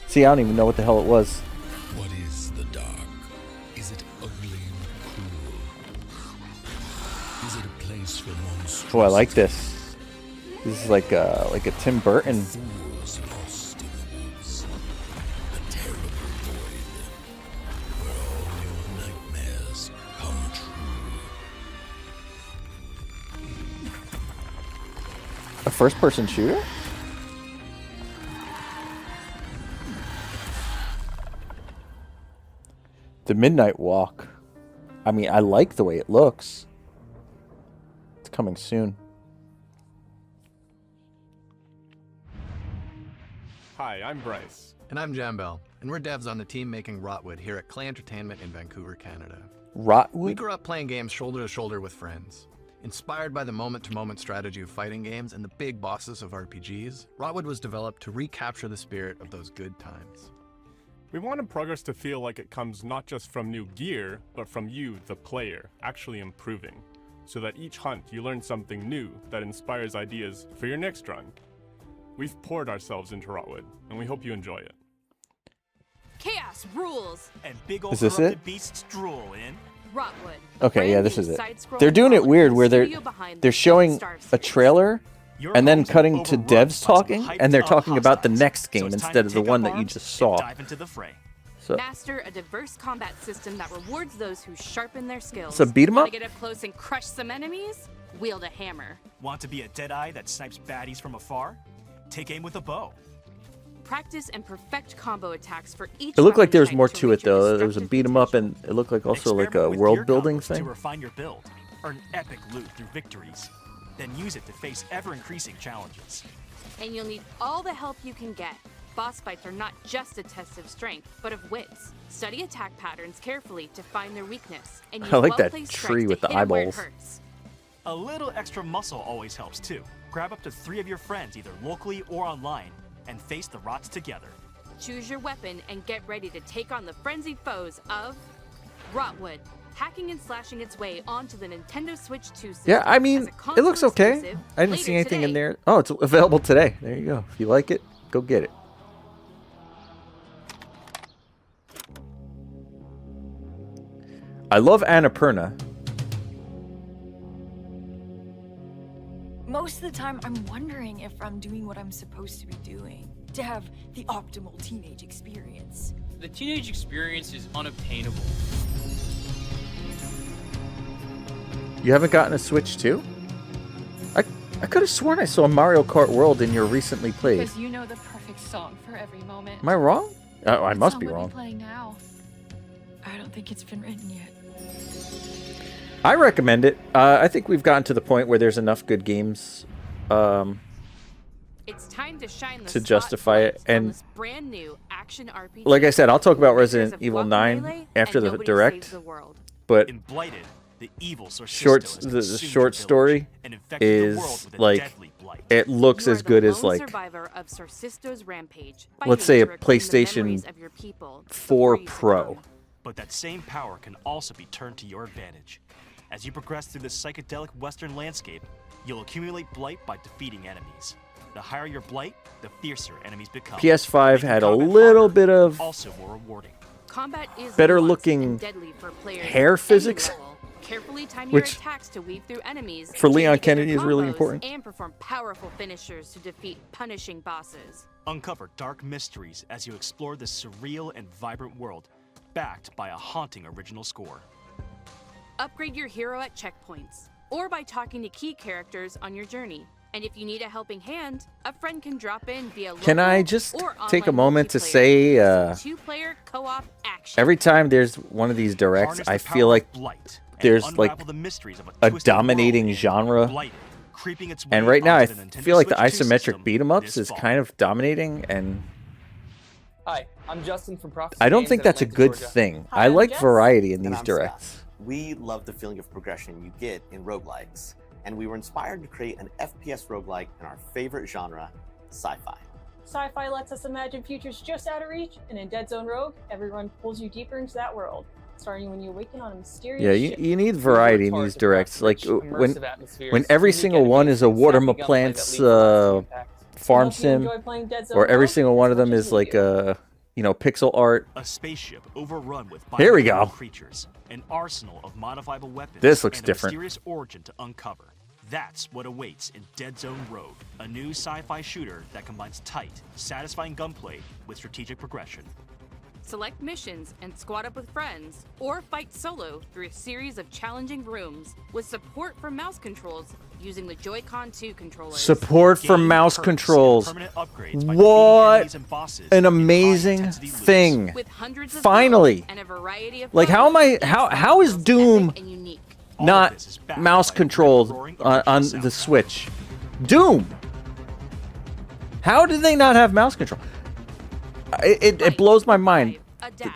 [SPEAKER 1] See, I don't even know what the hell it was.
[SPEAKER 11] What is the dark? Is it ugly and cruel? Is it a place for monsters?
[SPEAKER 1] Oh, I like this. This is like a Tim Burton.
[SPEAKER 11] Fools lost in the woods. A terrible void where all your nightmares come true.
[SPEAKER 1] A first-person shooter? The Midnight Walk. I mean, I like the way it looks. It's coming soon.
[SPEAKER 12] Hi, I'm Bryce.
[SPEAKER 13] And I'm Jambel, and we're devs on the team making Rotwood here at Clay Entertainment in Vancouver, Canada. We
[SPEAKER 1] Rotwood?
[SPEAKER 13] grew up playing games shoulder to shoulder with friends. Inspired by the moment-to-moment strategy of fighting games and the big bosses of RPGs, Rotwood was developed to recapture the spirit of those good times.
[SPEAKER 12] We wanted progress to feel like it comes not just from new gear, but from you, the player, actually improving, so that each hunt you learn something new that inspires ideas for your next run. We've poured ourselves into Rotwood, and we hope you enjoy it.
[SPEAKER 7] Chaos rules.
[SPEAKER 5] And big old
[SPEAKER 1] Is this
[SPEAKER 5] corrupted
[SPEAKER 1] it?
[SPEAKER 5] beasts drool in.
[SPEAKER 7] Rotwood.
[SPEAKER 1] Okay, yeah,
[SPEAKER 7] Brand
[SPEAKER 1] this
[SPEAKER 7] new
[SPEAKER 1] is it.
[SPEAKER 7] side-scrolling
[SPEAKER 1] They're doing it
[SPEAKER 7] world
[SPEAKER 1] weird
[SPEAKER 7] with
[SPEAKER 1] where
[SPEAKER 7] the studio behind
[SPEAKER 1] they're
[SPEAKER 7] the
[SPEAKER 1] showing
[SPEAKER 7] Star
[SPEAKER 1] a
[SPEAKER 7] Space.
[SPEAKER 1] trailer
[SPEAKER 5] Your
[SPEAKER 1] and then
[SPEAKER 5] homes are
[SPEAKER 1] cutting to
[SPEAKER 5] overrun
[SPEAKER 1] devs
[SPEAKER 5] by some
[SPEAKER 1] talking,
[SPEAKER 5] hyped
[SPEAKER 1] and they're
[SPEAKER 5] up
[SPEAKER 1] talking about the
[SPEAKER 5] hostiles.
[SPEAKER 1] next
[SPEAKER 5] So
[SPEAKER 1] game
[SPEAKER 5] it's time
[SPEAKER 1] instead
[SPEAKER 5] to
[SPEAKER 1] of the
[SPEAKER 5] take
[SPEAKER 1] one
[SPEAKER 5] up
[SPEAKER 1] that you
[SPEAKER 5] arms
[SPEAKER 1] just
[SPEAKER 5] and
[SPEAKER 1] saw.
[SPEAKER 5] dive into the fray.
[SPEAKER 1] So
[SPEAKER 7] Master a diverse combat system that rewards those who sharpen their skills.
[SPEAKER 1] So beat 'em
[SPEAKER 7] Wanna
[SPEAKER 1] up?
[SPEAKER 7] get up close and crush some enemies? Wield a hammer.
[SPEAKER 5] Want to be a deadeye that snipes baddies from afar? Take aim with a bow.
[SPEAKER 7] Practice and perfect combo attacks for each.
[SPEAKER 1] it looked like
[SPEAKER 7] weapon
[SPEAKER 1] there was
[SPEAKER 7] type
[SPEAKER 1] more
[SPEAKER 7] to
[SPEAKER 1] to
[SPEAKER 7] reach
[SPEAKER 1] it
[SPEAKER 7] your
[SPEAKER 1] though. There was a
[SPEAKER 7] destructive
[SPEAKER 1] beat 'em up,
[SPEAKER 7] potential.
[SPEAKER 1] and it looked like also like a
[SPEAKER 5] Experiment with
[SPEAKER 1] world
[SPEAKER 5] gear
[SPEAKER 1] building
[SPEAKER 5] combos
[SPEAKER 1] thing.
[SPEAKER 5] to refine your build. Earn epic loot through victories. Then use it to face ever-increasing challenges.
[SPEAKER 7] And you'll need all the help you can get. Boss fights are not just a test of strength, but of wits. Study attack patterns carefully to find their weakness, and use
[SPEAKER 1] I like that
[SPEAKER 7] well-placed
[SPEAKER 1] tree
[SPEAKER 7] strikes
[SPEAKER 1] with
[SPEAKER 7] to
[SPEAKER 1] the
[SPEAKER 7] hit it where it
[SPEAKER 1] eyeballs.
[SPEAKER 7] hurts.
[SPEAKER 5] A little extra muscle always helps too. Grab up to 3 of your friends either locally or online and face the rots together.
[SPEAKER 7] Choose your weapon and get ready to take on the frenzied foes of Rotwood, hacking and slashing its way onto the Nintendo Switch 2 system.
[SPEAKER 1] Yeah, I mean,
[SPEAKER 7] as a
[SPEAKER 1] it looks
[SPEAKER 7] console
[SPEAKER 1] okay.
[SPEAKER 7] exclusive
[SPEAKER 1] I didn't
[SPEAKER 7] later
[SPEAKER 1] see anything in
[SPEAKER 7] today.
[SPEAKER 1] there. Oh, it's available today. There you go. If you like it, go get it. I love Annapurna.
[SPEAKER 14] Most of the time, I'm wondering if I'm doing what I'm supposed to be doing to have the optimal teenage experience.
[SPEAKER 15] The teenage experience is unobtainable.
[SPEAKER 1] You haven't gotten a Switch 2? I could have sworn I saw Mario Kart World in your recently played.
[SPEAKER 16] Because you know the perfect song for every moment.
[SPEAKER 1] Am I wrong? Oh, I
[SPEAKER 16] What
[SPEAKER 1] must
[SPEAKER 16] song
[SPEAKER 1] be
[SPEAKER 16] would
[SPEAKER 1] wrong.
[SPEAKER 16] playing now?
[SPEAKER 14] I don't think it's been written yet.
[SPEAKER 1] I recommend it. I think we've gotten to the point where there's enough good games
[SPEAKER 7] It's time to shine the
[SPEAKER 1] to justify it.
[SPEAKER 7] spotlight on
[SPEAKER 1] And
[SPEAKER 7] this brand new action RPG.
[SPEAKER 1] like I said, I'll talk about
[SPEAKER 7] Makers
[SPEAKER 1] Resident
[SPEAKER 7] of
[SPEAKER 1] Evil
[SPEAKER 7] Guacamelee
[SPEAKER 1] 9 after
[SPEAKER 7] and
[SPEAKER 1] the
[SPEAKER 7] Nobody
[SPEAKER 1] direct.
[SPEAKER 7] Saves the World.
[SPEAKER 1] But
[SPEAKER 5] In Blighted, the evil Sorcisto
[SPEAKER 1] short,
[SPEAKER 5] has
[SPEAKER 1] the
[SPEAKER 5] consumed
[SPEAKER 1] short
[SPEAKER 5] your
[SPEAKER 1] story
[SPEAKER 5] village and infected the world
[SPEAKER 1] is
[SPEAKER 5] with a
[SPEAKER 1] like
[SPEAKER 5] deadly blight.
[SPEAKER 1] it looks
[SPEAKER 7] You are
[SPEAKER 1] as
[SPEAKER 7] the
[SPEAKER 1] good as
[SPEAKER 7] lone
[SPEAKER 1] like
[SPEAKER 7] survivor of Sorcisto's rampage,
[SPEAKER 1] let's
[SPEAKER 7] fighting
[SPEAKER 1] say a
[SPEAKER 7] to reclaim the
[SPEAKER 1] PlayStation
[SPEAKER 7] memories of your people
[SPEAKER 1] 4
[SPEAKER 7] before you
[SPEAKER 1] Pro.
[SPEAKER 7] succumb.
[SPEAKER 5] But that same power can also be turned to your advantage. As you progress through this psychedelic western landscape, you'll accumulate blight by defeating enemies. The higher your blight, the fiercer enemies become.
[SPEAKER 1] PS5
[SPEAKER 5] making
[SPEAKER 1] had a
[SPEAKER 5] combat
[SPEAKER 1] little
[SPEAKER 5] harder,
[SPEAKER 1] bit of
[SPEAKER 5] also more rewarding.
[SPEAKER 7] Combat is
[SPEAKER 1] better
[SPEAKER 7] nuanced
[SPEAKER 1] looking
[SPEAKER 7] and deadly for players
[SPEAKER 1] hair
[SPEAKER 7] at any
[SPEAKER 1] physics,
[SPEAKER 7] level. Carefully time your
[SPEAKER 1] which
[SPEAKER 7] attacks to weave through enemies.
[SPEAKER 1] for Leon
[SPEAKER 7] change their
[SPEAKER 1] Kennedy is really
[SPEAKER 7] combos,
[SPEAKER 1] important.
[SPEAKER 7] And perform powerful finishers to defeat punishing bosses.
[SPEAKER 5] Uncover dark mysteries as you explore this surreal and vibrant world, backed by a haunting original score.
[SPEAKER 7] Upgrade your hero at checkpoints, or by talking to key characters on your journey. And if you need a helping hand, a friend can drop in via
[SPEAKER 1] Can I
[SPEAKER 7] local
[SPEAKER 1] just
[SPEAKER 7] or
[SPEAKER 1] take a
[SPEAKER 7] online
[SPEAKER 1] moment to
[SPEAKER 7] multiplayer.
[SPEAKER 1] say,
[SPEAKER 7] Two-player co-op action.
[SPEAKER 1] every time there's one of these directs,
[SPEAKER 5] Harness
[SPEAKER 1] I
[SPEAKER 5] the
[SPEAKER 1] feel
[SPEAKER 5] power
[SPEAKER 1] like
[SPEAKER 5] of blight and
[SPEAKER 1] there's like
[SPEAKER 5] unravel the mysteries of
[SPEAKER 1] a
[SPEAKER 5] twisted world
[SPEAKER 1] dominating
[SPEAKER 5] in
[SPEAKER 1] genre.
[SPEAKER 5] Blighted, creeping its
[SPEAKER 1] And
[SPEAKER 5] way
[SPEAKER 1] right now, I
[SPEAKER 5] onto the Nintendo
[SPEAKER 1] feel like the
[SPEAKER 5] Switch 2
[SPEAKER 1] isometric
[SPEAKER 5] system
[SPEAKER 1] beat 'em ups
[SPEAKER 5] this
[SPEAKER 1] is
[SPEAKER 5] fall.
[SPEAKER 1] kind of dominating, and
[SPEAKER 17] Hi, I'm Justin from Prophecy
[SPEAKER 1] I don't
[SPEAKER 17] Games
[SPEAKER 1] think
[SPEAKER 17] in
[SPEAKER 1] that's a
[SPEAKER 17] Atlanta,
[SPEAKER 1] good
[SPEAKER 17] Georgia.
[SPEAKER 1] thing.
[SPEAKER 17] Hi,
[SPEAKER 1] I
[SPEAKER 17] I'm
[SPEAKER 1] like
[SPEAKER 17] Jess.
[SPEAKER 1] variety in
[SPEAKER 18] And
[SPEAKER 1] these
[SPEAKER 18] I'm
[SPEAKER 1] directs.
[SPEAKER 18] Scott. We love the feeling of progression you get in roguelikes, and we were inspired to create an FPS roguelike in our favorite genre, sci-fi.
[SPEAKER 19] Sci-fi lets us imagine futures just out of reach, and in Dead Zone Rogue, everyone pulls you deeper into that world, starting when you awaken on a mysterious
[SPEAKER 1] Yeah,
[SPEAKER 19] ship.
[SPEAKER 1] you need variety in these directs. Like when every single one is a Waterma Plants farm sim, or every single one of them is like a pixel art.
[SPEAKER 5] A spaceship overrun with
[SPEAKER 1] Here we
[SPEAKER 5] bioluminescent
[SPEAKER 1] go.
[SPEAKER 5] creatures, an arsenal of modifiable weapons,
[SPEAKER 1] This looks
[SPEAKER 5] and
[SPEAKER 1] different.
[SPEAKER 5] a mysterious origin to uncover. That's what awaits in Dead Zone Rogue, a new sci-fi shooter that combines tight, satisfying gunplay with strategic progression.
[SPEAKER 7] Select missions and squad up with friends, or fight solo through a series of challenging rooms with support for mouse controls using the Joy-Con 2 controllers.
[SPEAKER 1] Support for
[SPEAKER 5] Gain
[SPEAKER 1] mouse
[SPEAKER 5] perks and
[SPEAKER 1] controls.
[SPEAKER 5] permanent upgrades by defeating
[SPEAKER 1] What
[SPEAKER 5] enemies and bosses
[SPEAKER 1] an
[SPEAKER 5] in
[SPEAKER 1] amazing
[SPEAKER 5] high-intensity loops.
[SPEAKER 1] thing!
[SPEAKER 7] With hundreds of
[SPEAKER 1] Finally,
[SPEAKER 7] modes and a variety of
[SPEAKER 1] like how am I? How is Doom
[SPEAKER 7] and unique.
[SPEAKER 1] not mouse controlled on the Switch? Doom. How did they not have mouse control? It blows my mind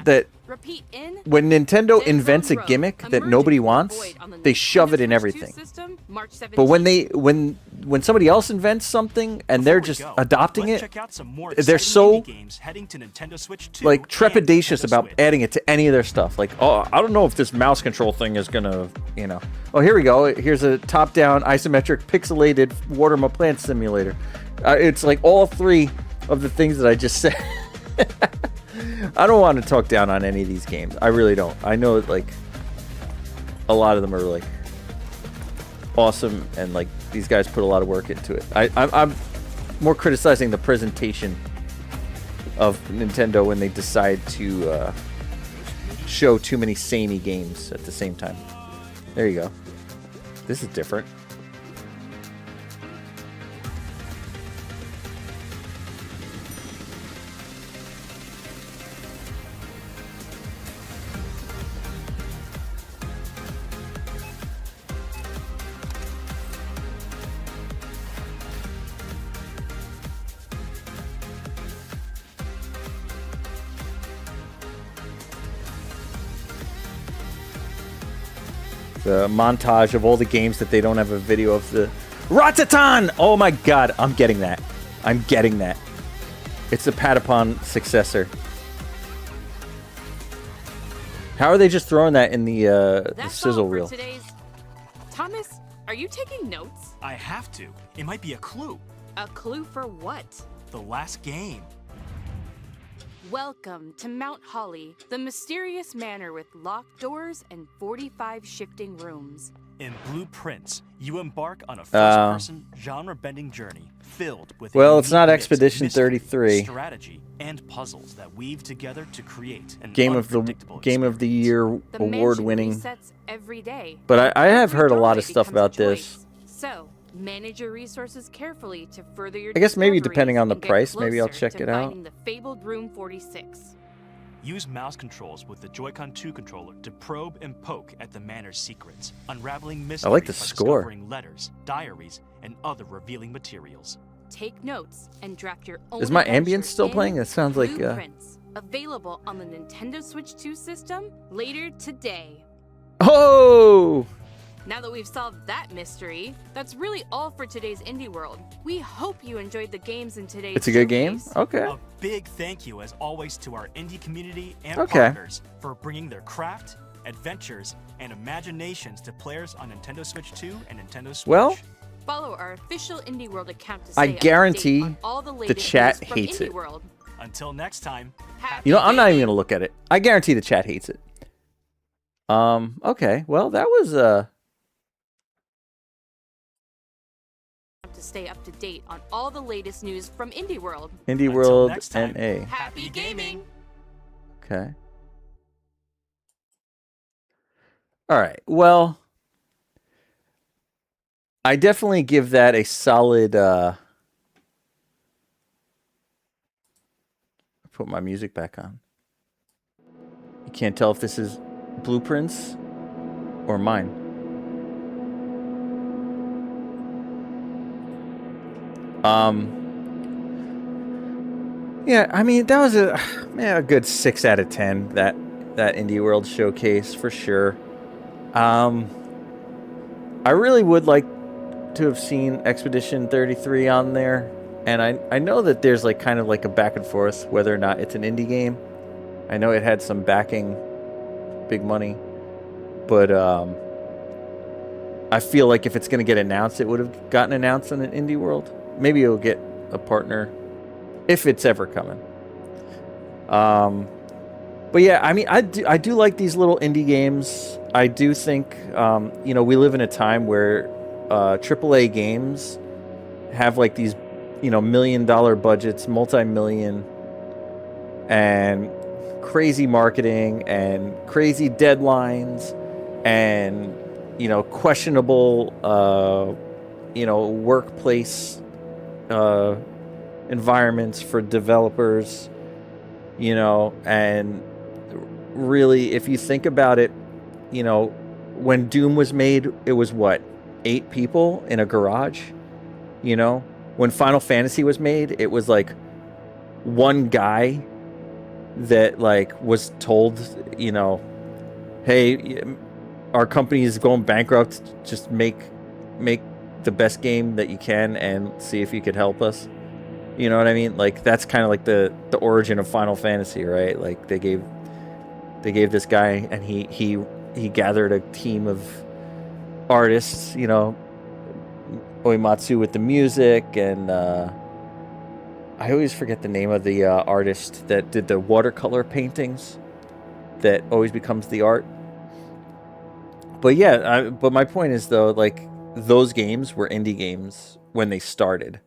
[SPEAKER 1] that
[SPEAKER 7] Repeat in
[SPEAKER 1] when Nintendo invents a gimmick that nobody wants, they shove it in everything. But when somebody else invents something and they're just adopting it, they're so like trepidatious about adding it to any of their stuff. Like, oh, I don't know if this mouse control thing is gonna, Oh, here we go. Here's a top-down isometric pixelated Waterma Plant simulator. It's like all three of the things that I just said. I don't want to talk down on any of these games. I really don't. I know like a lot of them are like awesome, and like these guys put a lot of work into it. I'm more criticizing the presentation of Nintendo when they decide to show too many samey games at the same time. There you go. This is different. The montage of all the games that they don't have a video of. The Ratatan! Oh my god, I'm getting that. I'm getting that. It's the Patapon successor. How are they just throwing that in the sizzle reel?
[SPEAKER 7] Thomas, are you taking notes?
[SPEAKER 5] I have to. It might be a clue.
[SPEAKER 7] A clue for what?
[SPEAKER 5] The last game.
[SPEAKER 7] Welcome to Mount Holly, the mysterious manor with locked doors and 45 shifting rooms.
[SPEAKER 5] In Blueprints, you embark on a first-person, genre-bending journey filled with
[SPEAKER 1] Well,
[SPEAKER 5] a
[SPEAKER 1] it's not
[SPEAKER 5] unique mix of
[SPEAKER 1] Expedition
[SPEAKER 5] mystery,
[SPEAKER 1] 33.
[SPEAKER 5] strategy, and puzzles that weave together to create an
[SPEAKER 1] Game of the Year
[SPEAKER 7] The
[SPEAKER 1] award
[SPEAKER 7] mansion
[SPEAKER 1] winning.
[SPEAKER 7] resets every day.
[SPEAKER 1] But I have heard a lot of
[SPEAKER 7] Doorway
[SPEAKER 1] stuff
[SPEAKER 7] becomes a
[SPEAKER 1] about
[SPEAKER 7] choice.
[SPEAKER 1] this.
[SPEAKER 7] So, manage your resources carefully to further your
[SPEAKER 1] I guess maybe
[SPEAKER 7] discoveries
[SPEAKER 1] depending on the
[SPEAKER 7] and get
[SPEAKER 1] price, maybe I'll
[SPEAKER 7] closer
[SPEAKER 1] check
[SPEAKER 7] to
[SPEAKER 1] it out.
[SPEAKER 7] finding the fabled room 46.
[SPEAKER 5] Use mouse controls with the Joy-Con 2 controller to probe and poke at the manor's secrets, unraveling mysteries
[SPEAKER 1] like the
[SPEAKER 5] by
[SPEAKER 1] score.
[SPEAKER 5] discovering letters, diaries, and other revealing materials.
[SPEAKER 7] Take notes and draft your own.
[SPEAKER 1] Is my
[SPEAKER 7] adventure
[SPEAKER 1] ambience still
[SPEAKER 7] in
[SPEAKER 1] playing? It sounds like
[SPEAKER 7] Blueprints. Available on the Nintendo Switch 2 system later today.
[SPEAKER 1] Oh!
[SPEAKER 7] Now that we've solved that mystery, that's really all for today's Indie World. We hope you enjoyed the games in today's
[SPEAKER 1] It's a good game?
[SPEAKER 7] showcase.
[SPEAKER 1] Okay.
[SPEAKER 5] A big thank you, as always, to our indie community and
[SPEAKER 1] Okay.
[SPEAKER 5] partners for bringing their craft, adventures, and imaginations to players on Nintendo Switch 2 and Nintendo Switch.
[SPEAKER 1] Well,
[SPEAKER 7] Follow our official Indie World account to
[SPEAKER 1] I
[SPEAKER 7] stay up to
[SPEAKER 1] guarantee
[SPEAKER 7] date on all the
[SPEAKER 1] the
[SPEAKER 7] latest
[SPEAKER 1] chat
[SPEAKER 7] news from
[SPEAKER 1] hates
[SPEAKER 7] Indie
[SPEAKER 1] it.
[SPEAKER 7] World.
[SPEAKER 5] Until next time,
[SPEAKER 1] You know, I'm not even gonna look at it. I guarantee the chat hates it. Okay. Well, that was
[SPEAKER 7] To stay up to date on all the latest news from Indie World.
[SPEAKER 1] Indie
[SPEAKER 5] Until
[SPEAKER 1] World
[SPEAKER 5] next time,
[SPEAKER 1] NA.
[SPEAKER 7] Happy gaming!
[SPEAKER 1] Okay. All right. Well, I definitely give that a solid put my music back on. You can't tell if this is Blueprints or mine. Yeah, I mean, that was a good 6 out of 10, that Indie World showcase for sure. I really would like to have seen Expedition 33 on there, and I know that there's like kind of like a back and forth whether or not it's an indie game. I know it had some backing, big money, but I feel like if it's going to get announced, it would have gotten announced in an Indie World. Maybe it'll get a partner if it's ever coming. But yeah, I mean, I do like these little indie games. I do think, you know, we live in a time where AAA games have like these, you know, $1 million budgets, multi-million, and crazy marketing and crazy deadlines and, you know, questionable, you know, workplace environments for developers, you know, and really, if you think about it, you know, when Doom was made, it was what, 8 people in a garage, you know? When Final Fantasy was made, it was like one guy that like was told, you know, hey, our company is going bankrupt, just make the best game that you can and see if you could help us. You know what I mean? Like, that's kind of like the origin of Final Fantasy, right? Like, they gave this guy, and he gathered a team of artists, you know, Uematsu with the music, and I always forget the name of the artist that did the watercolor paintings that always becomes the art. But yeah, but my point is, though, like, those games were indie games when they started.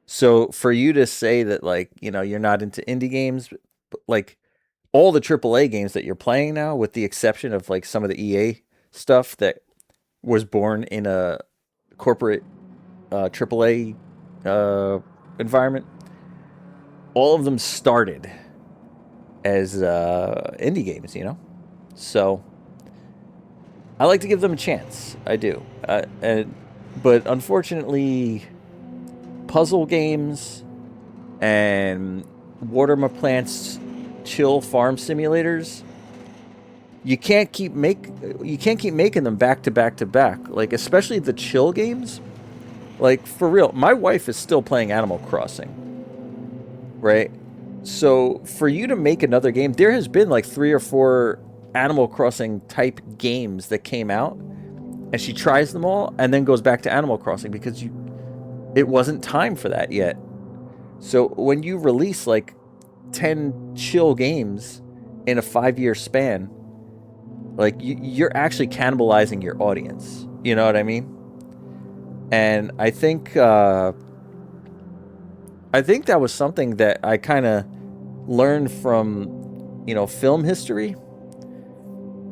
[SPEAKER 1] So for you to say that, like, you know, you're not into indie games, but like all the AAA games that you're playing now, with the exception of like some of the EA stuff that was born in a corporate AAA environment, all of them started as indie games, you know? So I like to give them a chance. I do. But unfortunately, puzzle games and water my plants chill farm simulators, you can't keep making them back to back to back. Like, especially the chill games. Like, for real, my wife is still playing Animal Crossing, right? So for you to make another game, there has been like 3 or 4 Animal Crossing type games that came out, and she tries them all and then goes back to Animal Crossing because it wasn't time for that yet. So when you release like 10 chill games in a 5-year span, like, you're actually cannibalizing your audience. You know what I mean? And I think that was something that I kind of learned from, you know, film history.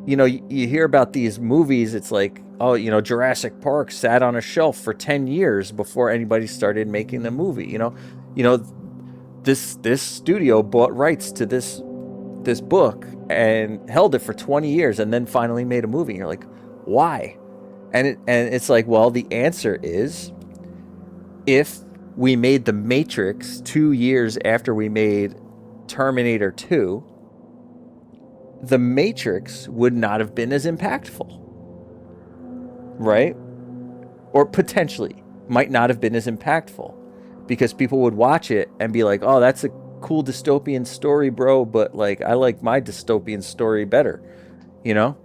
[SPEAKER 1] You know, you hear about these movies, it's like, oh, you know, Jurassic Park sat on a shelf for 10 years before anybody started making the movie, you know, this studio bought rights to this this book and held it for 20 years and then finally made a movie. And you're like, why? And it's like, well, the answer is, if we made The Matrix 2 years after we made Terminator 2, The Matrix would not have been as impactful. Right? Or potentially might not have been as impactful, because people would watch it and be like, oh, that's a cool dystopian story, bro, but like, I like my dystopian story better, you know?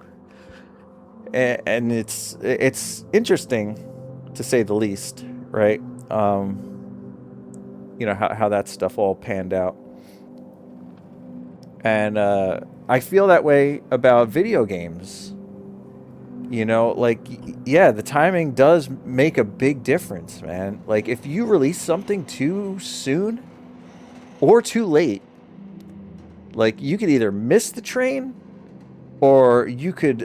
[SPEAKER 1] And it's interesting, to say the least, right? You know, how that stuff all panned out. And I feel that way about video games. You know, like, yeah, the timing does make a big difference, man. Like, if you release something too soon or too late, like, you could either miss the train, or you could,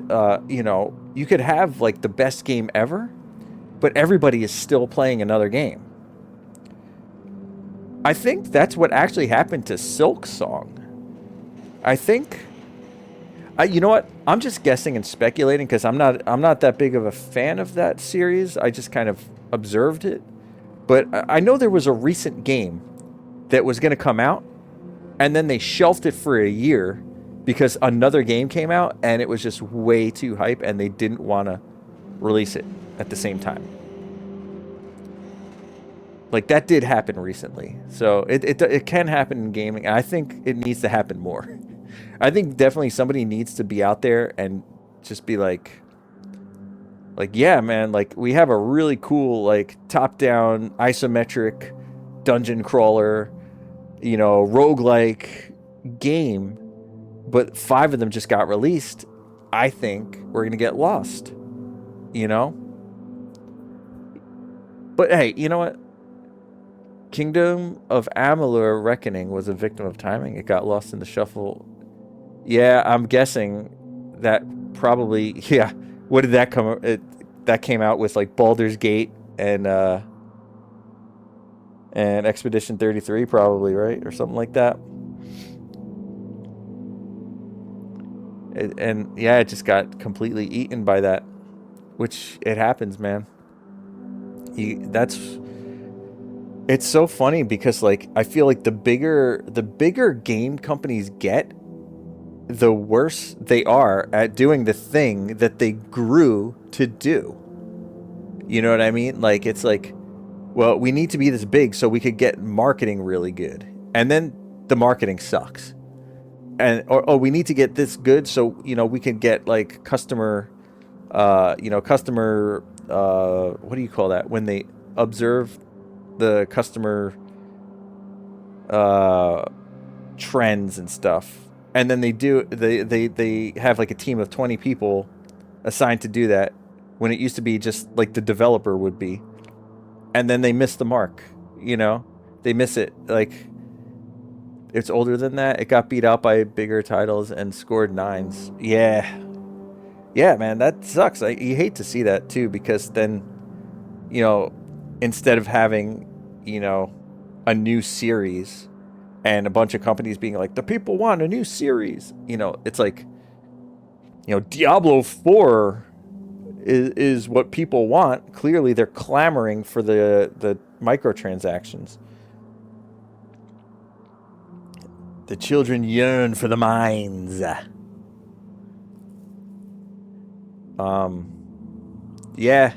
[SPEAKER 1] you know, you could have, like, the best game ever, but everybody is still playing another game. I think that's what actually happened to Silk Song. I think... you know what? I'm just guessing and speculating, because I'm not that big of a fan of that series. I just kind of observed it. But I know there was a recent game that was going to come out, and then they shelved it for a year because another game came out, and it was just way too hype, and they didn't want to release it at the same time. Like, that did happen recently. So it can happen in gaming, and I think it needs to happen more. I think definitely somebody needs to be out there and just be like, yeah, man, like, we have a really cool, like, top-down isometric dungeon crawler, you know, roguelike game, but 5 of them just got released. I think we're going to get lost, you know? But hey, you know what? Kingdom of Amalur Reckoning was a victim of timing. It got lost in the shuffle. Yeah, I'm guessing that probably, yeah. What did that come? That came out with, like, Baldur's Gate and Expedition 33, probably, right, or something like that. And yeah, it just got completely eaten by that, which it happens, man. It's so funny, because, like, I feel like the bigger game companies get, the worse they are at doing the thing that they grew to do. You know what I mean? Like, it's like, well, we need to be this big so we could get marketing really good. And then the marketing sucks. Or we need to get this good so, you know, we can get, like, customer, what do you call that? When they observe the customer trends and stuff. And then they have, like, a team of 20 people assigned to do that, when it used to be just like the developer would be. And then they miss the mark, you know? They miss it. Like, it's older than that. It got beat out by bigger titles and scored 9s. Yeah. Yeah, man, that sucks. You hate to see that too, because then, you know, instead of having, you know, a new series and a bunch of companies being like, the people want a new series, you know, it's like, you know, Diablo 4 is what people want. Clearly they're clamoring for the microtransactions. The children yearn for the mines. Yeah.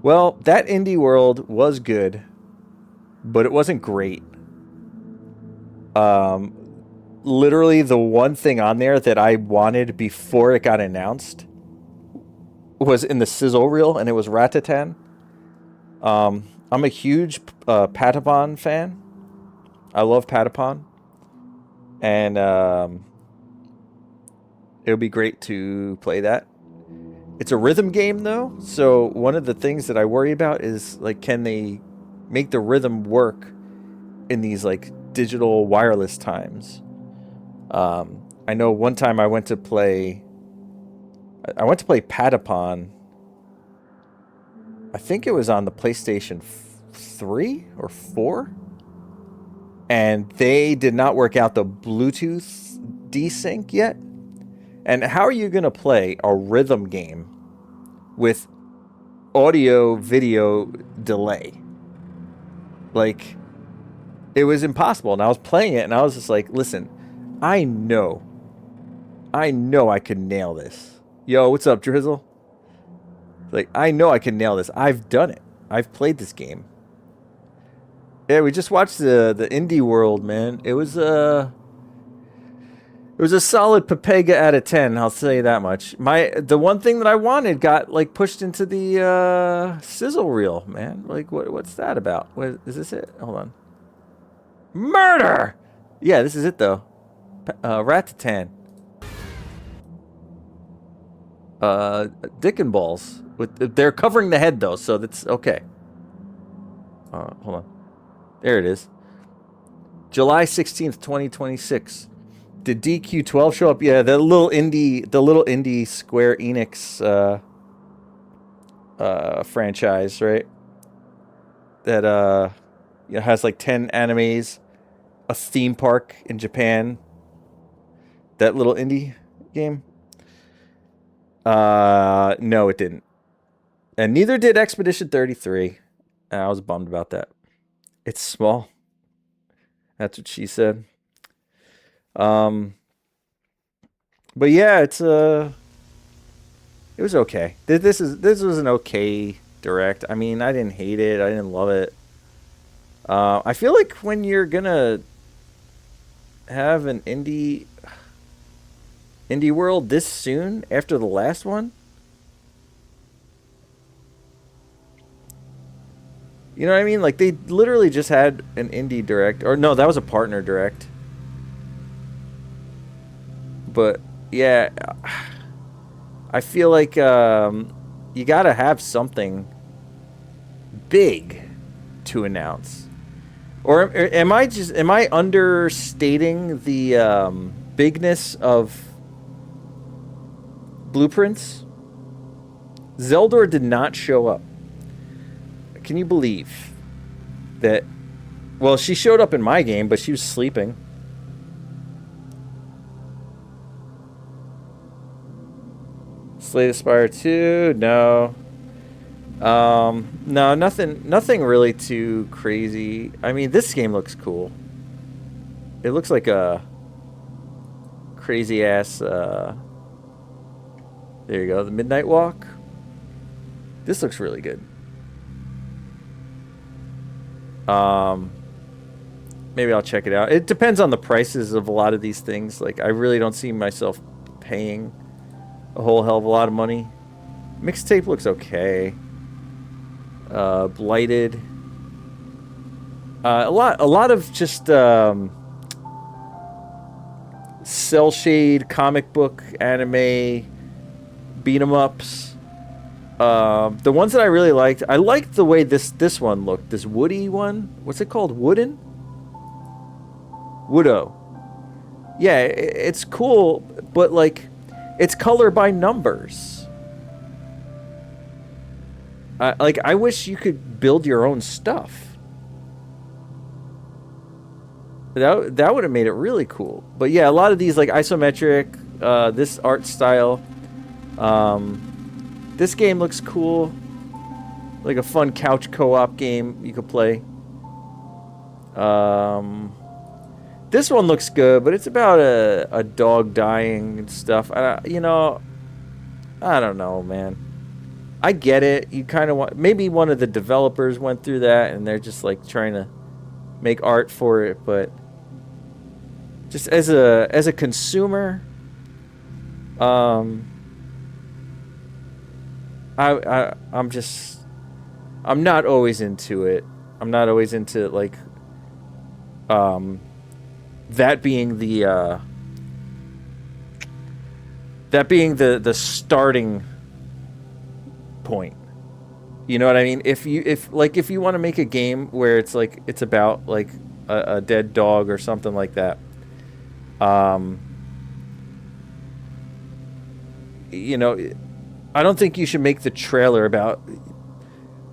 [SPEAKER 1] Well, that indie world was good, but it wasn't great. Literally the one thing on there that I wanted before it got announced was in the sizzle reel, and it was Ratatan. I'm a huge Patapon fan. I love Patapon. And it would be great to play that. It's a rhythm game, though, so one of the things that I worry about is, like, can they make the rhythm work in these, like, digital wireless times? I know one time I went to play Patapon. I think it was on the PlayStation 3 or 4. and they did not work out the Bluetooth desync yet. And how are you going to play a rhythm game with audio video delay? Like, it was impossible. And I was playing it and I was just like, listen, I know I could nail this. Yo, what's up, Drizzle? Like, I know I can nail this. I've done it. I've played this game. Yeah, we just watched the Indie World, man. It was a solid Pepega out of 10, I'll tell you that much. The one thing that I wanted got like pushed into the sizzle reel, man. Like, what's that about? What is this it? Hold on. Murder! Yeah, this is it though. Rat-tan. Dick and balls. They're covering the head though, so that's okay. Hold on. There it is. July 16th, 2026. Did DQ12 show up? Yeah, the little indie Square Enix franchise, right? That has like 10 animes, a theme park in Japan. That little indie game. No, it didn't. And neither did Expedition 33. I was bummed about that. It's small. That's what she said. But yeah, it was okay. This was an okay direct. I mean, I didn't hate it. I didn't love it. I feel like when you're gonna have an indie world this soon after the last one, you know what I mean? Like, they literally just had an indie direct. Or no, that was a partner direct. But yeah, I feel like you gotta have something big to announce. Or am I understating the bigness of Blueprints? Zeldor did not show up. Can you believe that? Well, she showed up in my game, but she was sleeping. Slay Spire 2, no. No, nothing really too crazy. I mean, this game looks cool. It looks like a crazy ass there you go, the Midnight Walk. This looks really good. Maybe I'll check it out. It depends on the prices of a lot of these things. Like, I really don't see myself paying a whole hell of a lot of money. Mixtape looks okay. Blighted. A lot of just cell shade comic book anime beat 'em ups. The ones that I really liked, I liked the way this one looked. This woody one. What's it called? Wooden? Woodo. Yeah, it's cool, but like, it's color by numbers. I wish you could build your own stuff. That would have made it really cool. But yeah, a lot of these, like isometric, this art style. This game looks cool. Like a fun couch co-op game you could play. This one looks good, but it's about a dog dying and stuff. You know, I don't know, man. I get it. You kind of want... Maybe one of the developers went through that and they're just like trying to make art for it, but just as a consumer, I'm not always into it. I'm not always into like that being the starting point. You know what I mean? If you want to make a game where it's like it's about like a dead dog or something like that, you know, I don't think you should make the trailer about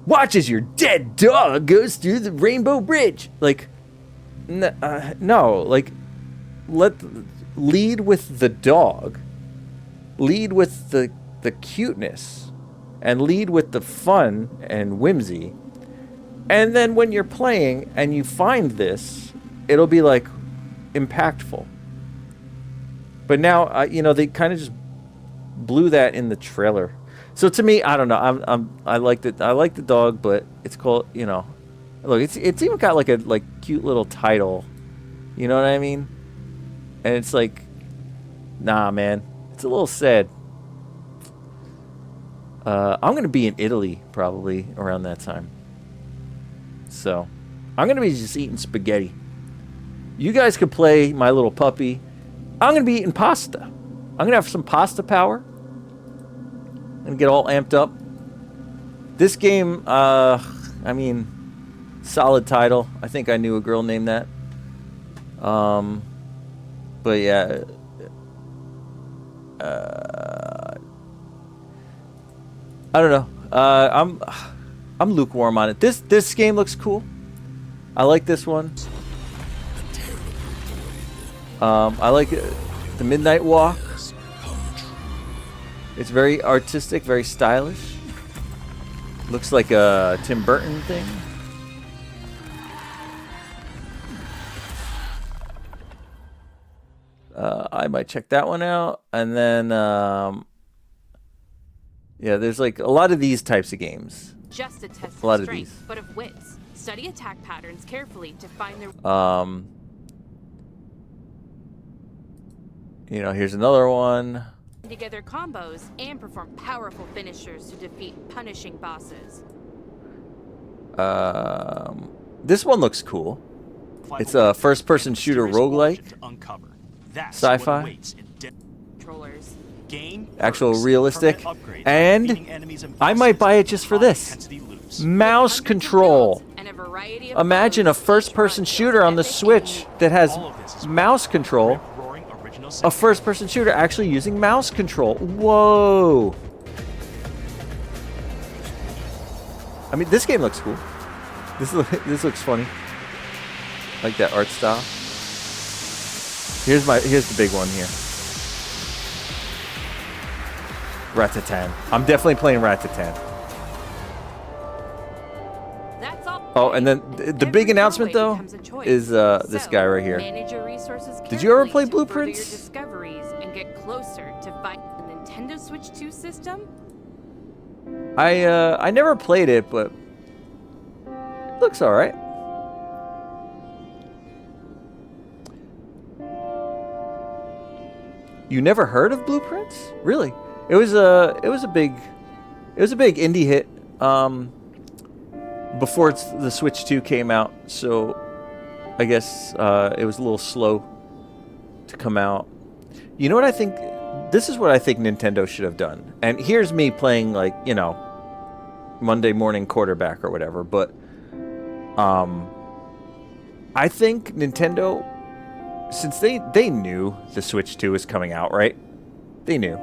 [SPEAKER 1] watch as your dead dog goes through the rainbow bridge. Like, No, like lead with the dog, lead with the cuteness, and lead with the fun and whimsy. And then when you're playing and you find this, it'll be like impactful. But now, you know, they kind of just blew that in the trailer. So to me, I don't know. I liked it. I like the dog, but it's called, you know, look, it's even got like a cute little title. You know what I mean? And it's like, nah, man, it's a little sad. I'm gonna be in Italy probably around that time. So I'm gonna be just eating spaghetti. You guys could play My Little Puppy. I'm gonna be eating pasta. I'm gonna have some pasta power and get all amped up. This game, I mean, solid title. I think I knew a girl named that. But yeah, I don't know. I'm lukewarm on it. This game looks cool. I like this one. I like the Midnight Walk. It's very artistic, very stylish. Looks like a Tim Burton thing. I might check that one out. And then, yeah, there's like a lot of these types of games.
[SPEAKER 7] Just a test
[SPEAKER 1] A lot
[SPEAKER 7] of
[SPEAKER 1] of
[SPEAKER 7] strength,
[SPEAKER 1] these.
[SPEAKER 7] but of wits. Study attack patterns carefully to find their.
[SPEAKER 1] You know, here's another one.
[SPEAKER 7] Together combos and perform powerful finishers to defeat punishing bosses.
[SPEAKER 1] This one looks cool. It's a first-person shooter roguelike. Sci-fi.
[SPEAKER 7] Controllers.
[SPEAKER 1] Actual realistic. And I might buy it just for this. Mouse control. Imagine a first-person shooter on the Switch that has mouse control. A first-person shooter actually using mouse control. Whoa. I mean, this game looks cool. This looks funny. Like that art style. Here's the big one here. Ratatan. I'm definitely playing Ratatan.
[SPEAKER 7] That's all.
[SPEAKER 1] Oh, and then the big announcement though is this guy right here.
[SPEAKER 7] Manage your resources
[SPEAKER 1] Did you ever play
[SPEAKER 7] carefully to further
[SPEAKER 1] Blueprints?
[SPEAKER 7] your discoveries and get closer to find the Nintendo Switch 2 system?
[SPEAKER 1] I never played it, but it looks all right. You never heard of Blueprints? Really? It was a big indie hit before the Switch 2 came out, so I guess it was a little slow to come out. You know what I think? This is what I think Nintendo should have done. And here's me playing, like, you know, Monday morning quarterback or whatever, but I think Nintendo, since they knew the Switch 2 was coming out, right? They knew.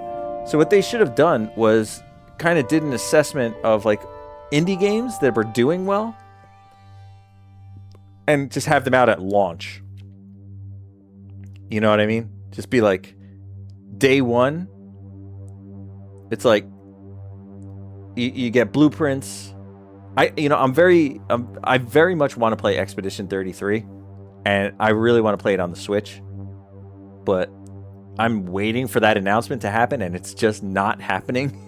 [SPEAKER 1] So what they should have done was kind of did an assessment of like indie games that were doing well and just have them out at launch. You know what I mean? Just be like day one. It's like you get Blueprints. I very much want to play Expedition 33, and I really want to play it on the Switch, but I'm waiting for that announcement to happen, and it's just not happening.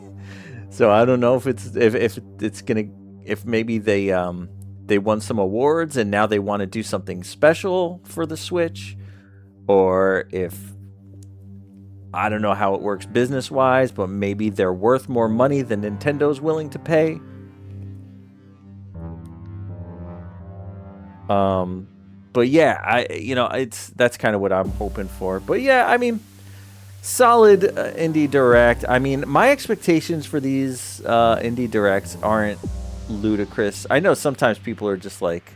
[SPEAKER 1] So I don't know if maybe they won some awards and now they want to do something special for the Switch, or if I don't know how it works business wise, but maybe they're worth more money than Nintendo's willing to pay. But yeah, that's kind of what I'm hoping for. But yeah, I mean, solid indie direct. I mean, my expectations for these indie directs aren't ludicrous. I know sometimes people are just like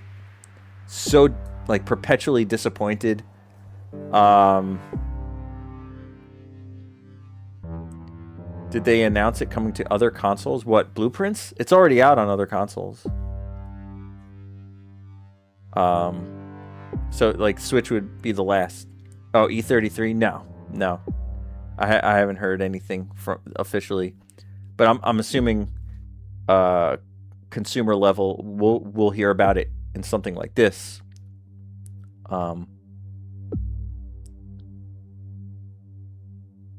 [SPEAKER 1] so like perpetually disappointed. Did they announce it coming to other consoles? What, Blueprints? It's already out on other consoles. So like Switch would be the last. Oh, E33? No. I haven't heard anything from officially, but I'm assuming consumer level we'll hear about it in something like this.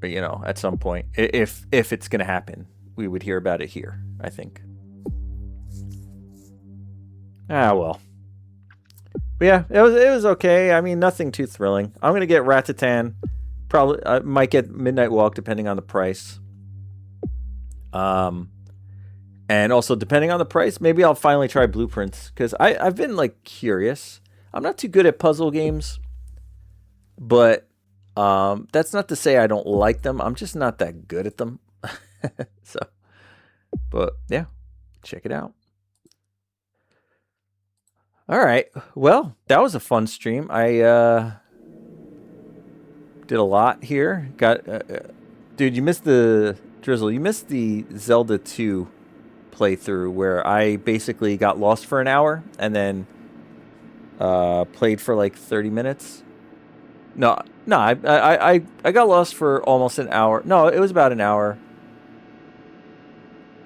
[SPEAKER 1] But you know, at some point, if it's gonna happen, we would hear about it here, I think. Ah well. But yeah, it was okay. I mean, nothing too thrilling. I'm gonna get Ratatan. Probably I might get Midnight Walk depending on the price. And also depending on the price, maybe I'll finally try Blueprints because I've been like curious. I'm not too good at puzzle games, but that's not to say I don't like them. I'm just not that good at them. So, but yeah, check it out. All right. Well, that was a fun stream. I did a lot here. Got dude, you missed the Drizzle. You missed the Zelda 2 playthrough where I basically got lost for an hour and then played for like 30 minutes. No, I got lost for almost an hour. No, it was about an hour.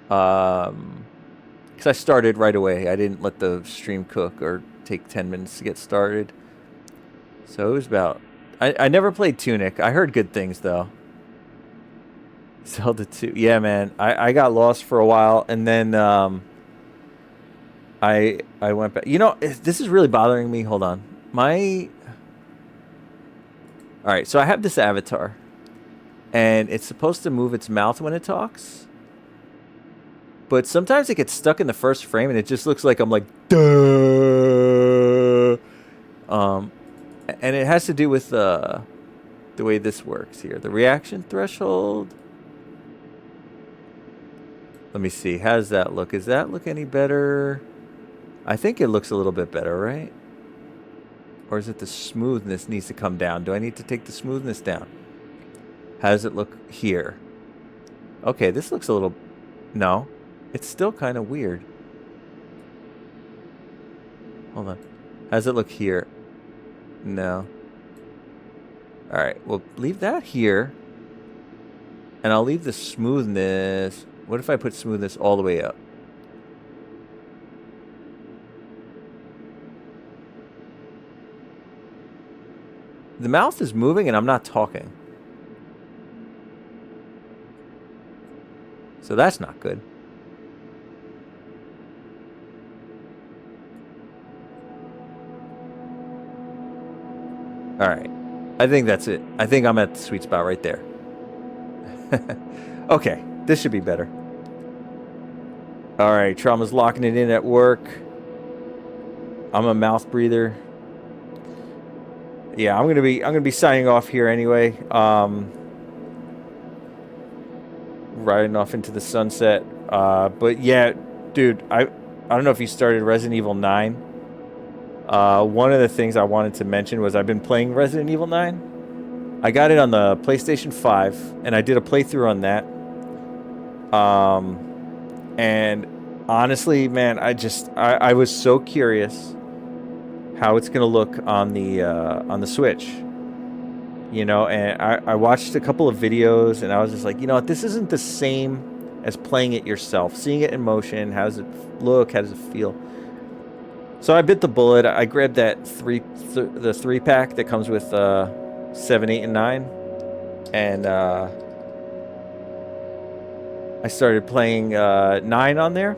[SPEAKER 1] Because I started right away. I didn't let the stream cook or take 10 minutes to get started. So it was about... I never played Tunic. I heard good things, though. Zelda 2. Yeah, man. I got lost for a while, and then I went back. You know, this is really bothering me. Hold on. Alright, so I have this avatar, and it's supposed to move its mouth when it talks. But sometimes it gets stuck in the first frame, and it just looks like I'm like, duh. And it has to do with the way this works here. The reaction threshold. Let me see. How does that look? Does that look any better? I think it looks a little bit better, right? Or is it the smoothness needs to come down? Do I need to take the smoothness down? How does it look here? Okay, this looks a little... No. It's still kind of weird. Hold on. How does it look here? No. Alright, well, leave that here. And I'll leave the smoothness... What if I put smoothness all the way up? The mouth is moving and I'm not talking. So that's not good. Alright. I think that's it. I think I'm at the sweet spot right there. Okay. This should be better. Alright. Trauma's locking it in at work. I'm a mouth breather. Yeah, I'm gonna be signing off here anyway. Riding off into the sunset. But yeah, dude, I don't know if you started Resident Evil 9. One of the things I wanted to mention was I've been playing Resident Evil 9. I got it on the PlayStation 5, and I did a playthrough on that. And honestly, man, I was so curious how it's gonna look on the Switch. You know, and I watched a couple of videos, and I was just like, you know what, this isn't the same as playing it yourself. Seeing it in motion, how does it look? How does it feel? So I bit the bullet. I grabbed that the 3-pack that comes with 7, 8, and 9, and I started playing 9 on there,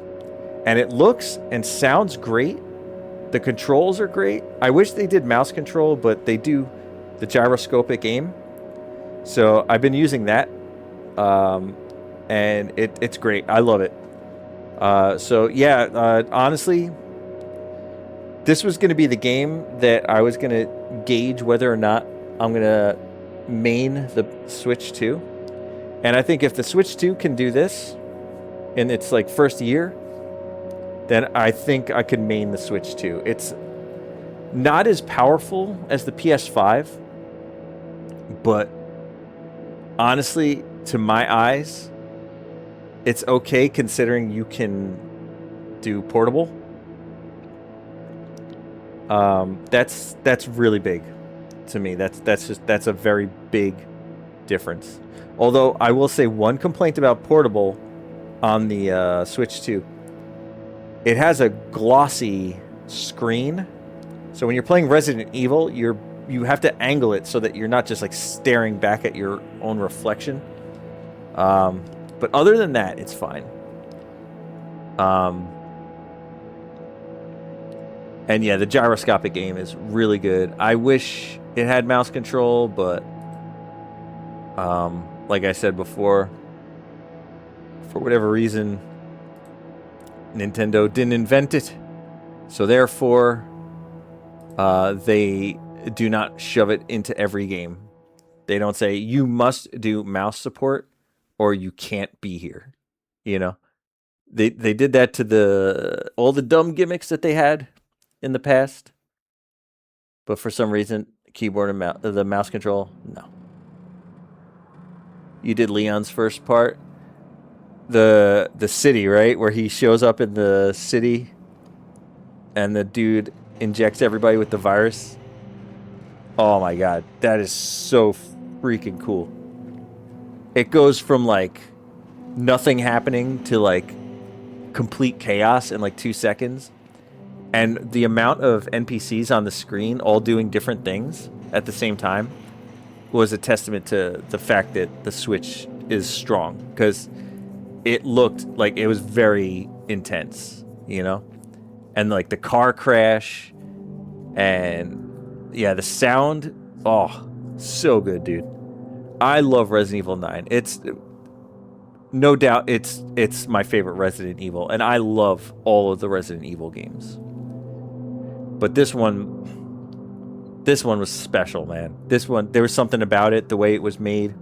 [SPEAKER 1] and it looks and sounds great. The controls are great. I wish they did mouse control, but they do the gyroscopic aim. So I've been using that, and it's great. I love it. So yeah, honestly, this was going to be the game that I was going to gauge whether or not I'm going to main the Switch 2. And I think if the Switch 2 can do this in its like first year, then I think I could main the Switch 2. It's not as powerful as the PS5, but honestly, to my eyes, it's okay considering you can do portable. That's really big to me. That's a very big difference. Although I will say one complaint about portable on the Switch 2, it has a glossy screen. So when you're playing Resident Evil, you have to angle it so that you're not just like staring back at your own reflection. But other than that, it's fine. And yeah, the gyroscopic game is really good. I wish it had mouse control, but like I said before, for whatever reason, Nintendo didn't invent it. So therefore, they do not shove it into every game. They don't say, you must do mouse support or you can't be here. You know? They did that to all the dumb gimmicks that they had in the past. But for some reason, keyboard and the mouse control, no. You did Leon's first part. The city, right? Where he shows up in the city and the dude injects everybody with the virus. Oh my god, that is so freaking cool. It goes from like nothing happening to like complete chaos in like 2 seconds. And the amount of NPCs on the screen all doing different things at the same time was a testament to the fact that the Switch is strong, because it looked like it was very intense, you know? And like the car crash and yeah, the sound, oh, so good, dude. I love Resident Evil 9. It's no doubt it's my favorite Resident Evil, and I love all of the Resident Evil games. But this one was special, man. This one, there was something about it, the way it was made,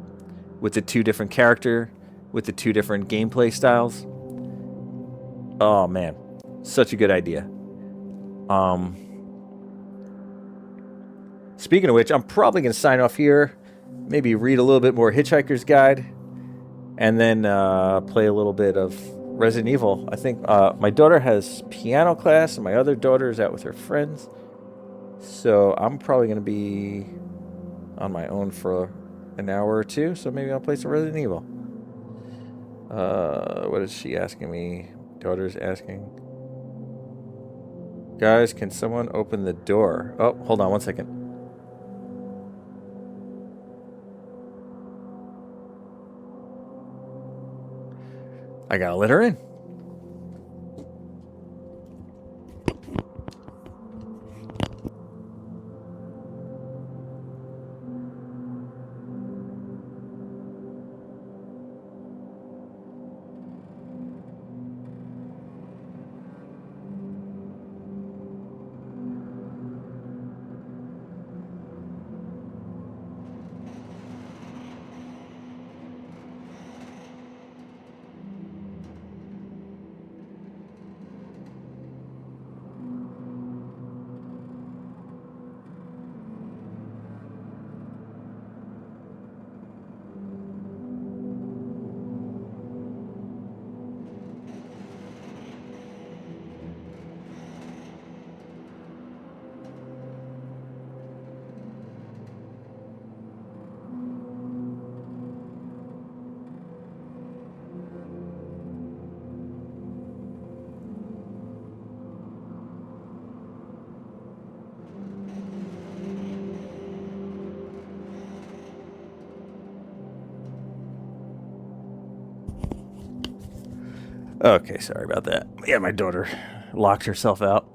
[SPEAKER 1] with the 2 different character, with the 2 different gameplay styles. Oh man, such a good idea. Speaking of which, I'm probably gonna sign off here. Maybe read a little bit more Hitchhiker's Guide, and then play a little bit of Resident Evil. I think my daughter has piano class, and my other daughter is out with her friends. So I'm probably going to be on my own for an hour or 2. So maybe I'll play some Resident Evil. What is she asking me? Daughter's asking. Guys, can someone open the door? Oh, hold on 1 second. I gotta let her in. Okay, sorry about that. Yeah, my daughter locked herself out.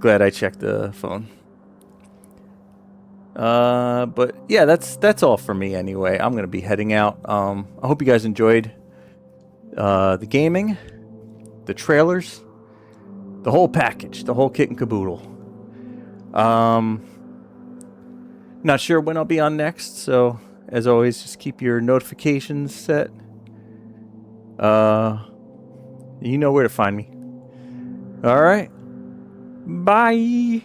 [SPEAKER 1] Glad I checked the phone. But yeah, that's all for me anyway. I'm gonna be heading out. I hope you guys enjoyed the gaming, the trailers, the whole package, the whole kit and caboodle. Not sure when I'll be on next, so as always, just keep your notifications set. You know where to find me. All right. Bye.